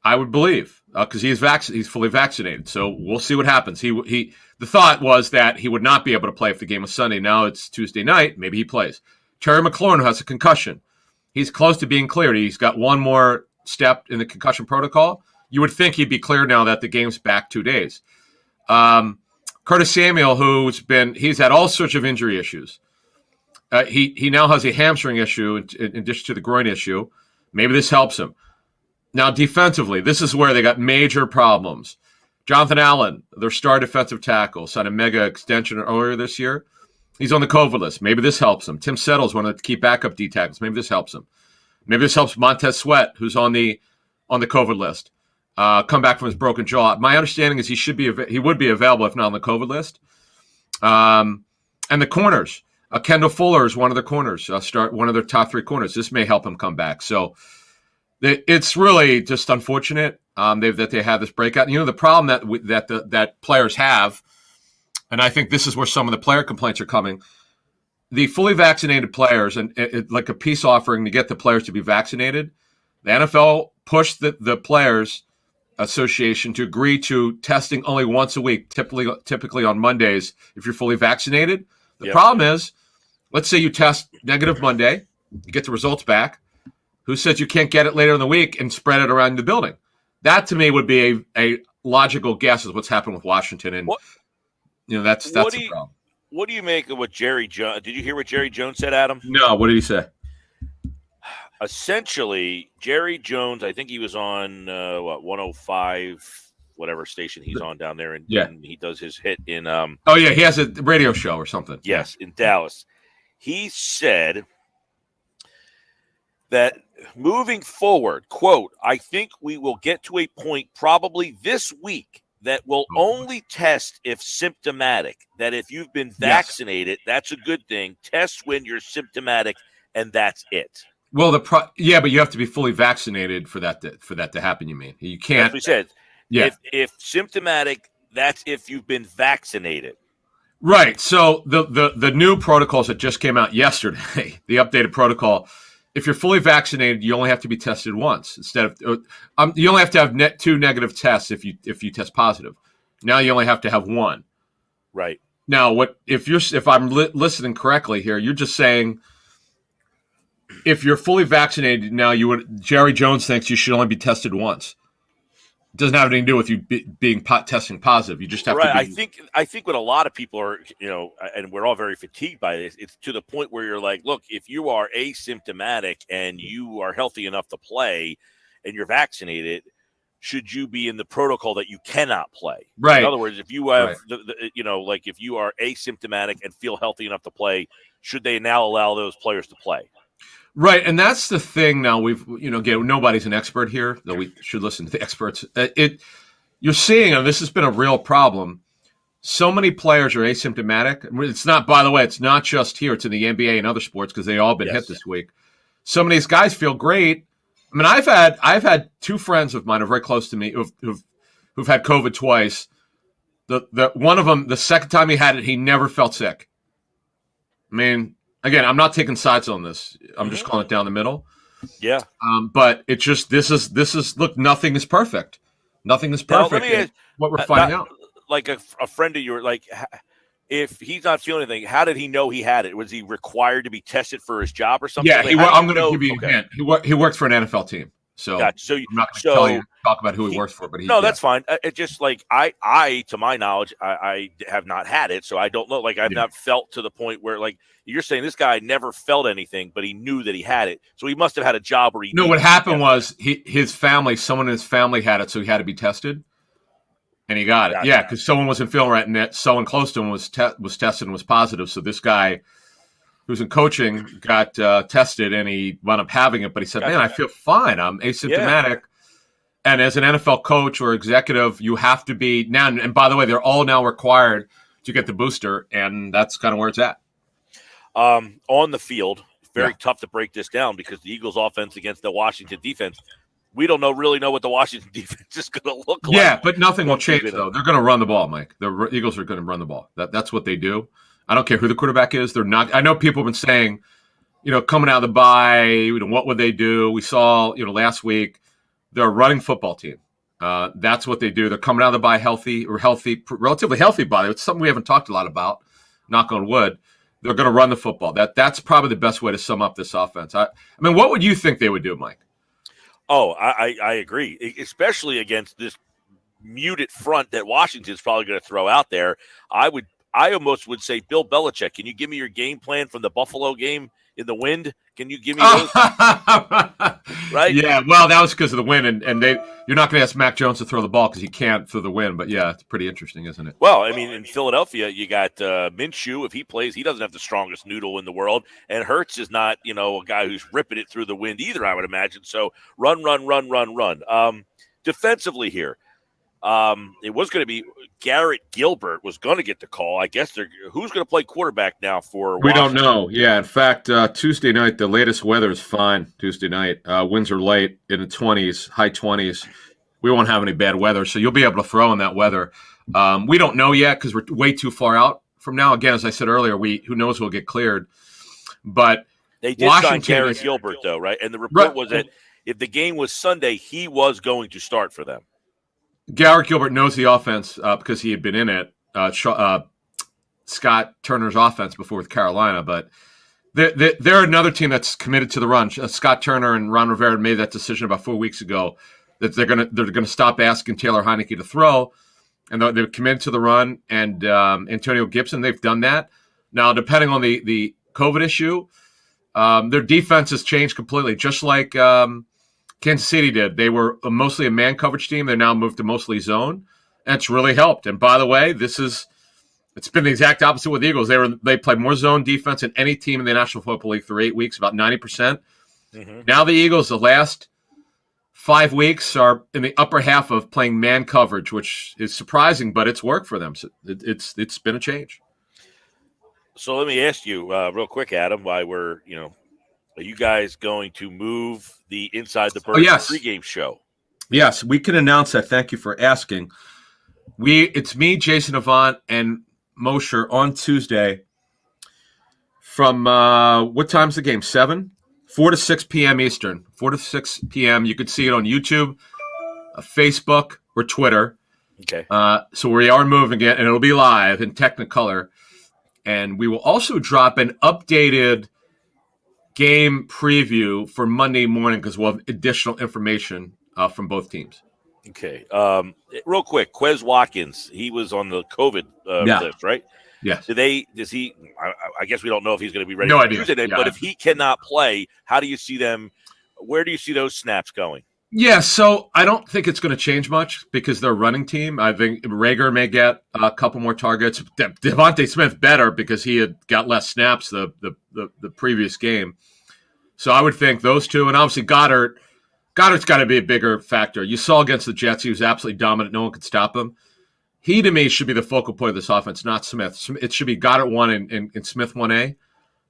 I would believe, because he's fully vaccinated. So we'll see what happens. The thought was that he would not be able to play if the game was Sunday. Now it's Tuesday night. Maybe he plays. Terry McLaurin has a concussion. He's close to being cleared. He's got one more step in the concussion protocol. You would think he'd be cleared now that the game's back 2 days. Curtis Samuel, he's had all sorts of injury issues. He now has a hamstring issue in addition to the groin issue. Maybe this helps him. Now, defensively, this is where they got major problems. Jonathan Allen, their star defensive tackle, signed a mega extension earlier this year. He's on the COVID list. Maybe this helps him. Tim Settle's one of the key backup D tackles. Maybe this helps him. Maybe this helps Montez Sweat, who's on the COVID list, come back from his broken jaw. My understanding is he would be available if not on the COVID list. And the corners, Kendall Fuller is one of the corners. Start one of their top 3 corners. This may help him come back. So it's really just unfortunate that they have this breakout. And, the problem that players have, and I think this is where some of the player complaints are coming. The fully vaccinated players, and like a peace offering to get the players to be vaccinated, the NFL pushed the Players Association to agree to testing only once a week, typically on Mondays, if you're fully vaccinated. The problem is, let's say you test negative Monday, you get the results back. Who says you can't get it later in the week and spread it around the building? That, to me, would be a logical guess of what's happened with Washington. And, that's the problem. What do you make of what Jerry Jones – did you hear what Jerry Jones said, Adam? No, what did he say? Essentially, Jerry Jones, I think he was on 105, whatever station he's on down there, and he does his hit in he has a radio show or something. Yes, in Dallas. He said that moving forward, quote, I think we will get to a point probably this week that will only test if symptomatic, that if you've been vaccinated, that's a good thing. Test when you're symptomatic, and that's it. Well, but you have to be fully vaccinated for that to happen. You mean you can't? As we said, if symptomatic, that's if you've been vaccinated. Right. So the new protocols that just came out yesterday, the updated protocol. If you're fully vaccinated, you only have to be tested once instead of you only have to have 2 negative tests if you test positive. Now you only have to have 1. Right. Now, if I'm listening correctly here, you're just saying if you're fully vaccinated now, Jerry Jones thinks you should only be tested once. It doesn't have anything to do with you testing positive. You just have to be. I think what a lot of people are, and we're all very fatigued by this, it's to the point where you're like, look, if you are asymptomatic and you are healthy enough to play and you're vaccinated, should you be in the protocol that you cannot play? Right. In other words, if you have, if you are asymptomatic and feel healthy enough to play, should they now allow those players to play? Right, and that's the thing. Now again, nobody's an expert here, though we should listen to the experts. You're seeing, and this has been a real problem. So many players are asymptomatic. It's not, by the way, it's not just here. It's in the NBA and other sports because they all been hit this week. Some of these guys feel great. I mean, I've had 2 friends of mine who are very close to me who've had COVID twice. The one of them, the second time he had it, he never felt sick. I mean. Again, I'm not taking sides on this. I'm just calling it down the middle. Yeah. But it's just this is look, nothing is perfect. Nothing is perfect. Now, what we're finding out. Like a friend of yours, like if he's not feeling anything, how did he know he had it? Was he required to be tested for his job or something? Yeah, I'm going to give you a hint. He works for an NFL team. So, gotcha. So I'm not going to talk about who he works for, but that's fine. It's just like I, to my knowledge, I have not had it, so I don't know. Like I've not felt to the point where, like you're saying, this guy never felt anything, but he knew that he had it, so he must have had a job where he. No, what happened was someone in his family had it, so he had to be tested, and he got it. Gotcha. Yeah, because someone wasn't feeling right, and someone close to him was tested and was positive. So this guy, who's in coaching, got tested and he wound up having it, but he said, man, I feel fine. I'm asymptomatic. Yeah. And as an NFL coach or executive, you have to be now. And by the way, they're all now required to get the booster. And that's kind of where it's at. On the field, very tough to break this down because the Eagles offense against the Washington defense, we don't really know what the Washington defense is going to look like. Yeah, but nothing will change, though. They're going to run the ball, Mike. The Eagles are going to run the ball. That's what they do. I don't care who the quarterback is. They're not. I know people have been saying, coming out of the bye, what would they do? We saw, last week, they're a running football team. That's what they do. They're coming out of the bye relatively healthy body. It's something we haven't talked a lot about. Knock on wood. They're going to run the football. That's probably the best way to sum up this offense. I mean, what would you think they would do, Mike? Oh, I agree, especially against this muted front that Washington's probably going to throw out there. I almost would say, Bill Belichick, can you give me your game plan from the Buffalo game in the wind? Can you give me those? Right? Yeah, well, that was because of the win, and you're not going to ask Mac Jones to throw the ball because he can't for the win. But yeah, it's pretty interesting, isn't it? Well, I mean, in Philadelphia, you got Minshew. If he plays, he doesn't have the strongest noodle in the world, and Hurts is not, a guy who's ripping it through the wind either, I would imagine. So run. Defensively here, it was going to be Garrett Gilbert was going to get the call. I guess who's going to play quarterback now for We Washington? don't know. Yeah, in fact, Tuesday night, the latest weather is fine. Tuesday night, winds are light in the 20s, high 20s. We won't have any bad weather, so you'll be able to throw in that weather. We don't know yet because we're way too far out from now. Again, as I said earlier, who knows who'll get cleared. But they did sign Garrett Gilbert, though, right? And the report was that if the game was Sunday, he was going to start for them. Garrett Gilbert knows the offense because he had been in it. Scott Turner's offense before with Carolina, but they're another team that's committed to the run. Scott Turner and Ron Rivera made that decision about 4 weeks ago that they're gonna stop asking Taylor Heineke to throw, and they're committed to the run. And Antonio Gibson, they've done that. Now, depending on the COVID issue, their defense has changed completely, just like Kansas City did. They were mostly a man coverage team. They now moved to mostly zone. And it's really helped. And by the way, it's been the exact opposite with the Eagles. They played more zone defense than any team in the National Football League through 8 weeks, about 90%. Mm-hmm. Now the Eagles, the last 5 weeks, are in the upper half of playing man coverage, which is surprising, but it's worked for them. So it's been a change. So let me ask you real quick, Adam, why are you guys going to move the Inside the Birds pregame show? Yes, we can announce that. Thank you for asking. It's me, Jason Avant, and Mosher on Tuesday from what time's the game? 4 to 6 p.m. Eastern. 4 to 6 p.m. You could see it on YouTube, Facebook, or Twitter. Okay. So we are moving it, and it'll be live in Technicolor. And we will also drop an updated game preview for Monday morning because we'll have additional information from both teams. Okay. Real quick, Quez Watkins, he was on the COVID list, right? Yes. I guess we don't know if he's going to be ready for Tuesday night, but if he cannot play, how do you see them? Where do you see those snaps going? Yeah, so I don't think it's going to change much because they're a running team. I think Rager may get a couple more targets. Devontae Smith better because he had got less snaps the previous game. So I would think those two, and obviously Goddard's got to be a bigger factor. You saw against the Jets, he was absolutely dominant. No one could stop him. He, to me, should be the focal point of this offense, not Smith. It should be Goddard 1 and Smith 1A.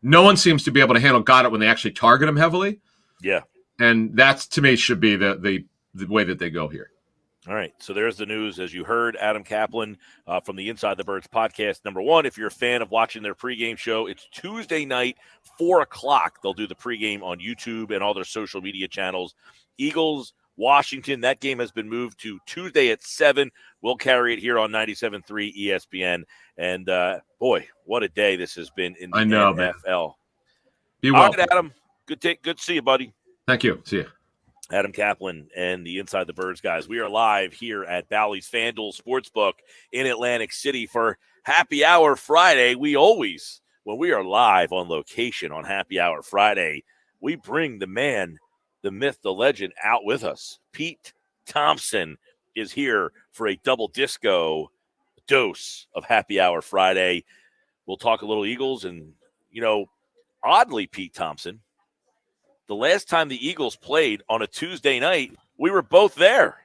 No one seems to be able to handle Goddard when they actually target him heavily. Yeah. And that's, to me, should be the way that they go here. All right, so there's the news. As you heard, Adam Caplan from the Inside the Birds podcast. Number one, if you're a fan of watching their pregame show, it's Tuesday night, 4 o'clock. They'll do the pregame on YouTube and all their social media channels. Eagles, Washington, that game has been moved to Tuesday at 7. We'll carry it here on 97.3 ESPN. And, boy, what a day this has been in the NFL. Man. Be well. All right, Adam, good to see you, buddy. Thank you. See you. Adam Caplan and the Inside the Birds guys. We are live here at Bally's Fan Duel Sportsbook in Atlantic City for Happy Hour Friday. When we are live on location on Happy Hour Friday, we bring the man, the myth, the legend out with us. Pete Thompson is here for a double disco dose of Happy Hour Friday. We'll talk a little Eagles and, oddly, Pete Thompson, the last time the Eagles played on a Tuesday night, we were both there.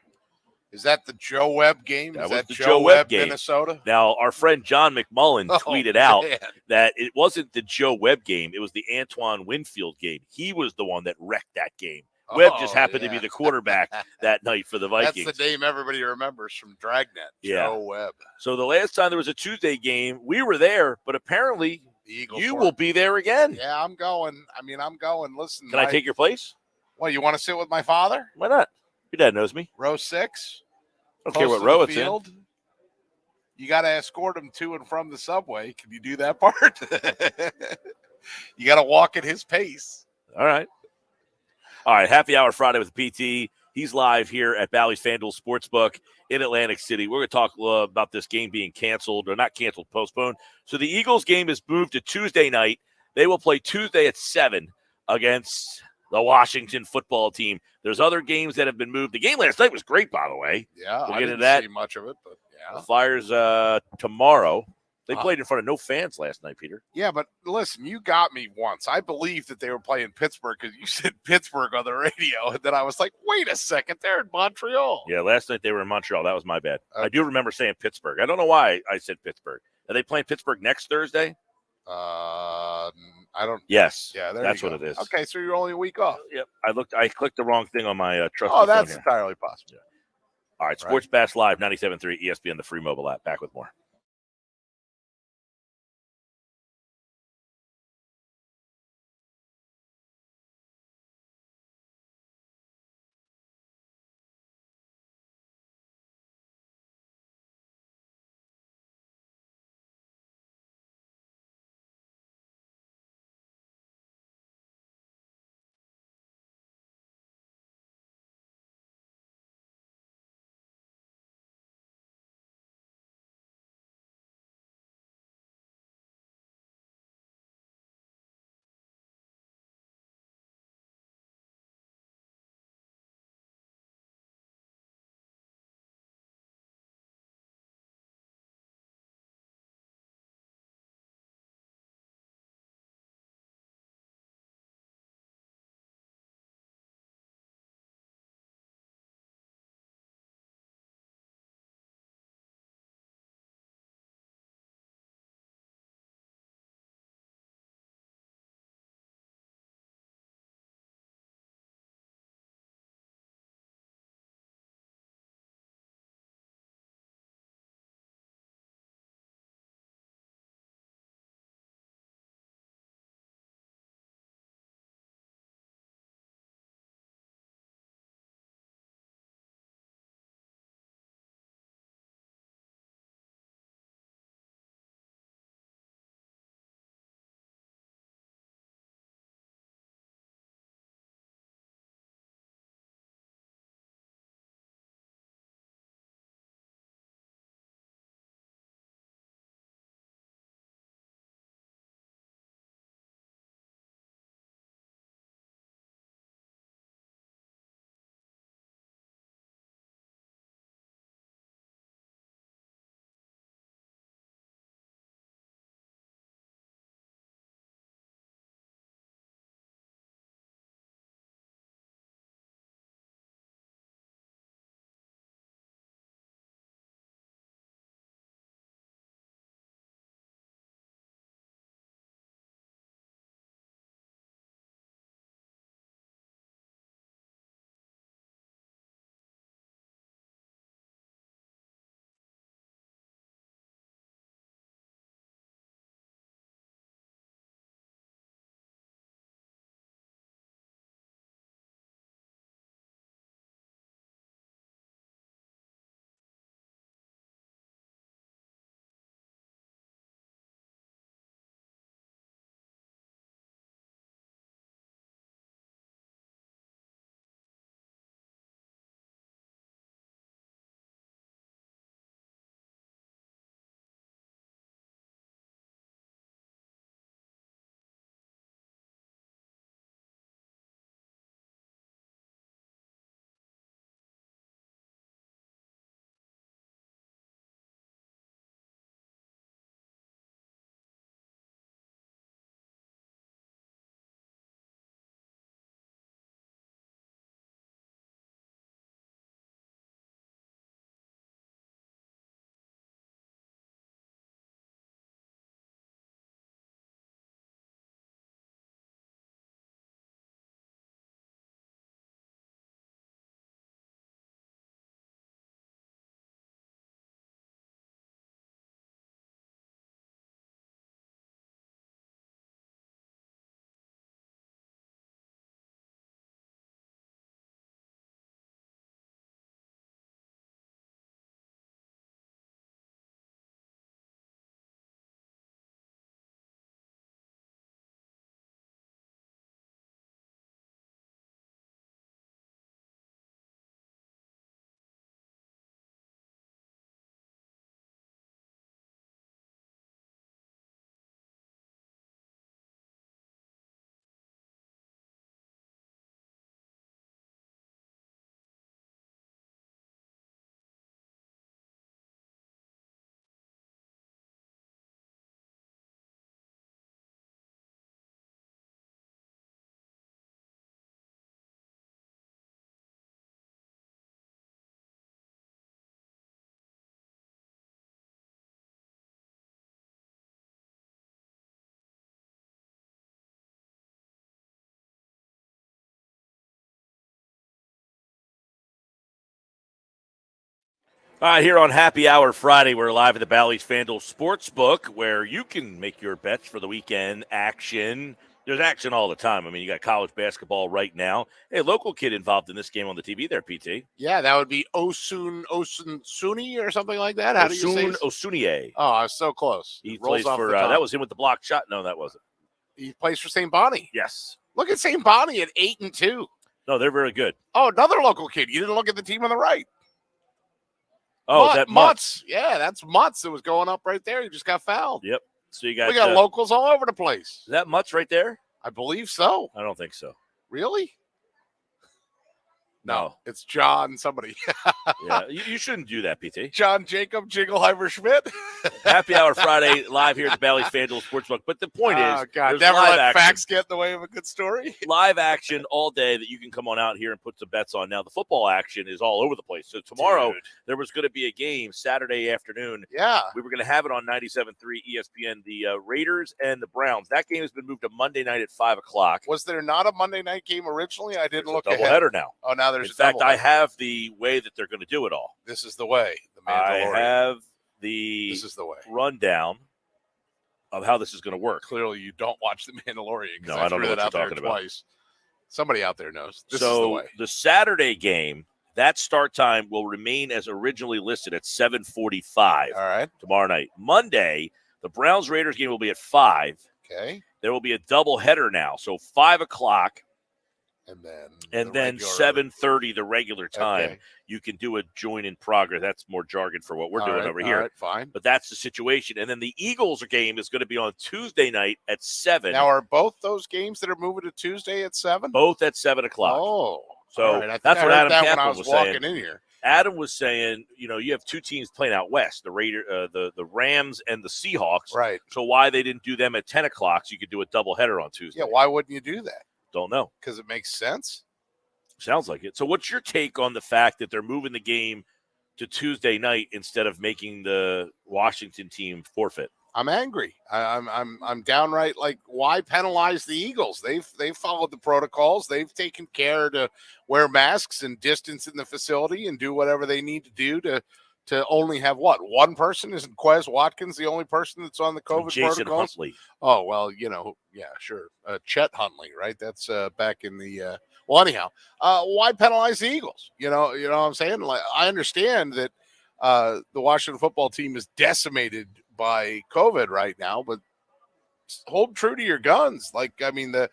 Is that the Joe Webb game? That Is was that the Joe Webb, game. Minnesota? Now, our friend John McMullen tweeted out man. that it wasn't the Joe Webb game. It was the Antoine Winfield game. He was the one that wrecked that game. Webb just happened to be the quarterback that night for the Vikings. That's the name everybody remembers from Dragnet, Joe Webb. So the last time there was a Tuesday game, we were there, but apparently you will be there again. Yeah, I'm going. I'm going. Listen. Can I take your place? Well, you want to sit with my father? Why not? Your dad knows me. Row 6. I don't care what row it's in. You got to escort him to and from the subway. Can you do that part? You got to walk at his pace. All right. Happy Hour Friday with the PT. He's live here at Bally's Fan Duel Sportsbook in Atlantic City. We're going to talk about this game being canceled, or not canceled, postponed. So the Eagles game is moved to Tuesday night. They will play Tuesday at 7. against the Washington football team. There's other games that have been moved. The game last night was great, by the way. Yeah, We'll I get didn't into that. see much of it, but The yeah. Flyers tomorrow. They played in front of no fans last night, Peter. Yeah, but listen, you got me once. I believed that they were playing Pittsburgh because you said Pittsburgh on the radio, and then I was like, wait a second, they're in Montreal. Yeah, last night they were in Montreal. That was my bad. Okay. I do remember saying Pittsburgh. I don't know why I said Pittsburgh. Are they playing Pittsburgh next Thursday? I don't. Yes. Yeah, that's you what go. it is. Okay, so you're only a week off. Yep. I clicked the wrong thing on my trusty Oh, phone that's here. entirely possible. All right, Sports Bash Live, 97.3 ESPN, the free mobile app. Back with more. All right, here on Happy Hour Friday, we're live at the Bally's Fan Duel Sportsbook, where you can make your bets for the weekend action. There's action all the time. I mean, you got college basketball right now. Hey, local kid involved in this game on the TV there, PT. Yeah, that would be Osunsuni or something like that. How do you say it? Osunie. Oh, I was so close. He It rolls plays off for, the tongue. that was him with the block shot. No, that wasn't. He plays for St. Bonnie. Yes. Look at St. Bonnie at 8-2. No, they're very good. Oh, another local kid. You didn't look at the team on the right. Oh, is that Mutz? Yeah, that's Mutz that was going up right there. He just got fouled. Yep. So you got, We got locals all over the place. Is that Mutz right there? I believe so. I don't think so. Really? No, it's John somebody. Yeah, you shouldn't do that, PT. John Jacob Jingleheimer Schmidt. Happy Hour Friday, live here at the Bally's Fan Duel Sportsbook. But the point is, God, there's never live let action. facts get in the way of a good story. Live action all day that you can come on out here and put some bets on. Now, the football action is all over the place. So tomorrow, there was going to be a game Saturday afternoon. Yeah. We were going to have it on 97.3 ESPN, the Raiders and the Browns. That game has been moved to Monday night at 5 o'clock. Was there not a Monday night game originally? I didn't look ahead. Doubleheader now. Oh, now there's In a fact, I doubleheader. have the way that they're going to do it all. This is the way. The I Mandalorian. have the This is the way. rundown of how this is going to work. Clearly, you don't watch The Mandalorian. No, I don't know threw what that you're out there talking about. twice. Somebody out there knows. This is the So way. the Saturday game, that start time will remain as originally listed at 7:45 All right. tomorrow night. Monday, the Browns-Raiders game will be at 5. Okay. There will be a double header now. So 5 o'clock And then and the then regular- 7:30 the regular time. Okay. You can do a join in progress. That's more jargon for what we're All doing right, over all here. right, fine. But that's the situation. And then the Eagles game is going to be on Tuesday night at 7. Now, are both those games that are moving to Tuesday at 7? Both at 7 o'clock. Oh. So all right. I think that's I what heard Adam that when I Caplan was was walking saying. in here. Adam was saying, you have two teams playing out west, the the Rams and the Seahawks. Right. So why they didn't do them at 10 o'clock so you could do a doubleheader on Tuesday? Yeah, why wouldn't you do that? Don't know. Because it makes sense. Sounds like it. So what's your take on the fact that they're moving the game to Tuesday night instead of making the Washington team forfeit? I'm angry. I'm downright like, why penalize the Eagles? They've followed the protocols. They've taken care to wear masks and distance in the facility and do whatever they need to do to only have what? One person? Isn't Quez Watkins the only person that's on the COVID Jason protocols? Huntley. Oh, well, yeah, sure. Chet Huntley, right? That's back in the well, anyhow, why penalize the Eagles? You know what I'm saying? Like, I understand that the Washington football team is decimated by COVID right now, but hold true to your guns. Like, I mean, the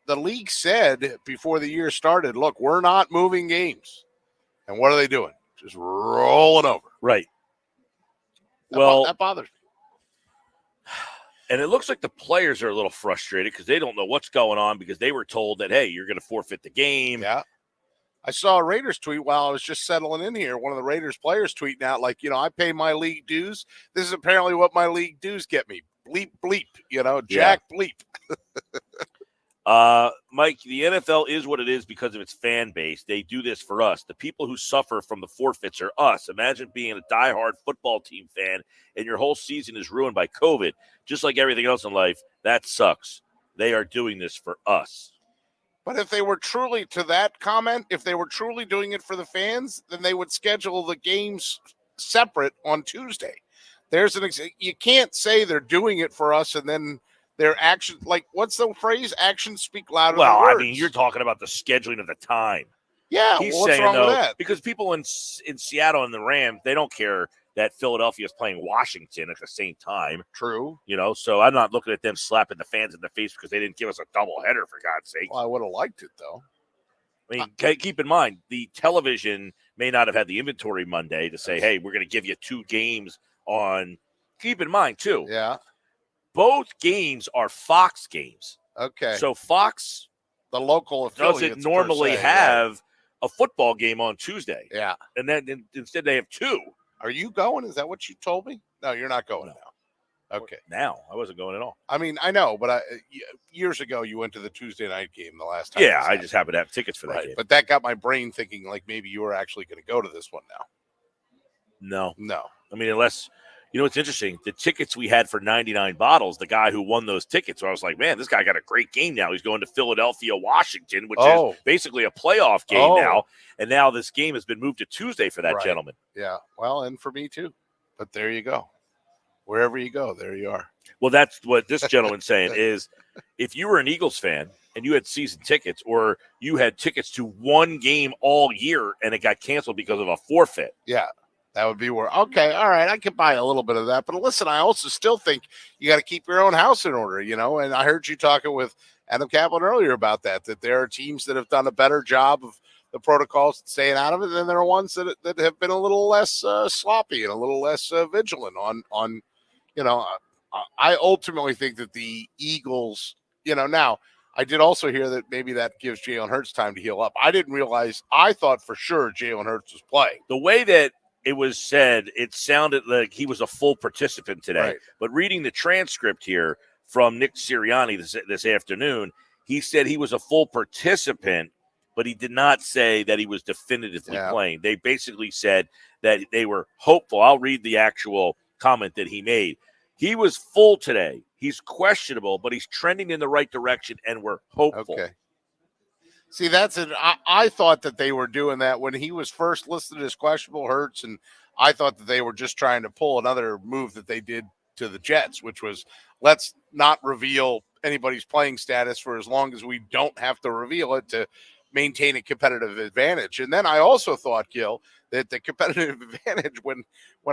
league said before the year started, look, we're not moving games. And what are they doing? Just rolling over. Right. That bothers me. And it looks like the players are a little frustrated because they don't know what's going on because they were told that, hey, you're going to forfeit the game. Yeah. I saw a Raiders tweet while I was just settling in here. One of the Raiders players tweeting out, like, I pay my league dues. This is apparently what my league dues get me. Bleep, bleep, Jack bleep. Mike, the NFL is what it is because of its fan base. They do this for us. The people who suffer from the forfeits are us. Imagine being a diehard football team fan and your whole season is ruined by COVID. Just like everything else in life, that sucks. They are doing this for us. But if they were truly, to that comment, if they were truly doing it for the fans, then they would schedule the games separate on Tuesday. There's you can't say they're doing it for us and then their actions, like, what's the phrase? Actions speak louder than words. I mean, you're talking about the scheduling of the time. Yeah, He's what's saying, wrong though, with that? because people in Seattle and the Rams, they don't care that Philadelphia is playing Washington at the same time. True. So I'm not looking at them slapping the fans in the face because they didn't give us a doubleheader, for God's sake. Well, I would have liked it, though. I mean, keep in mind, the television may not have had the inventory Monday to say, hey, we're going to give you 2 games on. Keep in mind, too. Yeah. Both games are Fox games. Okay. So Fox, the local affiliates doesn't normally have a football game on Tuesday. Yeah. And then instead they have 2. Are you going? Is that what you told me? No, you're not going No. now. Okay. Now, I wasn't going at all. I mean, I know, but years ago you went to the Tuesday night game the last time. Yeah, I just happen to have tickets for that right. game. But that got my brain thinking like maybe you were actually going to go to this one now. No. No. I mean, unless You know, it's interesting. The tickets we had for 99 bottles, the guy who won those tickets, I was like, man, this guy got a great game now. He's going to Philadelphia, Washington, which is basically a playoff game now. And now this game has been moved to Tuesday for that gentleman. Yeah. Well, and for me too. But there you go. Wherever you go, there you are. Well, that's what this gentleman's saying is if you were an Eagles fan and you had season tickets or you had tickets to one game all year and it got canceled because of a forfeit. Yeah. That would be where, okay, all right, I could buy a little bit of that. But listen, I also still think you got to keep your own house in order, you know. And I heard you talking with Adam Caplan earlier about that there are teams that have done a better job of the protocols staying out of it, and there are ones that have been a little less sloppy and a little less vigilant on, you know, I ultimately think that the Eagles, you know, now I did also hear that maybe that gives Jalen Hurts time to heal up. I didn't realize, I thought for sure Jalen Hurts was playing. The way that it was said, it sounded like he was a full participant today. Right. But reading the transcript here from Nick Sirianni this afternoon, he said he was a full participant, but he did not say that he was definitively playing. They basically said that they were hopeful. I'll read the actual comment that he made. He was full today. He's questionable, but he's trending in the right direction, and we're hopeful. Okay. See, that's it. I thought that they were doing that when he was first listed as questionable, Hurts, and I thought that they were just trying to pull another move that they did to the Jets, which was let's not reveal anybody's playing status for as long as we don't have to reveal it to maintain a competitive advantage. And then I also thought, Gill, that the competitive advantage when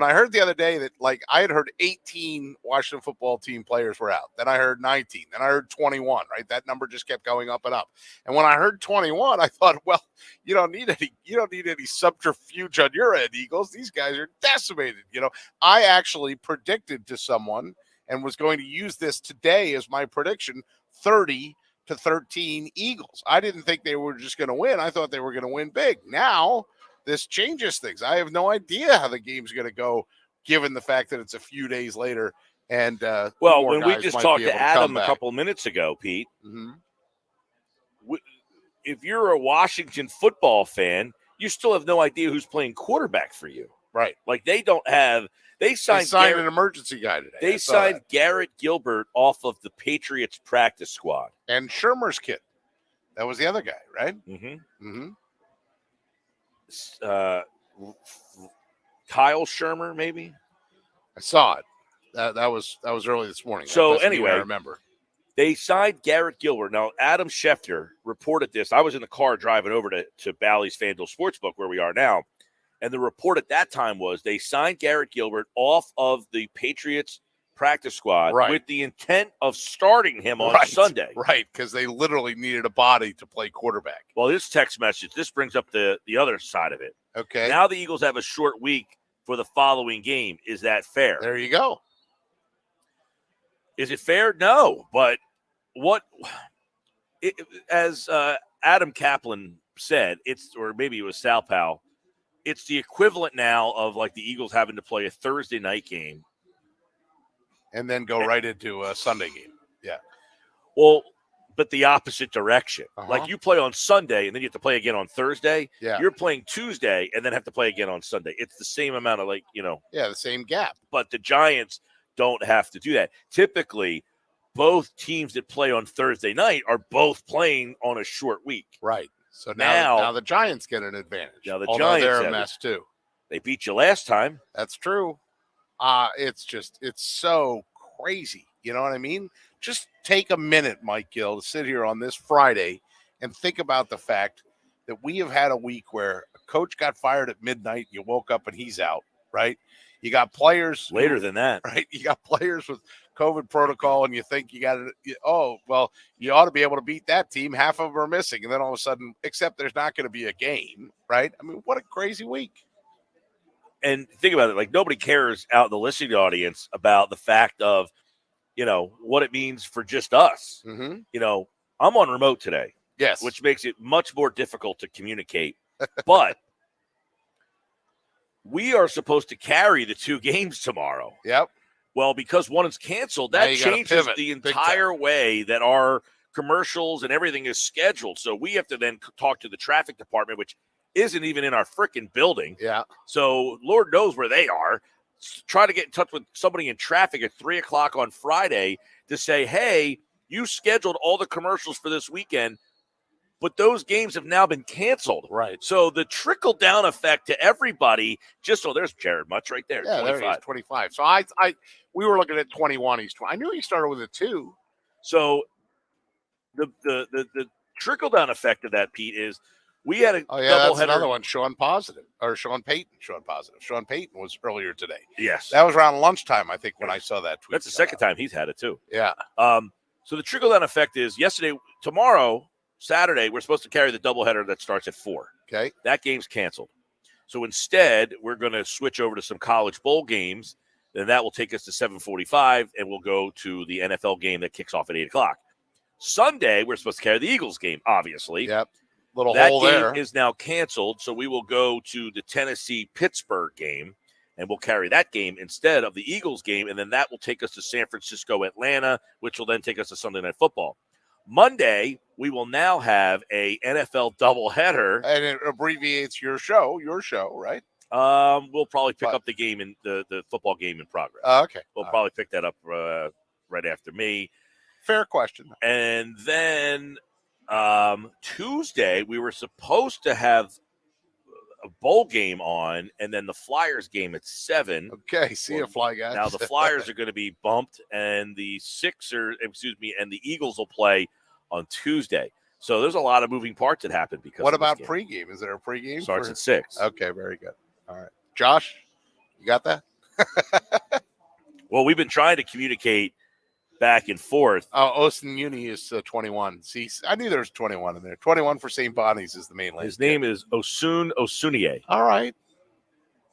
I heard the other day that, like, I had heard 18 Washington football team players were out. Then I heard 19. Then I heard 21, right? That number just kept going up and up. And when I heard 21, I thought, well, you don't need any subterfuge on your end, Eagles. These guys are decimated. You know, I actually predicted to someone and was going to use this today as my prediction, 30-13 Eagles. I didn't think they were just going to win. I thought they were going to win big. Now, this changes things. I have no idea how the game's going to go, given the fact that it's a few days later. And well, when we just talked to Adam a couple minutes ago, Pete, if you're a Washington football fan, you still have no idea who's playing quarterback for you, right? Like they don't have. They signed an emergency guy today. They signed Garrett Gilbert off of the Patriots practice squad, and Shermer's kid. That was the other guy, right? Kyle Shermer, maybe. I saw it. That was early this morning. So anyway, I remember they signed Garrett Gilbert. Now Adam Schefter reported this. I was in the car driving over to Bally's Fan Duel Sportsbook, where we are now, and the report at that time was they signed Garrett Gilbert off of the Patriots practice squad with the intent of starting him on Sunday. Right, because they literally needed a body to play quarterback. Well, this text message, this brings up the other side of it. Okay. Now the Eagles have a short week for the following game. Is that fair? There you go. Is it fair? No. But as Adam Caplan said, or maybe it was Sal Powell, it's the equivalent now of like the Eagles having to play a Thursday night game and then go right into a Sunday game. Yeah. Well, but the opposite direction. Like you play on Sunday and then you have to play again on Thursday. Yeah. You're playing Tuesday and then have to play again on Sunday. It's the same amount of the same gap. But the Giants don't have to do that. Typically, both teams that play on Thursday night are both playing on a short week. Right. So now the Giants get an advantage. Now the Giants, they're a mess too. They beat you last time. That's true. It's so crazy. You know what I mean? Just take a minute, Mike Gill, to sit here on this Friday and think about the fact that we have had a week where a coach got fired at midnight. You woke up and he's out, right? You got players later than that, right? You got players with COVID protocol, and you think you got to, you ought to be able to beat that team. Half of them are missing, and then all of a sudden, except there's not going to be a game, right? I mean, what a crazy week. And think about it, like nobody cares out in the listening audience about the fact of, what it means for just us. I'm on remote today. Yes. Which makes it much more difficult to communicate. But we are supposed to carry the two games tomorrow. Yep. Well, because one is canceled, that changes the entire way that our commercials and everything is scheduled. So we have to then talk to the traffic department, which isn't even in our freaking building. Yeah. So Lord knows where they are. try to get in touch with somebody in traffic at 3 o'clock on Friday to say, hey, you scheduled all the commercials for this weekend, but those games have now been canceled. Right. So the trickle-down effect to everybody, there's Jared Mutch right there, Yeah, 25. there he is, 25. So we were looking at 21. He's 20. I knew he started with a 2. So the trickle-down effect of that, Pete, is we had a that's doubleheader. another one. Sean Payton. Sean Payton was earlier today. Yes. That was around lunchtime, I think, when I saw that tweet. That's the second time he's had it, too. Yeah. So the trickle-down effect is tomorrow, Saturday, we're supposed to carry the doubleheader that starts at 4. Okay. That game's canceled. So instead, we're going to switch over to some college bowl games, and that will take us to 7:45, and we'll go to the NFL game that kicks off at 8 o'clock. Sunday, we're supposed to carry the Eagles game, obviously. Yep. Little that hole game there. is now canceled, so we will go to the Tennessee-Pittsburgh game, and we'll carry that game instead of the Eagles game, and then that will take us to San Francisco-Atlanta, which will then take us to Sunday Night Football. Monday, we will now have a NFL doubleheader. And it abbreviates your show, right? We'll probably pick up the game in the football game in progress. Okay. We'll probably pick that up right after me. Fair question. And then Tuesday, we were supposed to have a bowl game on, and then the Flyers game at 7. Okay, see you, Fly guys. Now the Flyers are going to be bumped, and the Eagles will play on Tuesday. So there's a lot of moving parts that happen because. What about pregame? Is there a pregame? Starts at 6. Okay, very good. All right, Josh, you got that? Well, we've been trying to communicate back and forth. Austin Uni is 21. See, I knew there was 21 in there. 21 for St. Bonnie's is the main lane. His name is Osunie. All right.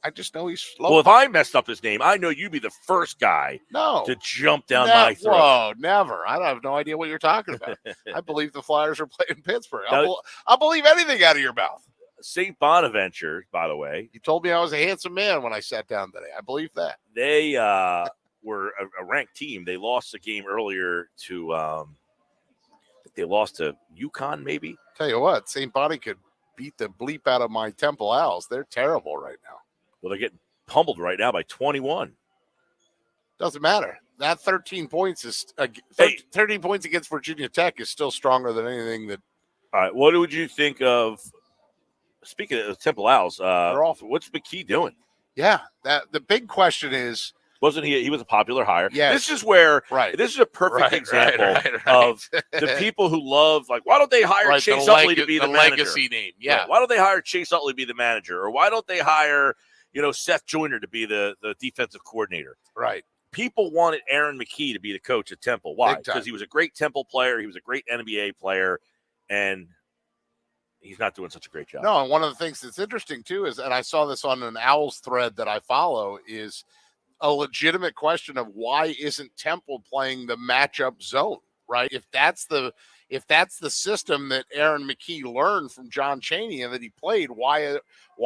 I just know he's slow. Well, if I messed up his name, I know you'd be the first guy to jump down my throat. Whoa, never. I have no idea what you're talking about. I believe the Flyers are playing Pittsburgh. I'll believe anything out of your mouth. St. Bonaventure, by the way. You told me I was a handsome man when I sat down today. I believe that. They were a ranked team. They lost a game earlier to they lost to UConn, maybe. Tell you what, St. Bonnie could beat the bleep out of my Temple Owls. They're terrible right now. Well, they're getting pummeled right now by 21. Doesn't matter. That 13 points is 13 points against Virginia Tech is still stronger than anything that. All right, what would you think of? Speaking of Temple Owls, they're awful. What's McKee doing? Yeah, the big question is. Wasn't he? He was a popular hire. Yes. This is where. Right. This is a perfect example of the people who love. Like, why don't they hire Chase Utley to be the manager? Legacy name. Yeah. Right. Why don't they hire Chase Utley to be the manager, or why don't they hire Seth Joyner to be the defensive coordinator? Right. People wanted Aaron McKee to be the coach at Temple. Why? Big time. Because he was a great Temple player. He was a great NBA player, and he's not doing such a great job. No, and one of the things that's interesting too is, and I saw this on an Owls thread that I follow, is a legitimate question of why isn't Temple playing the matchup zone, right? If that's the system that Aaron McKee learned from John Chaney and that he played, why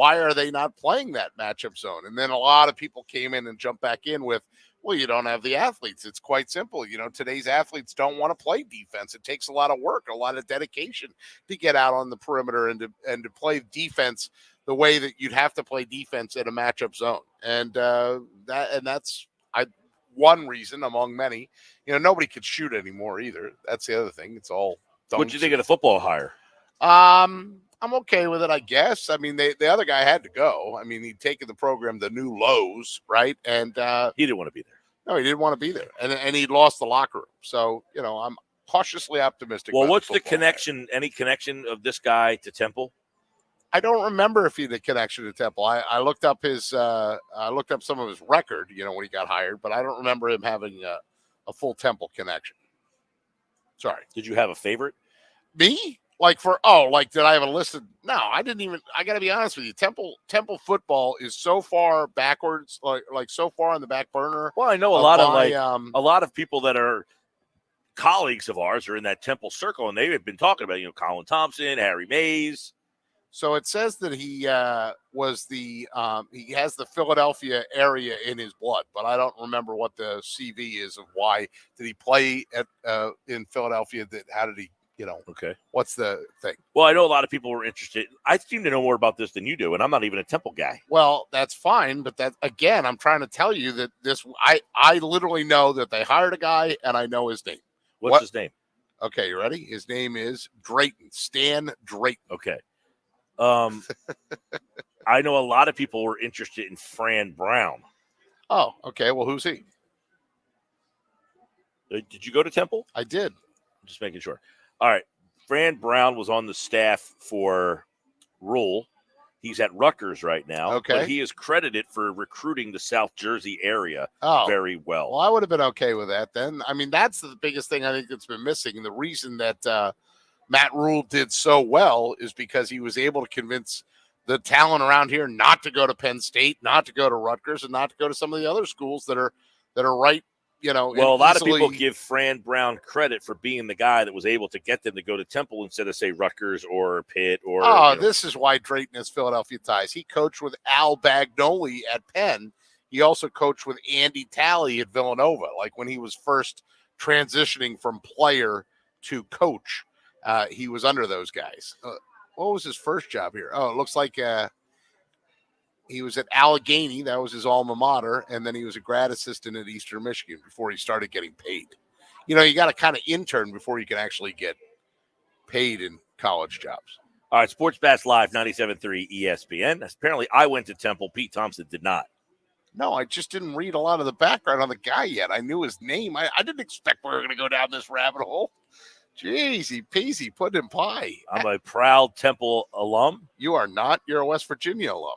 are they not playing that matchup zone? And then a lot of people came in and jumped back in with, well, you don't have the athletes. It's quite simple. Today's athletes don't want to play defense. It takes a lot of work, a lot of dedication to get out on the perimeter and to play defense the way that you'd have to play defense in a matchup zone. And that's one reason among many. Nobody could shoot anymore either. That's the other thing. It's all. What'd you think of the football hire? I'm okay with it, I guess. I mean, the other guy had to go. I mean, he'd taken the program to new lows, right? And he didn't want to be there. No, he didn't want to be there, and he'd lost the locker room. So I'm cautiously optimistic. Well, what's the connection? Any connection of this guy to Temple? I don't remember if he had a connection to Temple. I looked up I looked up some of his record, when he got hired, but I don't remember him having a full Temple connection. Sorry. Did you have a favorite? Me? Did I have a list of? No, I didn't even. I got to be honest with you. Temple football is so far backwards, like so far on the back burner. Well, I know a lot of people that are colleagues of ours are in that Temple circle, and they have been talking about Colin Thompson, Harry Mays. So it says that he was he has the Philadelphia area in his blood, but I don't remember what the CV is of why did he play in Philadelphia. How did he Okay. What's the thing? Well, I know a lot of people were interested. I seem to know more about this than you do, and I'm not even a Temple guy. Well, that's fine, but that again, I'm trying to tell you that I literally know that they hired a guy, and I know his name. What's his name? Okay, you ready? His name is Drayton, Stan Drayton. Okay. I know a lot of people were interested in Fran Brown. Oh, okay. Well, who's he? Did you go to Temple? I did. Just making sure. All right. Fran Brown was on the staff for Rule. He's at Rutgers right now. Okay. But he is credited for recruiting the South Jersey area very well. Well, I would have been okay with that then. I mean, that's the biggest thing I think that's been missing. And the reason that Matt Rule did so well is because he was able to convince the talent around here not to go to Penn State, not to go to Rutgers, and not to go to some of the other schools that are right. Well, a lot of people give Fran Brown credit for being the guy that was able to get them to go to Temple instead of, say, Rutgers or Pitt or. This is why Drayton has Philadelphia ties. He coached with Al Bagnoli at Penn. He also coached with Andy Talley at Villanova, like when he was first transitioning from player to coach. He was under those guys. What was his first job here? Oh, it looks like he was at Allegheny. That was his alma mater. And then he was a grad assistant at Eastern Michigan before he started getting paid. You got to kind of intern before you can actually get paid in college jobs. All right, Sports Bash Live, 97.3 ESPN. Apparently, I went to Temple. Pete Thompson did not. No, I just didn't read a lot of the background on the guy yet. I knew his name. I didn't expect we were going to go down this rabbit hole. Jeezy peasy, put in pie. I'm a proud Temple alum. You are not. You're a West Virginia alum.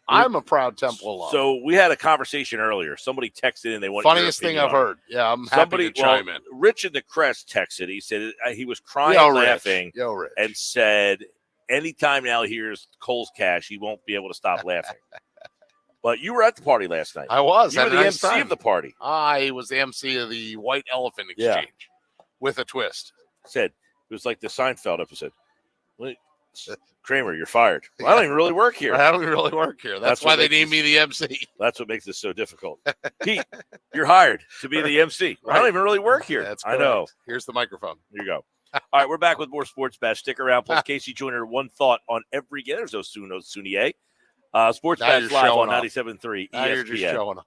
I'm a proud Temple alum. So we had a conversation earlier. Somebody texted in. They wanted funniest thing I've heard. Yeah, I'm happy to chime in. Rich in the Crest texted. He said he was crying, laughing, and said, anytime now he hears Cole's Cash, he won't be able to stop laughing. But you were at the party last night. I was. You were the MC of the party. I was the MC of the White Elephant Exchange with a twist. Said it was like the Seinfeld episode. Kramer, you're fired. Well, I don't even really work here. I don't even really work here. That's why they named me the MC. That's what makes this so difficult. Pete, you're hired to be the MC. Right. I don't even really work here. That's correct. I know. Here's the microphone. Here you go. All right, we're back with more Sports Bash. Stick around. Plus, Casey Joyner, one thought on every game. There's Osunier. Sports Bash Live on 97.3 ESPN. You're just showing up.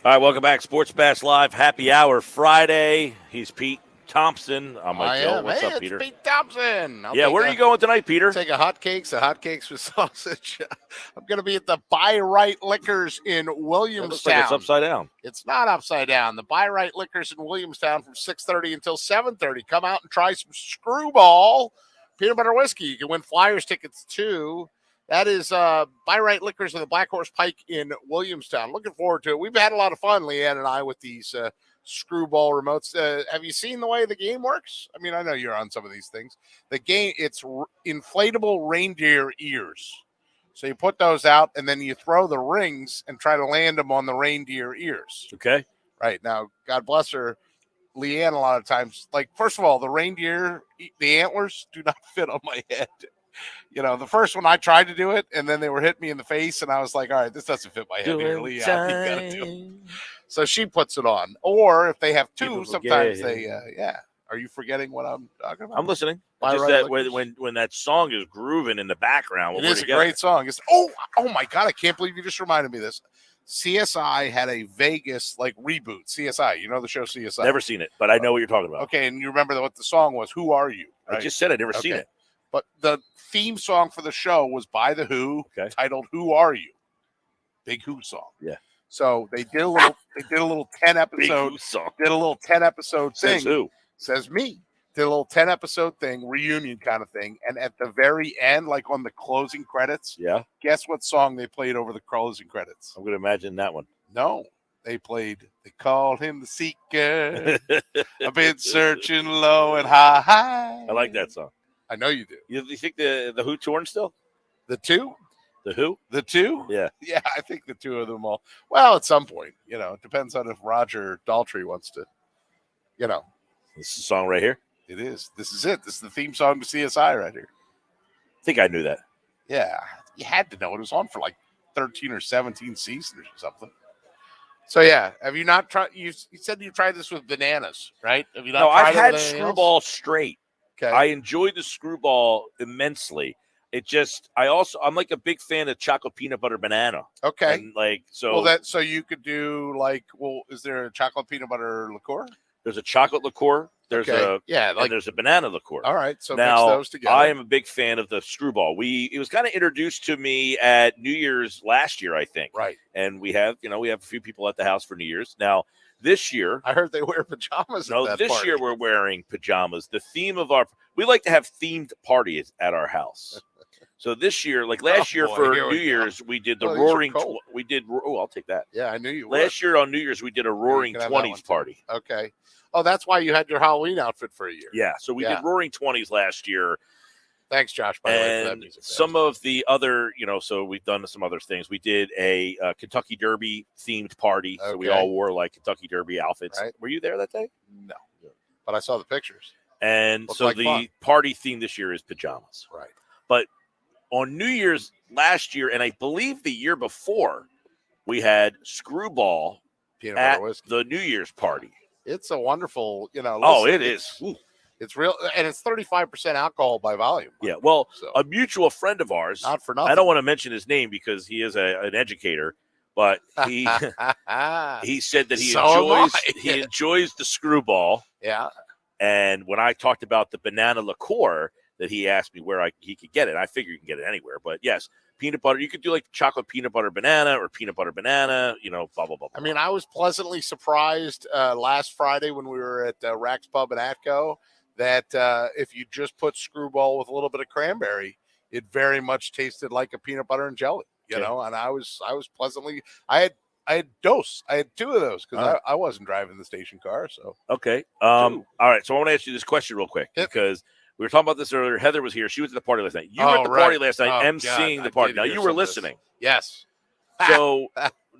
All right, welcome back. Sports Bash Live, happy hour Friday. He's Pete Thompson. I'm Mike Gill. What's up, Peter? Pete Thompson. Where are you going tonight, Peter? Take a hotcakes with sausage. I'm going to be at the Buy Right Liquors in Williamstown. Looks like it's upside down. It's not upside down. The Buy Right Liquors in Williamstown from 6:30 until 7:30. Come out and try some Screwball peanut butter whiskey. You can win Flyers tickets too. That is Buy Right Liquors in the Black Horse Pike in Williamstown. Looking forward to it. We've had a lot of fun, Leanne and I, with these Screwball remotes. Have you seen the way the game works? I mean, I know you're on some of these things. The game, it's inflatable reindeer ears. So you put those out, and then you throw the rings and try to land them on the reindeer ears. Okay. Right. Now, God bless her, Leanne, a lot of times, like, first of all, the reindeer, the antlers do not fit on my head. You know, the first one I tried to do it, and then they were hitting me in the face, and I was like, all right, this doesn't fit my head here, Leanne. You got to do it. So she puts it on. Or if they have two, sometimes they, Are you forgetting what I'm talking about? I'm listening. Buy Just Right that Liquors. when that song is grooving in the background. It is a great song. It's, oh my God, I can't believe you just reminded me of this. CSI had a Vegas reboot. CSI, you know the show CSI. Never seen it, but I know what you're talking about. Okay, and you remember what the song was? Who Are You? Right? I just said I'd never seen it. But the theme song for the show was by The Who, titled "Who Are You?" Big Who song. Yeah. So they did a little 10 episode. Big Who song. Did a little 10 episode thing. Says who? Says me. Did a little 10 episode thing, reunion kind of thing, and at the very end, like on the closing credits, guess what song they played over the closing credits? I'm going to imagine that one. No. They called him the Seeker. I've been searching low and high. I like that song. I know you do. You think the Who touring still? The Two? The Who? The Two? Yeah. Yeah, I think the two of them all. Well, at some point, it depends on if Roger Daltrey wants to, This is the song right here? It is. This is it. This is the theme song to CSI right here. I think I knew that. Yeah. You had to know it. It was on for like 13 or 17 seasons or something. So, yeah. Have you not tried? You said you tried this with bananas, right? Have you not tried I've had with Screwball straight. Okay. I enjoyed the Screwball immensely. I'm like a big fan of chocolate peanut butter banana. Okay. And so you could do is there a chocolate peanut butter liqueur? There's a chocolate liqueur. There's there's a banana liqueur. All right. So now, mix those together. I am a big fan of the Screwball. It was kind of introduced to me at New Year's last year, I think. Right. And we have a few people at the house for New Year's. Now, this year, I heard they wear pajamas. This year we're wearing pajamas. The theme of we like to have themed parties at our house. So this year, like last year for New Year's, we did the Roaring. I'll take that. Yeah, I knew you would. Last year on New Year's, we did a Roaring 20s party. Okay. Oh, that's why you had your Halloween outfit for a year. Yeah. So we did Roaring 20s last year. Thanks, Josh. By the way, for that music. Some of the other, so we've done some other things. We did a Kentucky Derby themed party. So we all wore like Kentucky Derby outfits. Right. Were you there that day? No. But I saw the pictures. And Looked so like the fun. party theme this year is pajamas. Right. But on New Year's last year, and I believe the year before, we had Screwball Peanut at butter whiskey. the New Year's party. It's a wonderful, it is. Ooh. It's real, and it's 35% alcohol by volume. Yeah, well, a mutual friend of ours, not for nothing. I don't want to mention his name because he is an educator, but he he said that he enjoys the Screwball. Yeah. And when I talked about the banana liqueur, that he asked me where he could get it. I figure you can get it anywhere. But yes, peanut butter. You could do like chocolate peanut butter banana or peanut butter banana, blah, blah, blah, blah. I mean, I was pleasantly surprised last Friday when we were at Rack's Pub in Atco that if you just put Screwball with a little bit of cranberry, it very much tasted like a peanut butter and jelly, and I was pleasantly, I had two of those because I wasn't driving the station car. So, okay. All right. So I want to ask you this question real quick because we were talking about this earlier. Heather was here. She was at the party last night. You were at the party last night, emceeing the party. Now, you were listening. Yes. So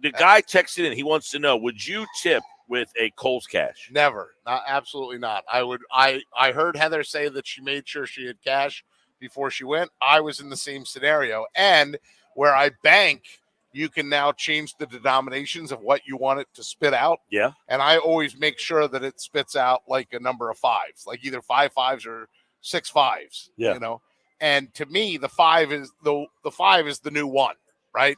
the guy texted in. He wants to know, would you tip with a Kohl's cash? Never. Absolutely not. I would. I heard Heather say that she made sure she had cash before she went. I was in the same scenario. And where I bank, you can now change the denominations of what you want it to spit out. Yeah. And I always make sure that it spits out like a number of fives, like either 5 5s or 6 5s. Yeah. And to me, the 5 is the 5 is the new 1, right?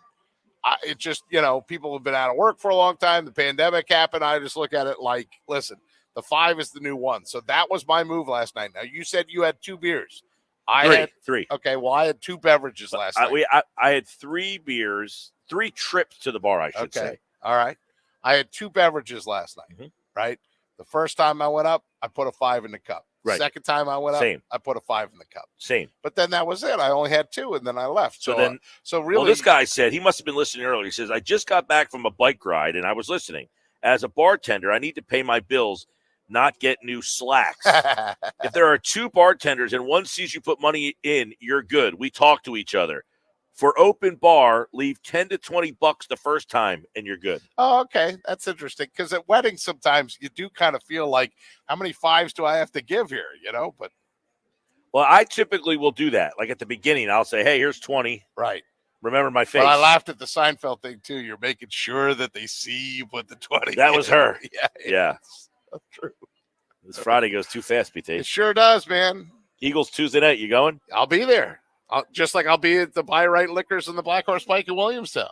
it just, people have been out of work for a long time. The pandemic happened. I just look at it like, listen, the 5 is the new 1. So that was my move last night. Now, you said you had 2 beers. I had 3. Okay, well, I had 2 beverages last night. I had 3 beers, 3 trips to the bar, I should say. All right. I had 2 beverages last night, right? The first time I went up, I put a 5 in the cup. Right. Second time I went up, I put a 5 in the cup. Same. But then that was it. I only had 2, and then I left. So really, well, this guy said he must have been listening earlier. He says, I just got back from a bike ride, and I was listening. As a bartender, I need to pay my bills, not get new slacks. If there are 2 bartenders and one sees you put money in, you're good. We talk to each other. For open bar, leave 10 to $20 the first time, and you're good. Oh, okay. That's interesting. Because at weddings, sometimes you do kind of feel like, how many 5s do I have to give here? But well, I typically will do that. Like at the beginning, I'll say, hey, here's 20. Right. Remember my face. But I laughed at the Seinfeld thing, too. You're making sure that they see you put the 20. That was her. Yeah. So true. This Friday goes too fast, BT. It sure does, man. Eagles Tuesday night. You going? I'll be there. Just like I'll be at the Buy Right Liquors and the Black Horse Bike in Williamstown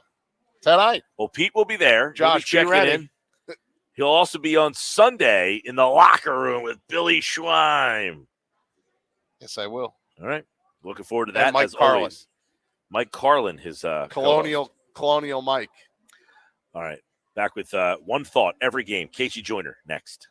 tonight. Well, Pete will be there. Josh, He'll be checking in. He'll also be on Sunday in the locker room with Billy Schweim. Yes, I will. All right. Looking forward to that. And Mike as Carlin. Always. Mike Carlin, his Colonial Mike. All right. Back with one thought every game. Casey Joyner next.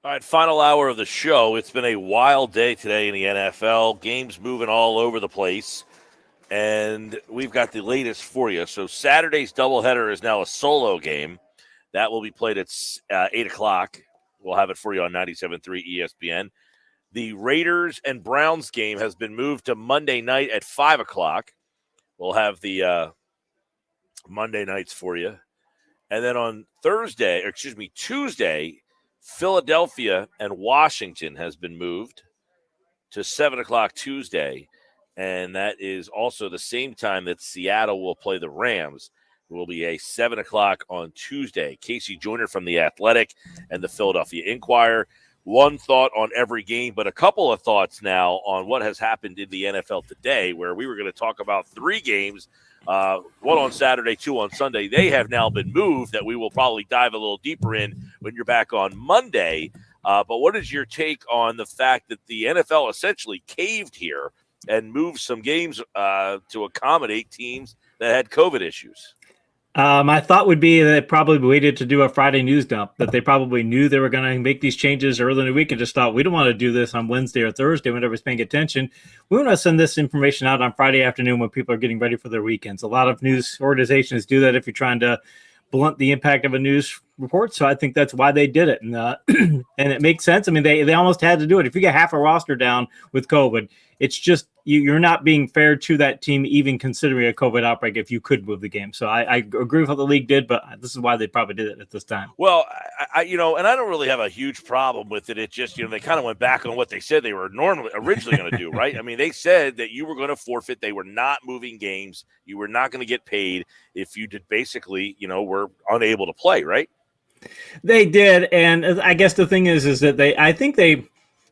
All right, final hour of the show. It's been a wild day today in the NFL. Games moving all over the place. And we've got the latest for you. So Saturday's doubleheader is now a solo game. That will be played at 8 o'clock. We'll have it for you on 97.3 ESPN. The Raiders and Browns game has been moved to Monday night at 5 o'clock. We'll have the Monday nights for you. And then on Tuesday, Philadelphia and Washington has been moved to 7 o'clock Tuesday. And that is also the same time that Seattle will play the Rams. It will be a 7 o'clock on Tuesday. Casey Joyner from The Athletic and the Philadelphia Inquirer. One thought on every game, but a couple of thoughts now on what has happened in the NFL today, where we were going to talk about 3 games, one on Saturday, 2 on Sunday. They have now been moved that we will probably dive a little deeper in when you're back on Monday. But what is your take on the fact that the NFL essentially caved here and moved some games to accommodate teams that had COVID issues? My thought would be that they probably waited to do a Friday news dump, that they probably knew they were going to make these changes early in the week and just thought, we don't want to do this on Wednesday or Thursday when everybody's paying attention. We want to send this information out on Friday afternoon when people are getting ready for their weekends. A lot of news organizations do that if you're trying to blunt the impact of a news report. So I think that's why they did it. And and it makes sense. I mean, they almost had to do it. If you get half a roster down with COVID, it's just you're not being fair to that team, even considering a COVID outbreak, if you could move the game. So I agree with what the league did, but this is why they probably did it at this time. Well, I and I don't really have a huge problem with it. It just, they kind of went back on what they said they were originally going to do, right? I mean, they said that you were going to forfeit. They were not moving games. You were not going to get paid if you did basically, were unable to play, right? They did. And I guess the thing is that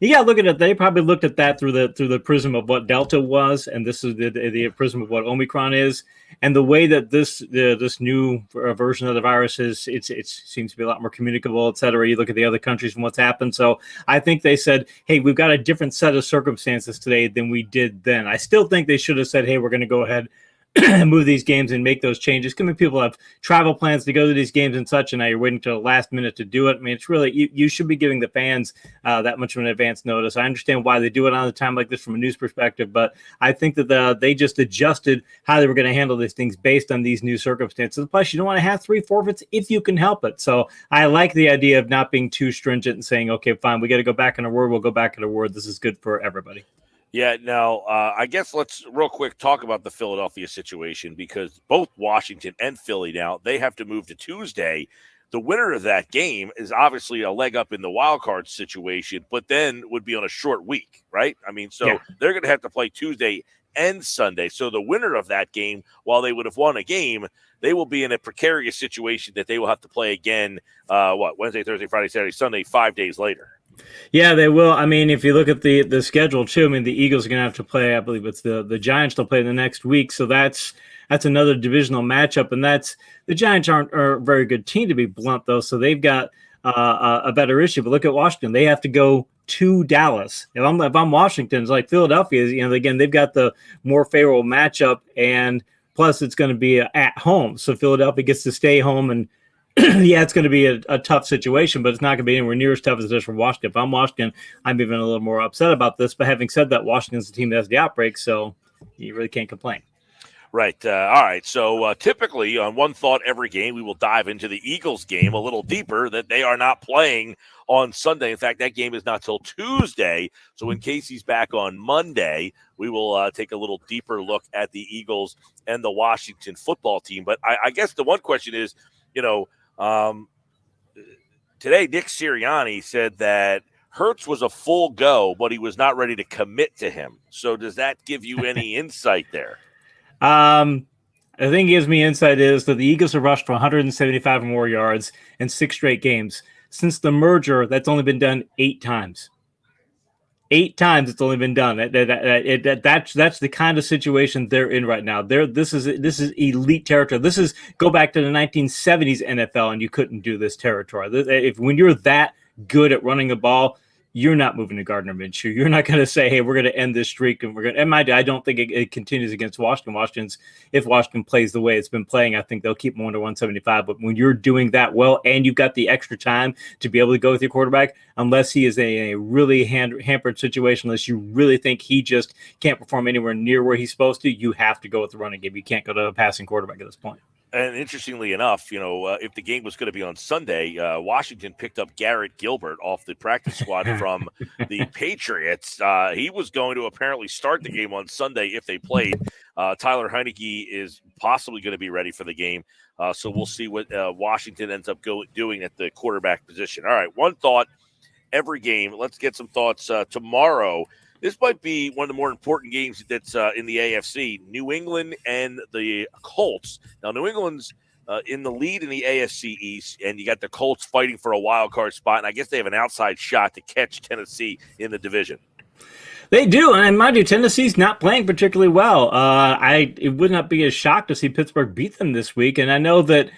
you got to look at it. They probably looked at that through the prism of what Delta was, and this is the prism of what Omicron is, and the way that this new version of the virus is. It seems to be a lot more communicable, et cetera. You look at the other countries and what's happened. So I think they said, "Hey, we've got a different set of circumstances today than we did then." I still think they should have said, "Hey, we're going to go ahead move these games and make those changes." Because many people have travel plans to go to these games and such, and now you're waiting till the last minute to do it. I mean, it's really you should be giving the fans that much of an advance notice. I understand why they do it on a time like this from a news perspective, but I think that they just adjusted how they were going to handle these things based on these new circumstances. Plus, you don't want to have 3 forfeits if you can help it. So I like the idea of not being too stringent and saying, "Okay, fine, we got to go back in a word. We'll go back in a word. This is good for everybody." Yeah, now, I guess let's real quick talk about the Philadelphia situation, because both Washington and Philly now, they have to move to Tuesday. The winner of that game is obviously a leg up in the wild card situation, but then would be on a short week, right? I mean, so they're going to have to play Tuesday and Sunday. So the winner of that game, while they would have won a game, they will be in a precarious situation that they will have to play again, Wednesday, Thursday, Friday, Saturday, Sunday, 5 days later. Yeah, they will. I mean, if you look at the schedule too, I mean, the Eagles are going to have to play. I believe it's the Giants. They'll play the next week, so that's another divisional matchup. And the Giants are a very good team, to be blunt, though. So they've got a better issue. But look at Washington; they have to go to Dallas. If I'm Washington, it's like Philadelphia. Again, they've got the more favorable matchup, and plus it's going to be at home. So Philadelphia gets to stay home and. Yeah, it's going to be a tough situation, but it's not going to be anywhere near as tough as it is for Washington. If I'm Washington, I'm even a little more upset about this. But having said that, Washington's the team that has the outbreak, so you really can't complain. Right. All right. So typically on One Thought every game, we will dive into the Eagles game a little deeper, that they are not playing on Sunday. In fact, that game is not till Tuesday. So when Casey's back on Monday, we will take a little deeper look at the Eagles and the Washington football team. But I guess the one question is, today, Nick Sirianni said that Hurts was a full go, but he was not ready to commit to him. So does that give you any insight there? I think it gives me insight is that the Eagles have rushed for 175 or more yards in 6 straight games. Since the merger, that's only been done 8 times. 8 times it's only been done. That's the kind of situation they're in right now. This is elite territory. This is go back to the 1970s NFL, and you couldn't do this territory. When you're that good at running the ball, you're not moving to Gardner Minshew. You're not going to say, hey, we're going to end this streak. And I don't think it continues against Washington. If Washington plays the way it's been playing, I think they'll keep them under 175. But when you're doing that well and you've got the extra time to be able to go with your quarterback, unless he is a really hampered situation, unless you really think he just can't perform anywhere near where he's supposed to, you have to go with the running game. You can't go to a passing quarterback at this point. And interestingly enough, if the game was going to be on Sunday, Washington picked up Garrett Gilbert off the practice squad from the Patriots. He was going to apparently start the game on Sunday if they played. Tyler Heineke is possibly going to be ready for the game. So we'll see what Washington ends up doing at the quarterback position. All right, one thought every game. Let's get some thoughts tomorrow. This might be one of the more important games that's in the AFC, New England and the Colts. Now, New England's in the lead in the AFC East, and you got the Colts fighting for a wild card spot, and I guess they have an outside shot to catch Tennessee in the division. They do, and mind you, Tennessee's not playing particularly well. It would not be a shock to see Pittsburgh beat them this week, and I know that.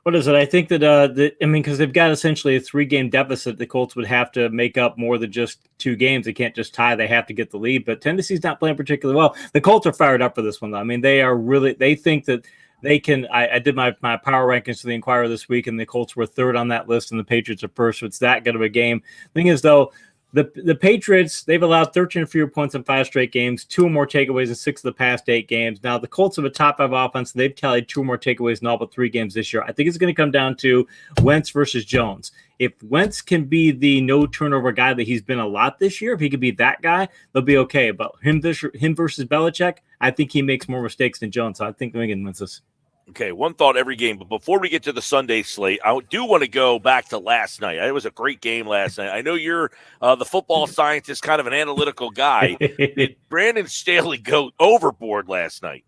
What is it? I think that, because they've got essentially a 3-game deficit, the Colts would have to make up more than just 2 games. They can't just tie. They have to get the lead. But Tennessee's not playing particularly well. The Colts are fired up for this one, though. I mean, they think that they can. I did my power rankings for the Inquirer this week, and the Colts were 3rd on that list, and the Patriots are 1st. So it's that good of a game. Thing is, though, the Patriots, they've allowed 13 or fewer points in 5 straight games, 2 or more takeaways in 6 of the past 8 games. Now, the Colts have a top 5 offense. They've tallied 2 or more takeaways in all but 3 games this year. I think it's going to come down to Wentz versus Jones. If Wentz can be the no-turnover guy that he's been a lot this year, if he could be that guy, they'll be okay. But him versus Belichick, I think he makes more mistakes than Jones. So I think New England wins this. Okay, one thought every game. But before we get to the Sunday slate, I do want to go back to last night. It was a great game last night. I know you're the football scientist, kind of an analytical guy. Did Brandon Staley go overboard last night?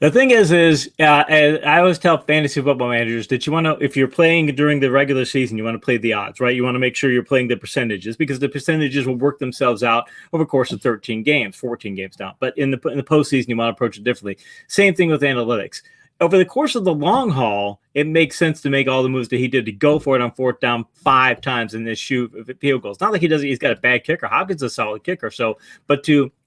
The thing is I always tell fantasy football managers that you want to, if you're playing during the regular season, you want to play the odds, right? You want to make sure you're playing the percentages because the percentages will work themselves out over the course of 13 games, 14 games now. But in the postseason, you want to approach it differently. Same thing with analytics. Over the course of the long haul, it makes sense to make all the moves that he did to go for it on 4th down 5 times and then shoot field goals. Not like he's got a bad kicker. Hopkins is a solid kicker.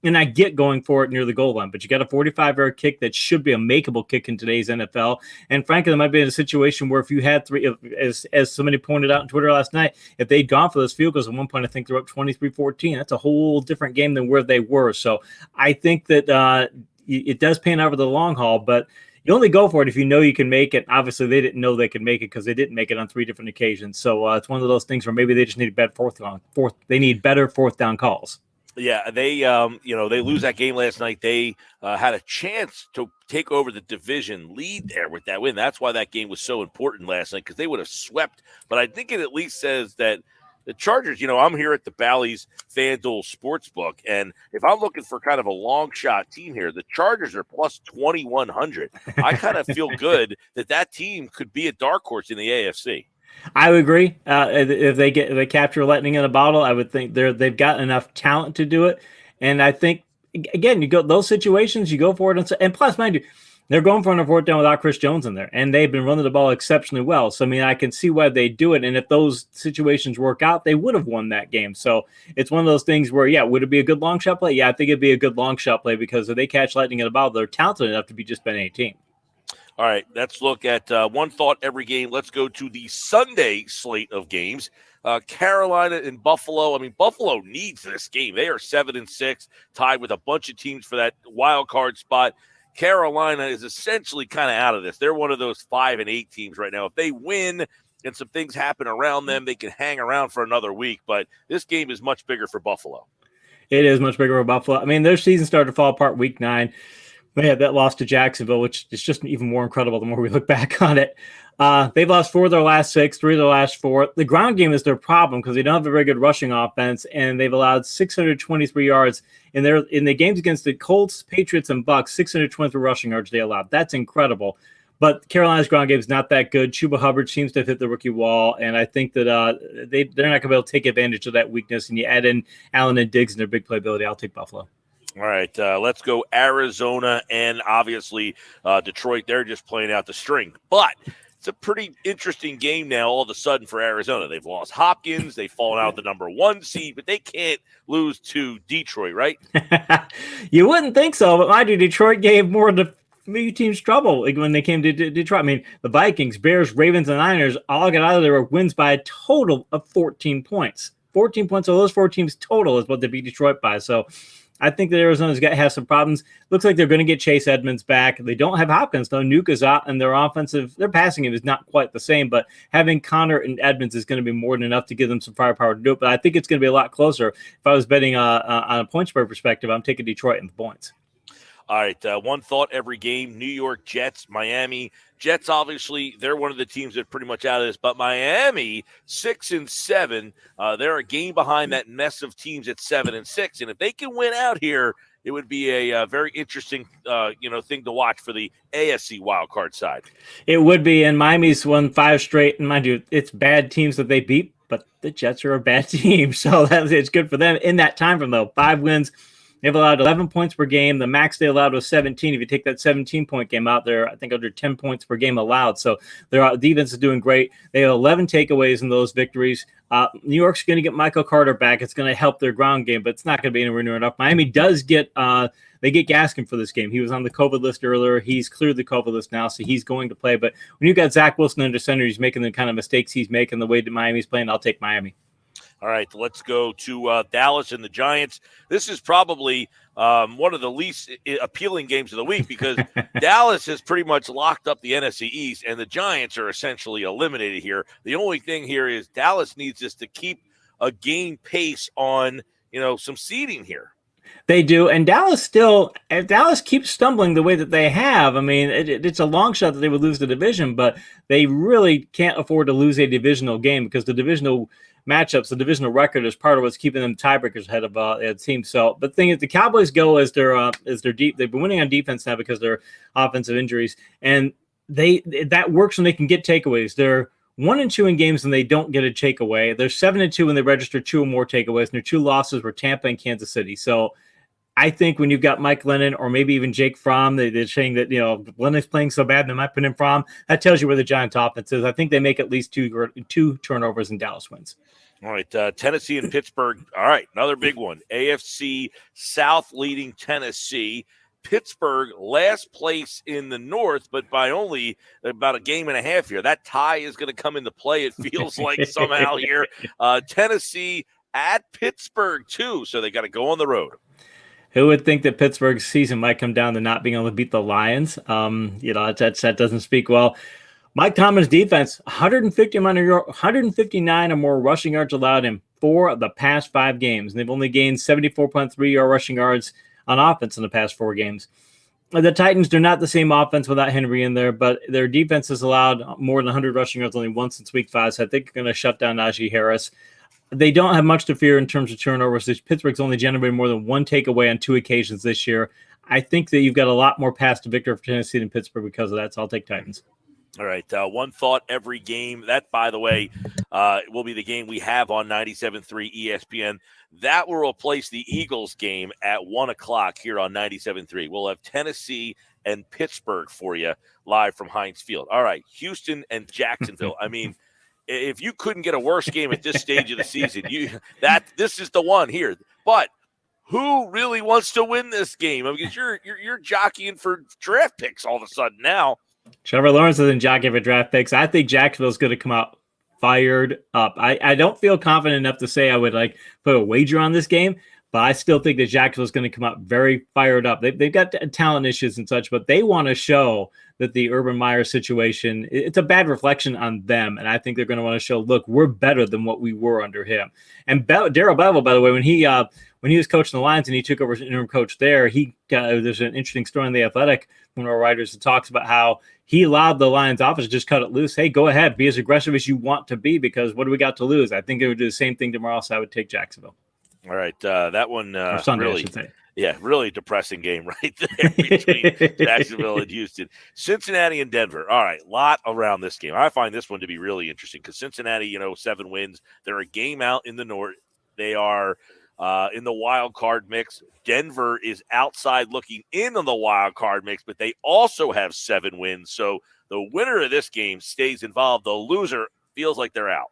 And I get going for it near the goal line, but you got a 45-yard kick that should be a makeable kick in today's NFL. And frankly, there might be in a situation where if you had 3, as somebody pointed out on Twitter last night, if they'd gone for those field goals at one point, I think they're up 23-14. That's a whole different game than where they were. So I think that it does pan out for the long haul, but you only go for it if you know you can make it. Obviously, they didn't know they could make it because they didn't make it on 3 different occasions. So it's one of those things where maybe they just need better fourth down calls. Yeah, they lose that game last night. They had a chance to take over the division lead there with that win. That's why that game was so important last night because they would have swept. But I think it at least says that the Chargers, I'm here at the Bally's Fan Duel Sportsbook, and if I'm looking for kind of a long shot team here, the Chargers are plus 2,100. I kind of feel good that team could be a dark horse in the AFC. I would agree. If they capture lightning in a bottle, I would think they've got enough talent to do it. And I think again, you go those situations, you go for it, and plus, mind you, they're going for an 4th down without Chris Jones in there, and they've been running the ball exceptionally well. So, I mean, I can see why they do it, and if those situations work out, they would have won that game. So it's one of those things where, would it be a good long shot play? Yeah, I think it'd be a good long shot play because if they catch lightning in a bottle, they're talented enough to be just been 18. All right, let's look at one thought every game. Let's go to the Sunday slate of games. Carolina and Buffalo. I mean, Buffalo needs this game. They are 7-6, tied with a bunch of teams for that wild card spot. Carolina is essentially kind of out of this. They're one of those 5-8 teams right now. If they win and some things happen around them, they can hang around for another week. But this game is much bigger for Buffalo. It is much bigger for Buffalo. I mean, their season started to fall apart week 9. They had that loss to Jacksonville, which is just even more incredible the more we look back on it. They've lost 4 of their last 6, 3 of their last 4. The ground game is their problem because they don't have a very good rushing offense, and they've allowed 623 yards in the games against the Colts, Patriots, and Bucs. 623 rushing yards they allowed. That's incredible. But Carolina's ground game is not that good. Chuba Hubbard seems to have hit the rookie wall, and I think that they're not going to be able to take advantage of that weakness. And you add in Allen and Diggs and their big playability, I'll take Buffalo. All right, let's go Arizona and obviously Detroit. They're just playing out the string. But it's a pretty interesting game now all of a sudden for Arizona. They've lost Hopkins. They've fallen out the number 1 seed, but they can't lose to Detroit, right? You wouldn't think so, but mind you, Detroit gave more of the few teams trouble when they came to Detroit. I mean, the Vikings, Bears, Ravens, and Niners all got out of there with wins by a total of 14 points. 14 points of those 4 teams total is what they beat Detroit by. So I think that Arizona's has some problems. Looks like they're going to get Chase Edmonds back. They don't have Hopkins, though. Nuke is out, and their passing game is not quite the same, but having Connor and Edmonds is going to be more than enough to give them some firepower to do it. But I think it's going to be a lot closer. If I was betting on a point spread perspective, I'm taking Detroit in the points. All right, one thought every game, New York Jets, Miami. Jets, obviously, they're one of the teams that are pretty much out of this, but Miami, 6-7. They're a game behind that mess of teams at 7-6, and if they can win out here, it would be a very interesting thing to watch for the AFC wildcard side. It would be, and Miami's won 5 straight, and mind you, it's bad teams that they beat, but the Jets are a bad team, so it's good for them in that time frame, though. 5 wins. They've allowed 11 points per game. The max they allowed was 17. If you take that 17-point game out there, I think under 10 points per game allowed. So their defense is doing great. They have 11 takeaways in those victories. New York's going to get Michael Carter back. It's going to help their ground game, but it's not going to be anywhere near enough. Miami does get they get Gaskin for this game. He was on the COVID list earlier. He's cleared the COVID list now, so he's going to play. But when you got Zach Wilson under center, he's making the kind of mistakes he's making the way that Miami's playing. I'll take Miami. All right, let's go to Dallas and the Giants. This is probably one of the least appealing games of the week because Dallas has pretty much locked up the NFC East, and the Giants are essentially eliminated here. The only thing here is Dallas needs us to keep a game pace on, some seeding here. They do, and Dallas keeps stumbling the way that they have. I mean, it's a long shot that they would lose the division, but they really can't afford to lose a divisional game because the divisional matchups, the divisional record is part of what's keeping them tiebreakers ahead of the team. So, but the thing is, the Cowboys go as their deep. They've been winning on defense now because of their offensive injuries, and that works when they can get takeaways. They're 1-2 in games and they don't get a takeaway. They're 7-2 when they register 2 or more takeaways, and their 2 losses were Tampa and Kansas City. So I think when you've got Mike Lennon or maybe even Jake Fromm, they're saying that, Lennon's playing so bad and they might put in Fromm. That tells you where the Giants offense is. I think they make at least 2 turnovers and Dallas wins. All right, Tennessee and Pittsburgh. All right, another big one. AFC South leading Tennessee. Pittsburgh last place in the North, but by only about a game and a half here. That tie is going to come into play, it feels like, somehow here. Tennessee at Pittsburgh, too, so they got to go on the road. Who would think that Pittsburgh's season might come down to not being able to beat the Lions? That doesn't speak well. Mike Tomlin's defense, 159 or more rushing yards allowed in 4 of the past 5 games. And they've only gained 74.3 rushing yards on offense in the past 4 games. The Titans are not the same offense without Henry in there, but their defense has allowed more than 100 rushing yards only once since week 5. So I think they're going to shut down Najee Harris. They don't have much to fear in terms of turnovers. Pittsburgh's only generated more than 1 takeaway on 2 occasions this year. I think that you've got a lot more pass to victory for Tennessee than Pittsburgh because of that, so I'll take Titans. All right, one thought every game. That, by the way, will be the game we have on 97.3 ESPN. That will replace the Eagles game at 1 o'clock here on 97.3. We'll have Tennessee and Pittsburgh for you live from Heinz Field. All right, Houston and Jacksonville. I mean, if you couldn't get a worse game at this stage of the season, this is the one here. But who really wants to win this game? I mean, because you're jockeying for draft picks all of a sudden now. Trevor Lawrence isn't jockeying for draft picks. I think Jacksonville's going to come out fired up. I don't feel confident enough to say I would put a wager on this game, but I still think that Jacksonville's going to come out very fired up. They've got talent issues and such, but they want to show that the Urban Meyer situation, it's a bad reflection on them. And I think they're going to want to show, look, we're better than what we were under him. And Darrell Bevell, by the way, when he was coaching the Lions and he took over as interim coach there, there's an interesting story in The Athletic from one of our writers that talks about how he allowed the Lions office to just cut it loose. Hey, go ahead, be as aggressive as you want to be because what do we got to lose? I think it would do the same thing tomorrow, so I would take Jacksonville. All right, that one Sunday, really, really depressing game right there between Jacksonville and Houston. Cincinnati and Denver. All right, lot around this game. I find this one to be really interesting because Cincinnati, 7 wins. They're a game out in the North. They are in the wild card mix. Denver is outside looking in on the wild card mix, but they also have 7 wins. So the winner of this game stays involved. The loser feels like they're out.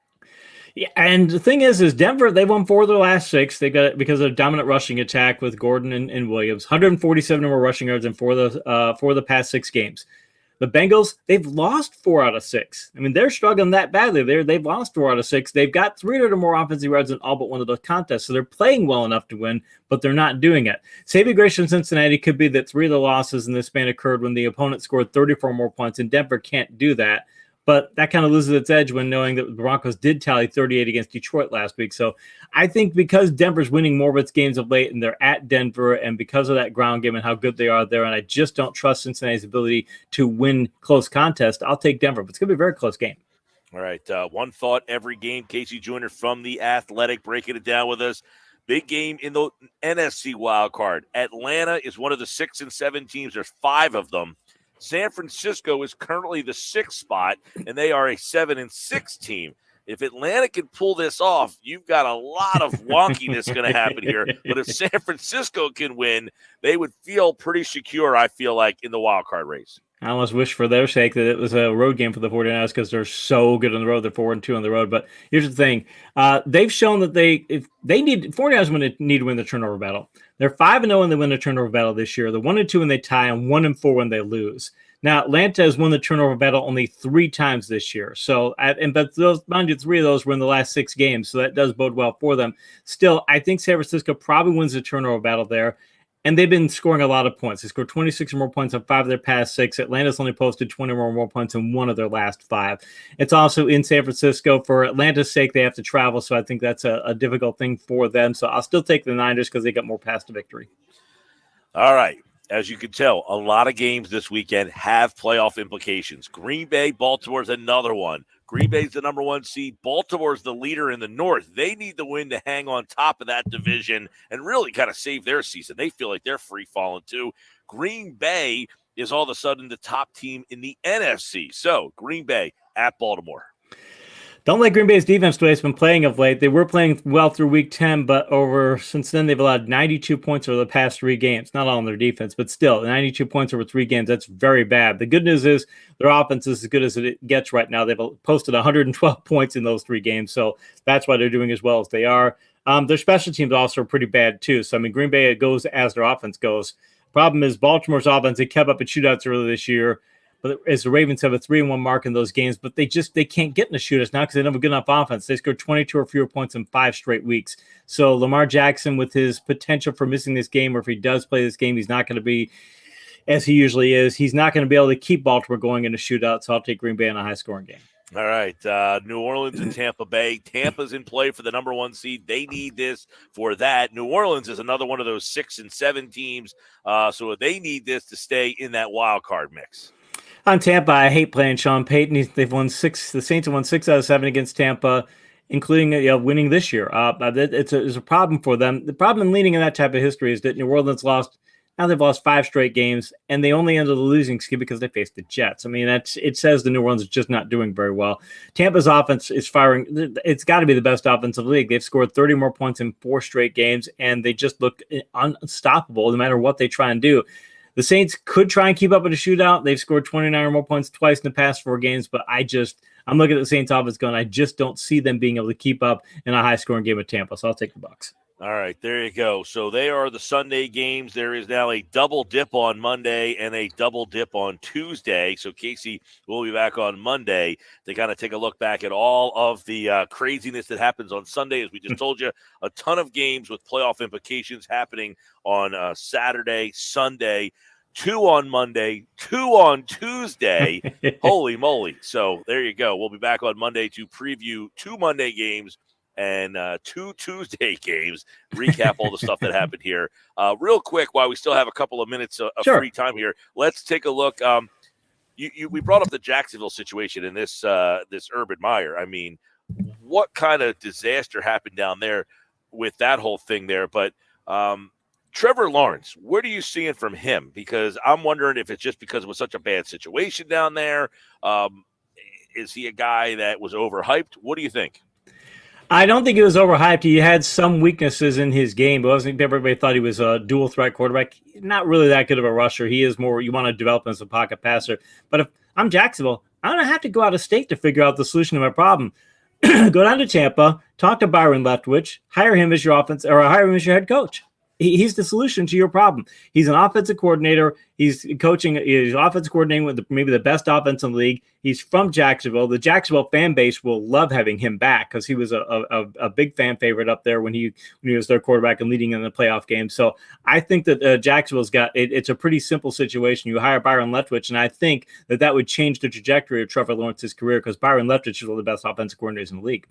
Yeah, and the thing is Denver, they won 4 of their last 6. They got it because of a dominant rushing attack with Gordon and Williams. 147 more rushing yards in 4 of the past 6 games. The Bengals, they've lost 4 out of 6. I mean, they're struggling that badly. They've lost 4 out of 6. They've got 300 or more offensive yards in all but one of those contests, so they're playing well enough to win, but they're not doing it. Saving grace in Cincinnati could be that 3 of the losses in this span occurred when the opponent scored 34 more points, and Denver can't do that. But that kind of loses its edge when knowing that the Broncos did tally 38 against Detroit last week. So I think because Denver's winning more of its games of late and they're at Denver, and because of that ground game and how good they are there, and I just don't trust Cincinnati's ability to win close contests, I'll take Denver. But it's going to be a very close game. All right. One thought every game. Casey Joyner from The Athletic breaking it down with us. Big game in the NFC wild card. Atlanta is one of the 6 and 7 teams. There's 5 of them. San Francisco is currently the 6th spot, and they are a 7 and 6 team. If Atlanta can pull this off, you've got a lot of wonkiness going to happen here. But if San Francisco can win, they would feel pretty secure, I feel like, in the wild card race. I almost wish for their sake that it was a road game for the 49ers because they're so good on the road. They're 4-2 on the road. But here's the thing. They've shown that 49ers need to win the turnover battle. They're 5-0 when they win the turnover battle this year. They're 1-2 when they tie and 1-4 when they lose. Now, Atlanta has won the turnover battle only 3 times this year. So, but those, mind you, 3 of those were in the last 6 games. So that does bode well for them. Still, I think San Francisco probably wins the turnover battle there. And they've been scoring a lot of points. They scored 26 or more points on 5 of their past 6. Atlanta's only posted 20 or more points in 1 of their last 5. It's also in San Francisco. For Atlanta's sake, they have to travel, so I think that's a difficult thing for them. So I'll still take the Niners because they got more paths to victory. All right. As you can tell, a lot of games this weekend have playoff implications. Green Bay, Baltimore's another one. Green Bay's the number 1 seed. Baltimore's the leader in the North. They need the win to hang on top of that division and really kind of save their season. They feel like they're free falling too. Green Bay is all of a sudden the top team in the NFC. So Green Bay at Baltimore. Don't like Green Bay's defense the way it's been playing of late. They were playing well through week 10, but since then they've allowed 92 points over the past 3 games. Not all on their defense, but still 92 points over 3 games. That's very bad. The good news is their offense is as good as it gets right now. They've posted 112 points in those 3 games, so that's why they're doing as well as they are. Their special teams also are pretty bad too. So I mean, Green Bay goes as their offense goes. Problem is Baltimore's offense, they kept up in shootouts earlier this year. But as the Ravens have a 3-1 mark in those games, but they can't get in the shootouts now because they don't have a good enough offense. They scored 22 or fewer points in 5 straight weeks. So Lamar Jackson, with his potential for missing this game, or if he does play this game, he's not going to be as he usually is. He's not going to be able to keep Baltimore going in a shootout. So I'll take Green Bay in a high-scoring game. All right, New Orleans and Tampa Bay. Tampa's in play for the number 1 seed. They need this for that. New Orleans is another one of those 6 and 7 teams, so they need this to stay in that wild card mix. On Tampa, I hate playing Sean Payton. They've won 6. The Saints have won 6 out of 7 against Tampa, including winning this year. It's a problem for them. The problem in leading in that type of history is that New Orleans lost. Now they've lost 5 straight games, and they only ended the losing skid because they faced the Jets. I mean, it says the New Orleans is just not doing very well. Tampa's offense is firing. It's got to be the best offensive league. They've scored 30 more points in 4 straight games, and they just look unstoppable no matter what they try and do. The Saints could try and keep up with a shootout. They've scored 29 or more points twice in the past 4 games, but I'm looking at the Saints offense going, I just don't see them being able to keep up in a high-scoring game with Tampa, so I'll take the Bucs. All right, there you go. So they are the Sunday games. There is now a double dip on Monday and a double dip on Tuesday. So Casey will be back on Monday to kind of take a look back at all of the craziness that happens on Sunday. As we just told you, a ton of games with playoff implications happening on Saturday, Sunday, 2 on Monday, 2 on Tuesday. Holy moly. So there you go. We'll be back on Monday to preview 2 Monday games and 2 Tuesday games, recap all the stuff that happened here. Real quick, while we still have a couple of minutes of free time here, let's take a look. We brought up the Jacksonville situation in this Urban Meyer. I mean, what kind of disaster happened down there with that whole thing there? But Trevor Lawrence, what are you seeing from him? Because I'm wondering if it's just because it was such a bad situation down there. Is he a guy that was overhyped? What do you think? I don't think he was overhyped. He had some weaknesses in his game. It wasn't everybody thought he was a dual threat quarterback. Not really that good of a rusher. He is more you want to develop him as a pocket passer. But if I'm Jacksonville, I don't have to go out of state to figure out the solution to my problem. Go down to Tampa, talk to Byron Leftwich, hire him as your offense or hire him as your head coach. He's the solution to your problem. He's an offensive coordinator. He's coaching. He's offensive coordinating with maybe the best offense in the league. He's from Jacksonville. The Jacksonville fan base will love having him back because he was a big fan favorite up there when he was their quarterback and leading in the playoff game. So I think that Jacksonville's got it. It's a pretty simple situation. You hire Byron Leftwich, and I think that would change the trajectory of Trevor Lawrence's career because Byron Leftwich is one of the best offensive coordinators in the league.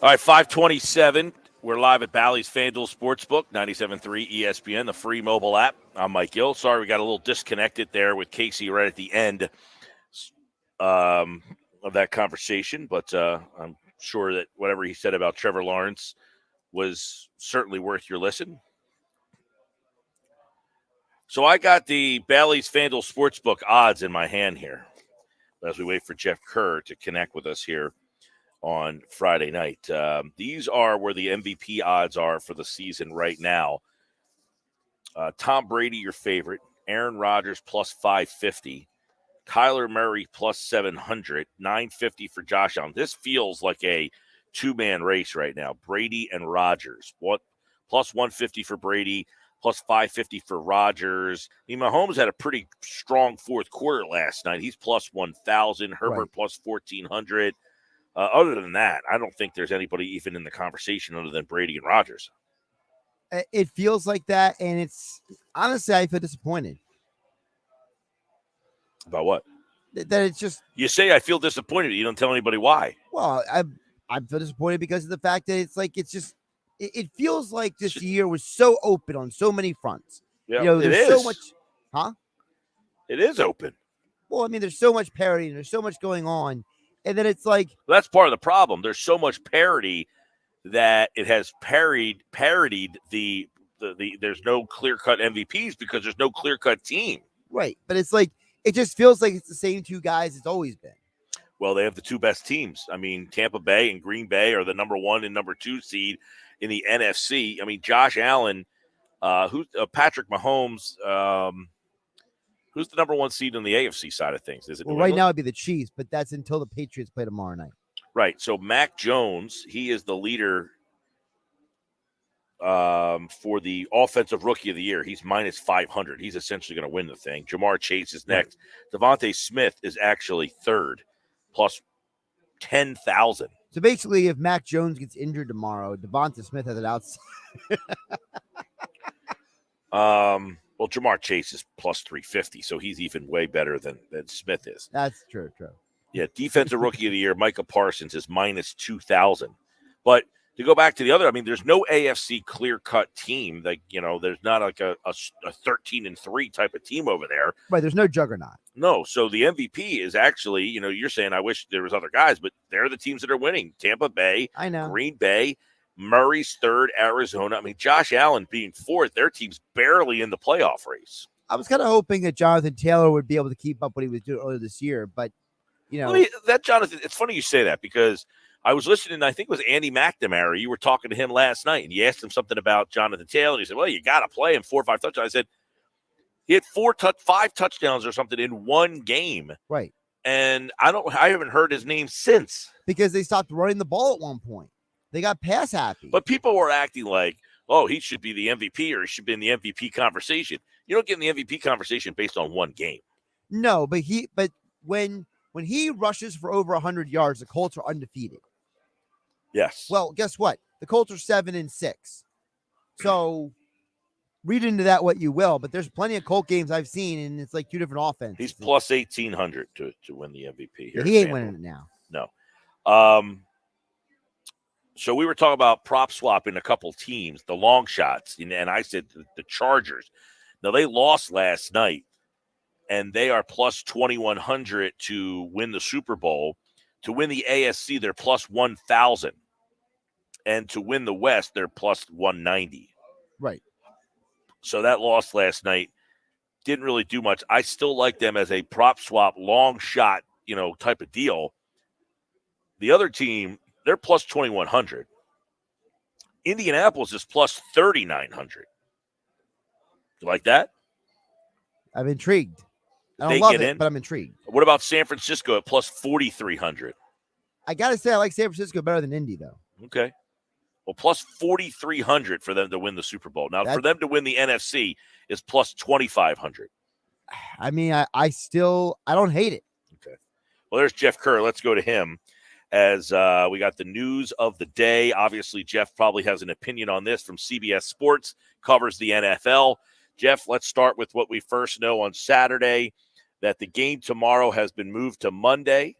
All right, 527. We're live at Bally's Fan Duel Sportsbook, 97.3 ESPN, the free mobile app. I'm Mike Gill. Sorry, we got a little disconnected there with Casey right at the end of that conversation, but I'm sure that whatever he said about Trevor Lawrence was certainly worth your listen. So I got the Bally's Fan Duel Sportsbook odds in my hand here as we wait for Jeff Kerr to connect with us here on Friday night. These are where the MVP odds are for the season right now. Tom Brady, your favorite. Aaron Rodgers plus 550. Kyler Murray plus 700. 950 for Josh Allen. This feels like a two-man race right now. Brady and Rodgers. Plus 150 for Brady, plus 550 for Rodgers. I mean, Mahomes had a pretty strong fourth quarter last night. He's plus 1,000. Herbert Right. plus 1,400. Other than that, I don't think there's anybody even in the conversation other than Brady and Rodgers. It feels like that, and it's honestly, I feel disappointed About what? that it's just. You say I feel disappointed. You don't tell anybody why. Well, I feel disappointed because of the fact that it's like it's just. It feels like this year was so open on so many fronts. Yeah, You know, it there's is. so much. Huh? It is open. Well, I mean, there's so much parity and there's so much going on, and then it's like That's part of the problem. There's so much parity that it has parodied the there's no clear-cut MVPs because there's no clear-cut team. right, but it's like it just feels like it's the same two guys it's always been. Well, they have the two best teams. I mean, Tampa Bay and Green Bay are the number 1 and number 2 seed in the NFC. I mean, Josh Allen, Patrick Mahomes, who's the number 1 seed on the AFC side of things? Is it Well, New right England? now it'd be the Chiefs, but that's until the Patriots play tomorrow night. Right. So Mac Jones, he is the leader for the offensive rookie of the year. He's minus 500. He's essentially going to win the thing. Jamar Chase is next. Devontae Smith is actually third, plus 10,000. So basically, if Mac Jones gets injured tomorrow, Devonta Smith has it outside. Well, Jamar Chase is plus 350, so he's even way better than Smith is. That's true. Yeah, defensive rookie of the year, Micah Parsons is minus 2,000. But to go back to the other, I mean, there's no AFC clear-cut team. Like, you know, there's not like a 13-3 type of team over there. Right, there's no juggernaut. No, so the MVP is actually, you know, you're saying I wish there was other guys, but they're the teams that are winning. Tampa Bay, I know. Green Bay, Murray's third, Arizona. I mean, Josh Allen being fourth, their team's barely in the playoff race. I was kind of hoping that Jonathan Taylor would be able to keep up what he was doing earlier this year, but, you know. That Jonathan, it's funny you say that because I was listening, I think it was Andy McNamara. You were talking to him last night, and you asked him something about Jonathan Taylor, and he said, well, you got to play him 4 or 5 touchdowns. I said, he had 5 touchdowns or something in one game. Right. And I haven't heard his name since. Because they stopped running the ball at one point. They got pass happy. But people were acting like, oh, he should be the MVP or he should be in the MVP conversation. You don't get in the MVP conversation based on one game. No, but when he rushes for over 100 yards, the Colts are undefeated. Yes. Well, guess what? The Colts are 7-6. So read into that what you will, but there's plenty of Colt games I've seen, and it's like two different offenses. He's plus 1,800 to win the MVP here. He ain't winning it now. No. So we were talking about prop swapping a couple teams, the long shots, and I said the Chargers. Now, they lost last night, and they are plus 2,100 to win the Super Bowl. To win the ASC, they're plus 1,000. And to win the West, they're plus 190. Right. So that loss last night didn't really do much. I still like them as a prop swap, long shot, type of deal. The other team, they're plus 2,100. Indianapolis is plus 3,900. You like that? I'm intrigued. I don't They love get it, in? but I'm intrigued. What about San Francisco at plus 4,300? I got to say, I like San Francisco better than Indy, though. Okay. Well, plus 4,300 for them to win the Super Bowl. Now, for them to win the NFC is plus 2,500. I mean, I don't hate it. Okay. Well, there's Jeff Kerr. Let's go to him as we got the news of the day. Obviously, Jeff probably has an opinion on this from CBS Sports, covers the NFL. Jeff, let's start with what we first know on Saturday, that the game tomorrow has been moved to Monday,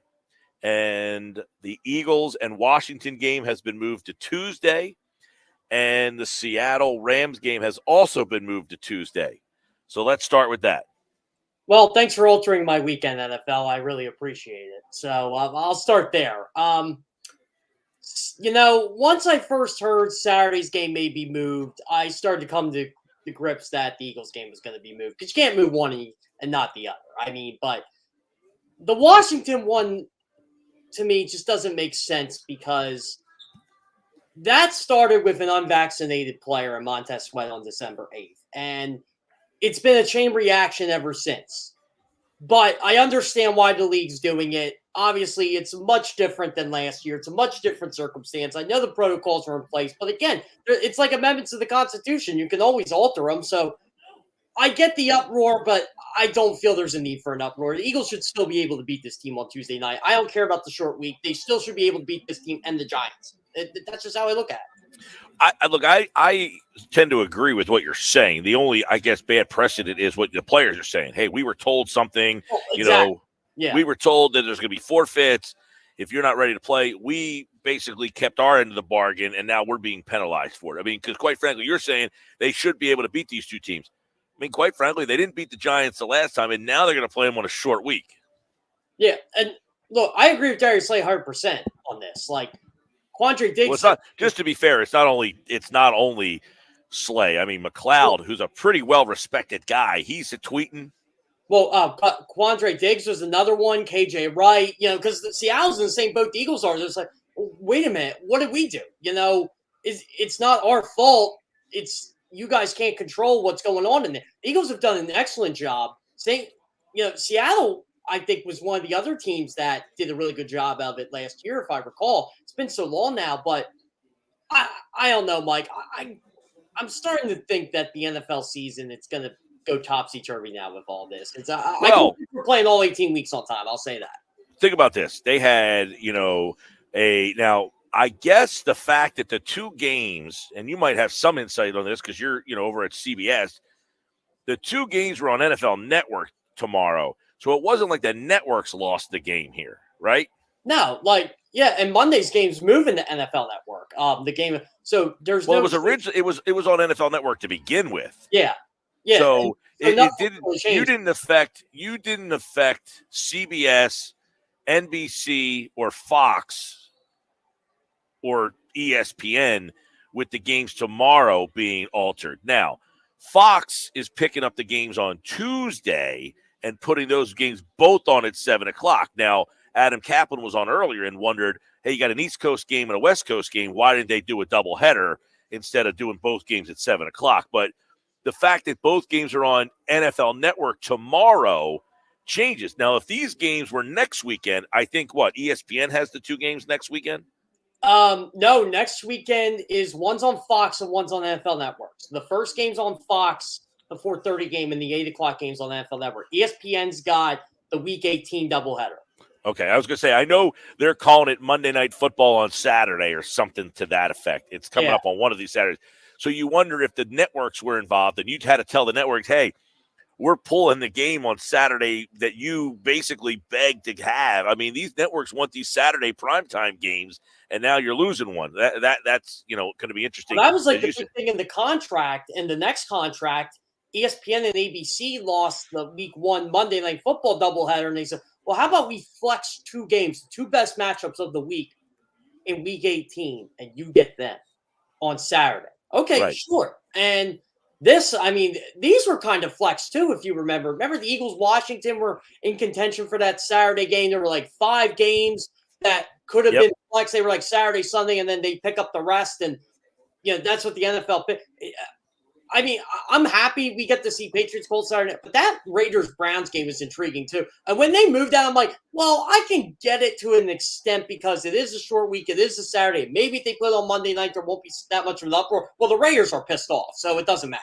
and the Eagles and Washington game has been moved to Tuesday, and the Seattle Rams game has also been moved to Tuesday. So let's start with that. Well, thanks for altering my weekend, NFL. I really appreciate it. So I'll start there. Once I first heard Saturday's game may be moved, I started to come to the grips that the Eagles game was going to be moved, because you can't move one and not the other. I mean, but the Washington one, to me, just doesn't make sense, because that started with an unvaccinated player in Montez Sweat on December 8th. And it's been a chain reaction ever since. But I understand why the league's doing it. Obviously, it's much different than last year. It's a much different circumstance. I know the protocols are in place, but again, it's like amendments to the Constitution. You can always alter them. So I get the uproar, but I don't feel there's a need for an uproar. The Eagles should still be able to beat this team on Tuesday night. I don't care about the short week. They still should be able to beat this team and the Giants. That's just how I look at it. I tend to agree with what you're saying. The only, I guess, bad precedent is what the players are saying. Hey, we were told something, we were told that there's going to be forfeits if you're not ready to play. We basically kept our end of the bargain, and now we're being penalized for it. I mean, because quite frankly, you're saying they should be able to beat these two teams. I mean, quite frankly, they didn't beat the Giants the last time, and now they're going to play them on a short week. Yeah, and look, I agree with Darius Slay 100% on this. Like, Quandre Diggs. Well, it's not, just to be fair, it's not only Slay. I mean, McLeod, who's a pretty well-respected guy, he's tweeting. Well, Quandre Diggs was another one. KJ Wright, because Seattle's in the same boat the Eagles are. It's like, wait a minute, what did we do? It's not our fault. It's you guys can't control what's going on in there. The Eagles have done an excellent job. Seattle, I think, was one of the other teams that did a really good job of it last year, if I recall. It's been so long now, but I don't know, Mike. I'm starting to think that the NFL season, it's going to go topsy-turvy now with all this. We're playing all 18 weeks on time. I'll say that. Think about this. They had, now I guess the fact that the two games, and you might have some insight on this because you're, over at CBS, the two games were on NFL Network tomorrow. So it wasn't like the networks lost the game here, right? No, and Monday's game's moving to NFL Network. The game, so there's it was originally it was on NFL Network to begin with. Yeah. So it didn't. You didn't affect CBS, NBC, or Fox, or ESPN with the games tomorrow being altered. Now, Fox is picking up the games on Tuesday and putting those games both on at 7:00. Now, Adam Caplan was on earlier and wondered, hey, you got an East Coast game and a West Coast game. Why didn't they do a doubleheader instead of doing both games at 7:00? But the fact that both games are on NFL Network tomorrow changes. Now, if these games were next weekend, I think ESPN has the two games next weekend? No, next weekend is one's on Fox and one's on NFL Network. So the first game's on Fox, the 4:30 game, and the 8:00 game's on NFL Network. ESPN's got the Week 18 doubleheader. Okay, I was going to say, I know they're calling it Monday Night Football on Saturday or something to that effect. It's coming up on one of these Saturdays. So you wonder if the networks were involved and you'd had to tell the networks, hey, we're pulling the game on Saturday that you basically begged to have. I mean, these networks want these Saturday primetime games, and now you're losing one. That's going to be interesting. Well, that was like the big thing in the contract. In the next contract, ESPN and ABC lost the Week 1 Monday Night Football doubleheader, and they said, well, how about we flex two games, two best matchups of the week in Week 18, and you get them on Saturday. Okay, right. Sure. And these were kind of flexed too, if you remember. Remember the Eagles-Washington were in contention for that Saturday game. There were like 5 games that could have been flexed. They were like Saturday, Sunday, and then they pick up the rest. And that's what the NFL. I mean, I'm happy we get to see Patriots Colts Saturday, but that Raiders Browns game is intriguing too. And when they moved that, I'm like, well, I can get it to an extent because it is a short week. It is a Saturday. Maybe if they put it on Monday night, there won't be that much of an uproar. Well, the Raiders are pissed off, so it doesn't matter.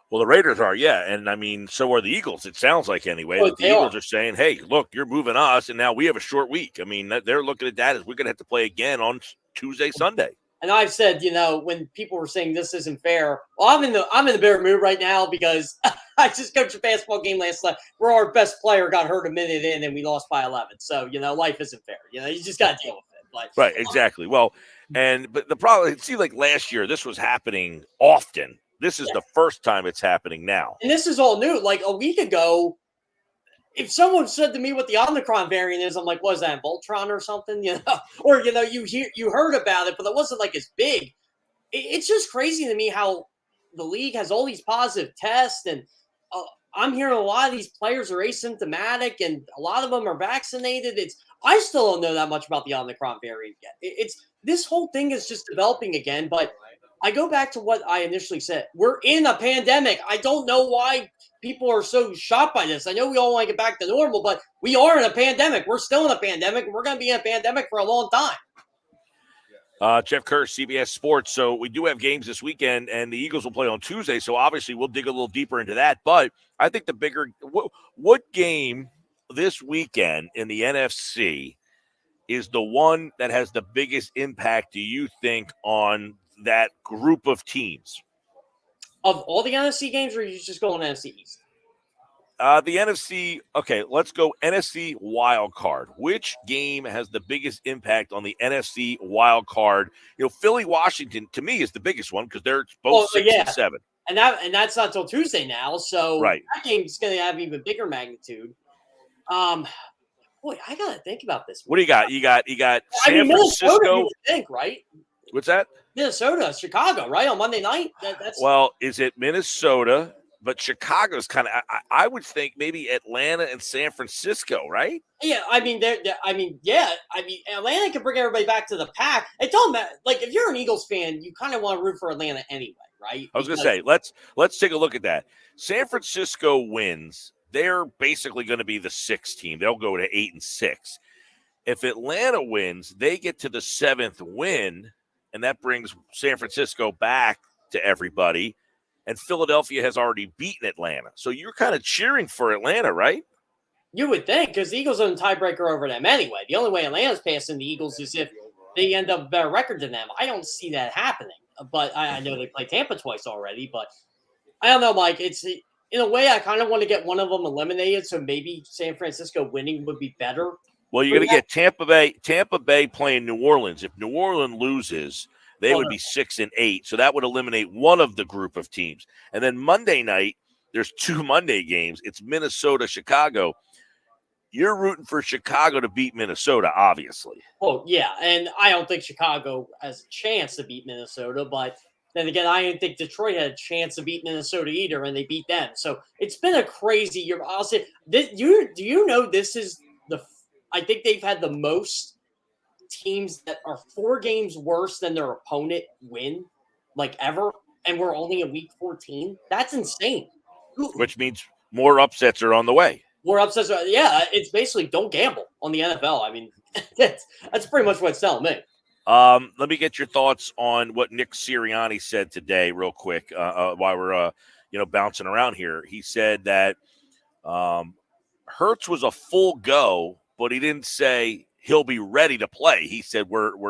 Well, the Raiders are, yeah. And, I mean, so are the Eagles. It sounds like anyway. Oh, That the Eagles are saying, hey, look, you're moving us, and now we have a short week. I mean, they're looking at that as we're going to have to play again on Tuesday, Sunday. And I've said, when people were saying this isn't fair, well, I'm in the better mood right now because I just coached a basketball game last night where our best player got hurt a minute in and we lost by 11. So, life isn't fair. You just got to deal with it. But, right, exactly. Well, but the problem, it seemed like last year this was happening often. This is the first time it's happening now. And this is all new. Like a week ago, if someone said to me what the Omicron variant is, I'm like, what is that, Voltron or something? Or you heard about it, but it wasn't like as big. It's just crazy to me how the league has all these positive tests, and I'm hearing a lot of these players are asymptomatic, and a lot of them are vaccinated. I still don't know that much about the Omicron variant yet. This whole thing is just developing again, but I go back to what I initially said. We're in a pandemic. I don't know why people are so shocked by this. I know we all want to get back to normal, but we are in a pandemic. We're still in a pandemic, and we're going to be in a pandemic for a long time. Jeff Kerr, CBS Sports. So we do have games this weekend, and the Eagles will play on Tuesday. So obviously we'll dig a little deeper into that. But I think the bigger what game this weekend in the NFC is the one that has the biggest impact, do you think, on that group of teams? Of all the NFC games, or are you just going NFC East? The NFC, okay, let's go NFC wild card. Which game has the biggest impact on the NFC wild card? Philly, Washington, to me, is the biggest one because they're both 6 and 7. And that's not till Tuesday now, so right. That game's going to have even bigger magnitude. Boy, I got to think about this. What do you got? You got San Francisco. Minnesota, you would think, right? What's that? Minnesota, Chicago, right, on Monday night? Well, is it Minnesota? But Chicago's kind of, I would think maybe Atlanta and San Francisco, right? Yeah, Atlanta can bring everybody back to the pack. It don't matter. Like, if you're an Eagles fan, you kind of want to root for Atlanta anyway, right? I was going to say, let's take a look at that. San Francisco wins. They're basically going to be the 6th team. They'll go to 8 and 6. If Atlanta wins, they get to the 7th win, and that brings San Francisco back to everybody. And Philadelphia has already beaten Atlanta. So you're kind of cheering for Atlanta, right? You would think, because the Eagles are the tiebreaker over them anyway. The only way Atlanta's passing the Eagles is if they end up a better record than them. I don't see that happening. But I know they played Tampa twice already. But I don't know, Mike. It's in a way I kind of want to get one of them eliminated, so maybe San Francisco winning would be better. Well, you're going to get Tampa Bay playing New Orleans. If New Orleans loses, they would be 6 and 8. So that would eliminate one of the group of teams. And then Monday night, there's 2 Monday games. It's Minnesota, Chicago. You're rooting for Chicago to beat Minnesota, obviously. Oh, yeah. And I don't think Chicago has a chance to beat Minnesota. But then again, I didn't think Detroit had a chance to beat Minnesota either, and they beat them. So it's been a crazy year. I'll say, do you know this is I think they've had the most teams that are 4 games worse than their opponent win, like ever, and we're only in week 14. That's insane. Which means more upsets are on the way. More upsets. Yeah, it's basically don't gamble on the NFL. I mean, that's pretty much what it's telling me. Let me get your thoughts on what Nick Sirianni said today, real quick, while we're bouncing around here. He said that Hurts was a full go, but he didn't say he'll be ready to play. He said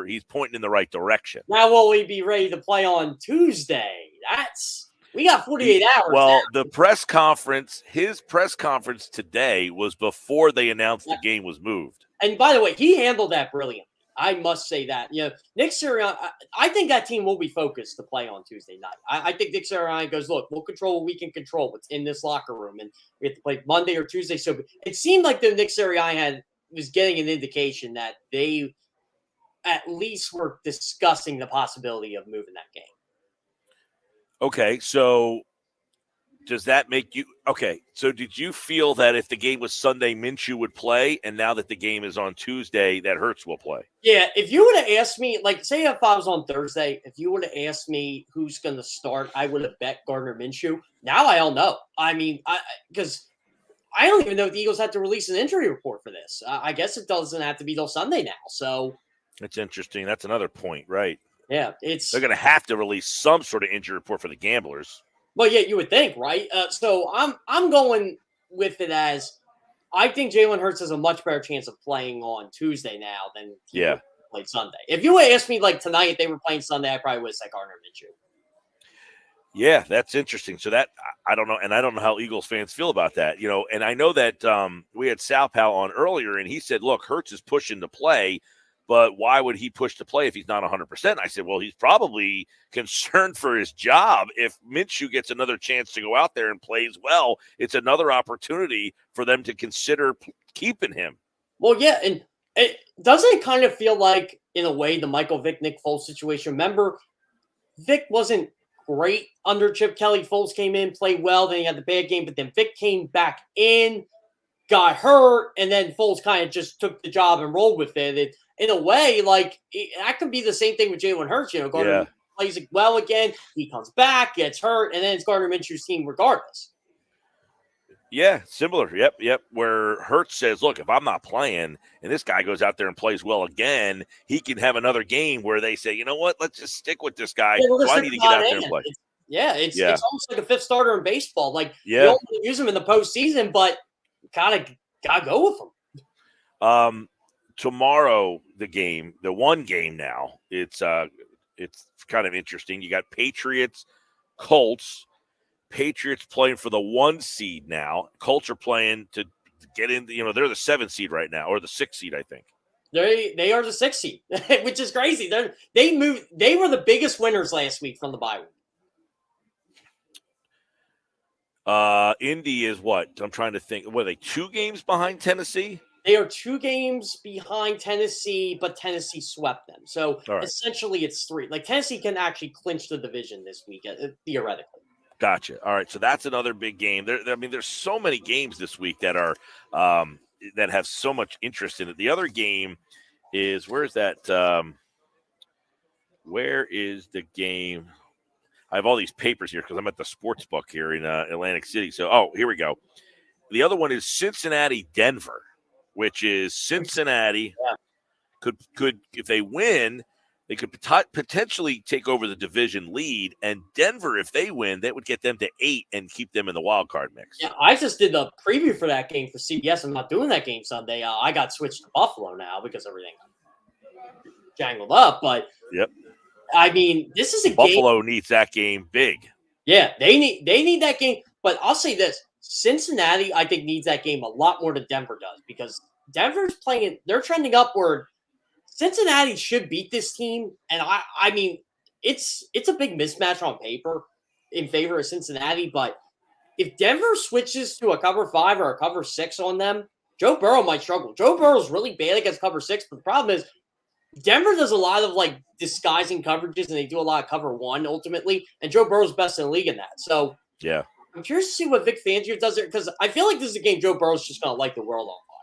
he's pointing in the right direction. Now, will we be ready to play on Tuesday? We got 48 hours. Well, his press conference today was before they announced the game was moved. And by the way, he handled that brilliantly. I must say that. Nick Sirianni, I think that team will be focused to play on Tuesday night. I think Nick Sirianni goes, look, we'll control what we can control what's in this locker room, and we have to play Monday or Tuesday. So it seemed like the Nick Sirianni was getting an indication that they at least were discussing the possibility of moving that game. Okay, so does that make you okay? So did you feel that if the game was Sunday, Minshew would play, and now that the game is on Tuesday, that Hurts will play? Yeah, if you would have asked me, like, say if I was on Thursday, if you would have asked me who's going to start, I would have bet Gardner Minshew. Now I don't know. I mean, because I don't even know if the Eagles had to release an injury report for this. I guess it doesn't have to be till Sunday now. So That's interesting. That's another point, right? yeah, They're going to have to release some sort of injury report for the gamblers. Well, yeah, you would think, right? So I'm going with it as I think Jalen Hurts has a much better chance of playing on Tuesday now than he would played Sunday. If you would ask me like tonight if they were playing Sunday, I probably would have said Gardner Minshew. Yeah, that's interesting. So that I don't know, and I don't know how Eagles fans feel about that. You know, and I know that we had Sal Pal on earlier, and he said, "Look, Hurts is pushing to play." But why would he push to play if he's not 100%? I said, well, he's probably concerned for his job. If Minshew gets another chance to go out there and plays well, it's another opportunity for them to consider keeping him. Well, yeah, and it doesn't kind of feel like, in a way, the Michael Vick, Nick Foles situation. Remember, Vick wasn't great under Chip Kelly. Foles came in, played well, then he had the bad game, but then Vick came back in, got hurt, and then Foles kind of just took the job and rolled with it. In a way, like that could be the same thing with Jalen Hurts. You know, Gardner plays well again. He comes back, gets hurt, and then it's Gardner Minshew's team regardless. Yeah, similar. Yep. Where Hurts says, look, if I'm not playing and this guy goes out there and plays well again, he can have another game where they say, you know what, let's just stick with this guy. So I need to get out there and play. It's almost like a fifth starter in baseball. Like you Yeah. don't want to use him in the postseason, but kind of got to go with him. Tomorrow, the one game now, it's kind of interesting. You got Patriots, Colts. Patriots playing for the 1 seed now. Colts are playing to get in. You know, they're the 7 seed right now, or the 6 seed, I think. They are the 6 seed, which is crazy. They were the biggest winners last week from the bye week. Indy is what? I'm trying to think. What are they, 2 games behind Tennessee? They are 2 games behind Tennessee, but Tennessee swept them. So essentially it's 3. Like Tennessee can actually clinch the division this week, theoretically. Gotcha. All right. So that's another big game. There's so many games this week that are that have so much interest in it. The other game is, where is that? Where is the game? I have all these papers here because I'm at the sports book here in Atlantic City. So, here we go. The other one is Cincinnati-Denver, which is Cincinnati could if they win, they could potentially take over the division lead. And Denver, if they win, that would get them to 8 and keep them in the wild card mix. Yeah, I just did the preview for that game for CBS. I'm not doing that game Sunday. I got switched to Buffalo now because everything jangled up. But I mean, this is a Buffalo needs that game big. Yeah, they need that game. But I'll say this. Cincinnati, I think, needs that game a lot more than Denver does because Denver's playing. They're trending upward. Cincinnati should beat this team, and I mean, it's a big mismatch on paper in favor of Cincinnati. But if Denver switches to a cover 5 or a cover 6 on them, Joe Burrow might struggle. Joe Burrow's really bad against cover 6, but the problem is Denver does a lot of like disguising coverages, and they do a lot of cover 1 ultimately. And Joe Burrow's best in the league in that. So yeah. I'm curious to see what Vic Fangio does there because I feel like this is a game Joe Burrow's just going to light the world on fire.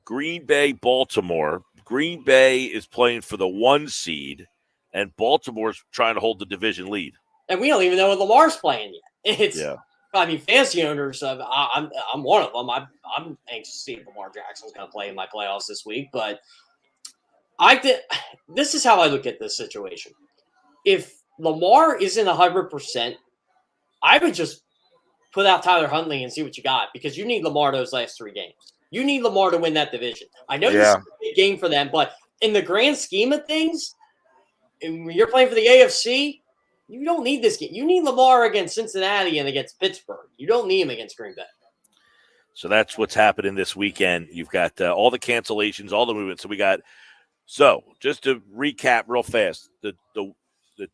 Green Bay, Baltimore. Green Bay is playing for the 1 seed, and Baltimore's trying to hold the division lead. And we don't even know what Lamar's playing yet. I mean, fantasy owners, I'm one of them. I'm anxious to see if Lamar Jackson's going to play in my playoffs this week. But this is how I look at this situation. If Lamar isn't 100%, I would just put out Tyler Huntley and see what you got because you need Lamar those last 3 games. You need Lamar to win that division. I know this is a big game for them, but in the grand scheme of things, when you're playing for the AFC, you don't need this game. You need Lamar against Cincinnati and against Pittsburgh. You don't need him against Green Bay. So that's what's happening this weekend. You've got all the cancellations, all the movement. So just to recap real fast, the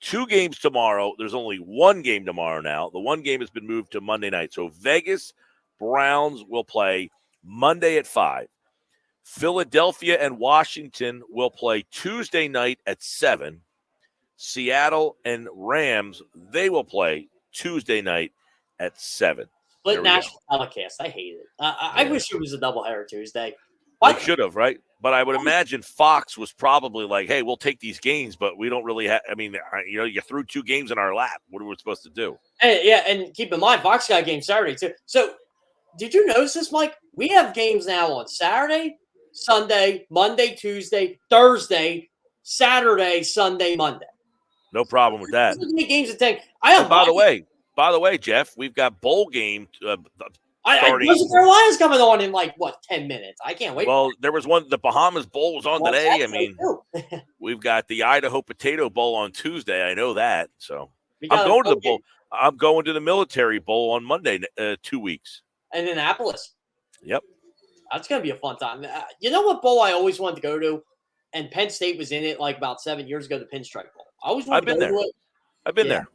2 games tomorrow, there's only 1 game tomorrow now. The 1 game has been moved to Monday night. So Vegas Browns will play Monday at 5. Philadelphia and Washington will play Tuesday night at 7. Seattle and Rams, they will play Tuesday night at 7. Split There we go. national telecast. I hate it. I Yeah. wish it was a doubleheader Tuesday. They should have, right? But I would imagine Fox was probably like, "Hey, we'll take these games, but we don't really have. I mean, you threw 2 games in our lap. What are we supposed to do?" And keep in mind, Fox got a game Saturday too. So, did you notice this, Mike? We have games now on Saturday, Sunday, Monday, Tuesday, Thursday, Saturday, Sunday, Monday. No problem with that. Games at 10. I have. By the way, Jeff, we've got bowl game starting. Coastal Carolina's coming on in 10 minutes. I can't wait. Well, there was one. The Bahamas Bowl was on today. I mean, too. we've got the Idaho Potato Bowl on Tuesday. I know that. So got I'm a going to the bowl bowl. I'm going to the Military Bowl on Monday. 2 weeks. In Annapolis. Yep. That's going to be a fun time. You know what bowl I always wanted to go to? And Penn State was in it about 7 years ago, the Pinstripe Bowl. I always wanted to go to it. I've been there.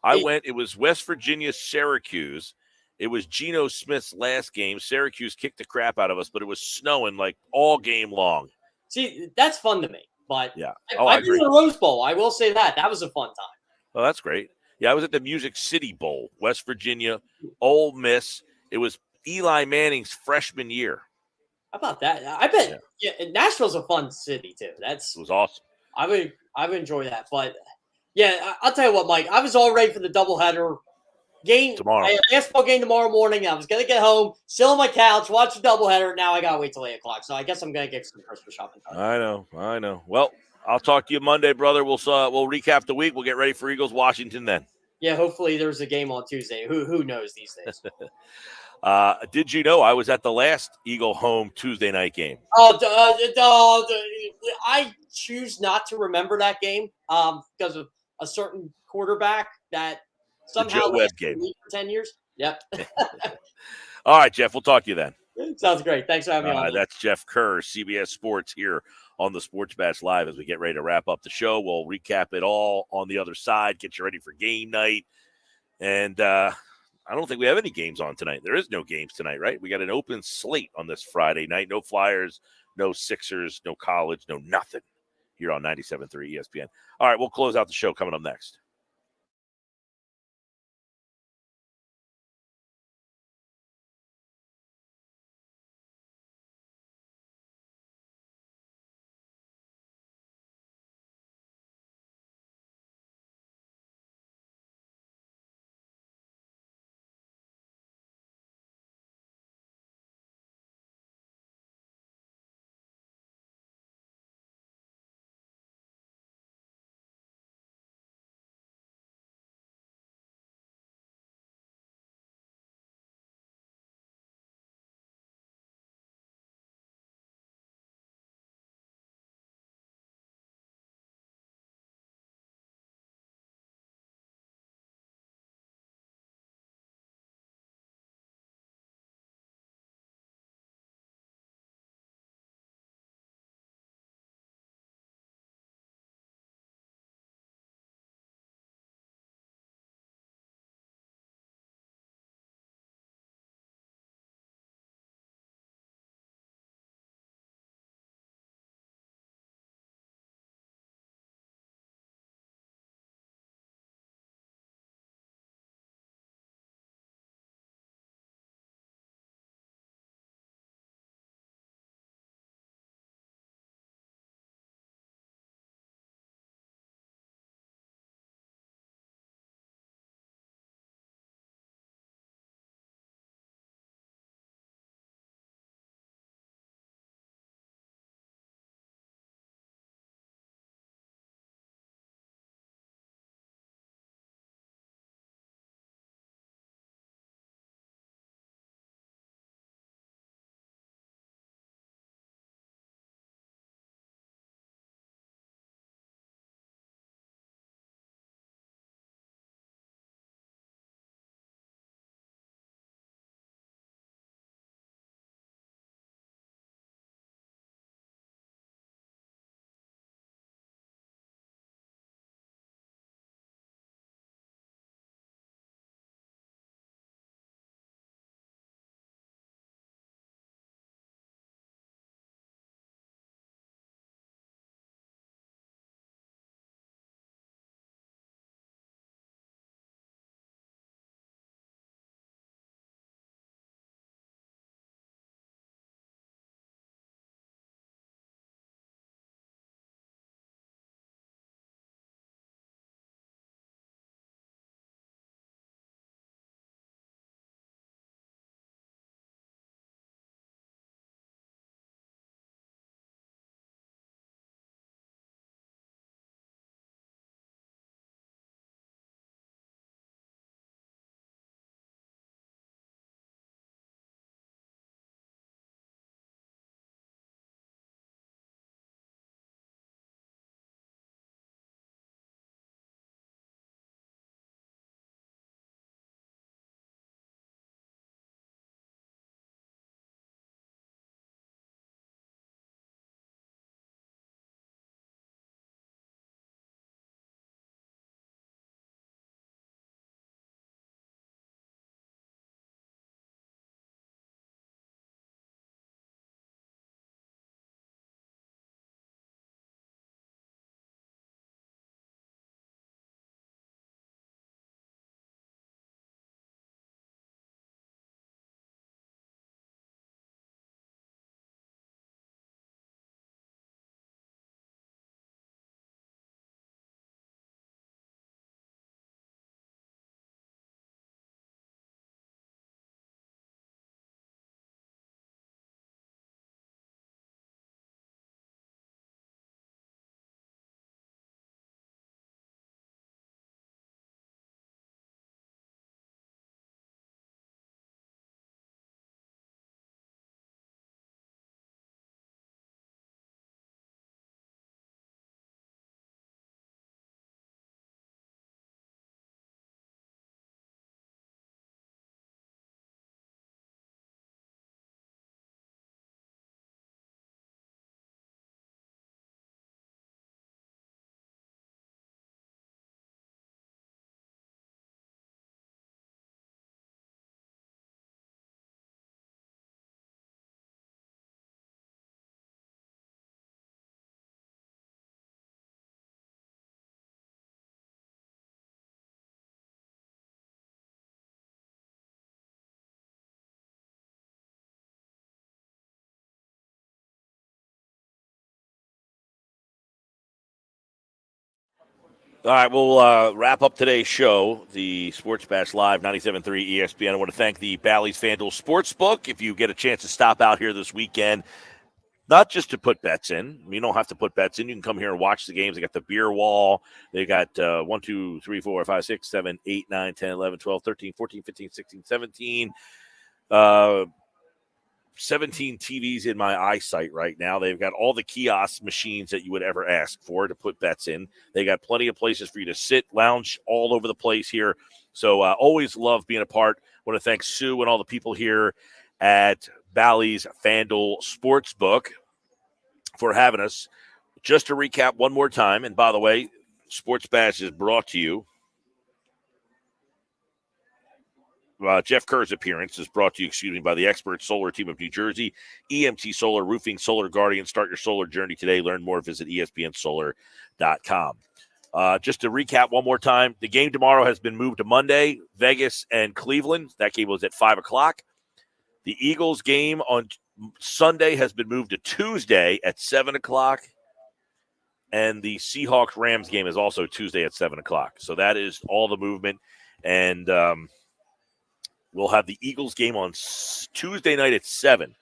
I went. It was West Virginia, Syracuse. It was Geno Smith's last game. Syracuse kicked the crap out of us, but it was snowing all game long. See, that's fun to me. But yeah, I've been to the Rose Bowl. I will say that. That was a fun time. Oh, that's great. Yeah, I was at the Music City Bowl, West Virginia, Ole Miss. It was Eli Manning's freshman year. How about that? I bet Nashville's a fun city too. It was awesome. I would enjoy that. But yeah, I'll tell you what, Mike. I was all ready for the doubleheader game tomorrow. I had a basketball game tomorrow morning. I was gonna get home, sit on my couch, watch the doubleheader. Now I gotta wait till 8:00. So I guess I'm gonna get some Christmas shopping done. I know. Well, I'll talk to you Monday, brother. We'll recap the week. We'll get ready for Eagles Washington then. Yeah, hopefully there's a game on Tuesday. Who knows these days? Did you know I was at the last Eagle home Tuesday night game? I choose not to remember that game because of a certain quarterback that somehow Joe Webb game for 10 years. Yep. All right, Jeff. We'll talk to you then. Sounds great. Thanks for having me on. That's Jeff Kerr, CBS Sports, here on the Sports Bash Live as we get ready to wrap up the show. We'll recap it all on the other side, get you ready for game night. And I don't think we have any games on tonight. There is no games tonight, right? We got an open slate on this Friday night. No Flyers, no Sixers, no college, no nothing here on 97.3 ESPN. All right, we'll close out the show coming up next. All right, we'll wrap up today's show, the Sports Bash Live, 97.3 ESPN. I want to thank the Bally's Fan Duel Sportsbook. If you get a chance to stop out here this weekend, not just to put bets in. You don't have to put bets in. You can come here and watch the games. They got the beer wall. They got 1, 2, 3, 4, 5, 6, 7, 8, 9, 10, 11, 12, 13, 14, 15, 16, 17. 17 TVs in my eyesight right now. They've got all the kiosk machines that you would ever ask for to put bets in. They got plenty of places for you to sit, lounge all over the place here. So always love being a part. I want to thank Sue and all the people here at Bally's Fan Duel Sportsbook for having us. Just to recap one more time, and by the way, Sports Bash is brought to you. Jeff Kerr's appearance is brought to you, by the expert solar team of New Jersey, EMT Solar, Roofing, Solar Guardian. Start your solar journey today. Learn more. Visit ESPNsolar.com. Just to recap one more time, the game tomorrow has been moved to Monday, Vegas and Cleveland. That game was at 5 o'clock. The Eagles game on Sunday has been moved to Tuesday at 7 o'clock. And the Seahawk Rams game is also Tuesday at 7 o'clock. So that is all the movement. And we'll have the Eagles game on Tuesday night at 7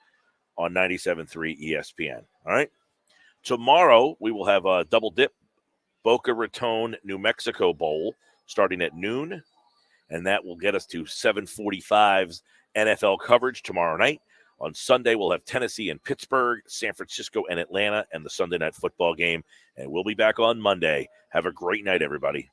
on 97.3 ESPN. All right. Tomorrow, we will have a double dip Boca Raton, New Mexico Bowl starting at noon. And that will get us to 7:45's NFL coverage tomorrow night. On Sunday, we'll have Tennessee and Pittsburgh, San Francisco and Atlanta, and the Sunday night football game. And we'll be back on Monday. Have a great night, everybody.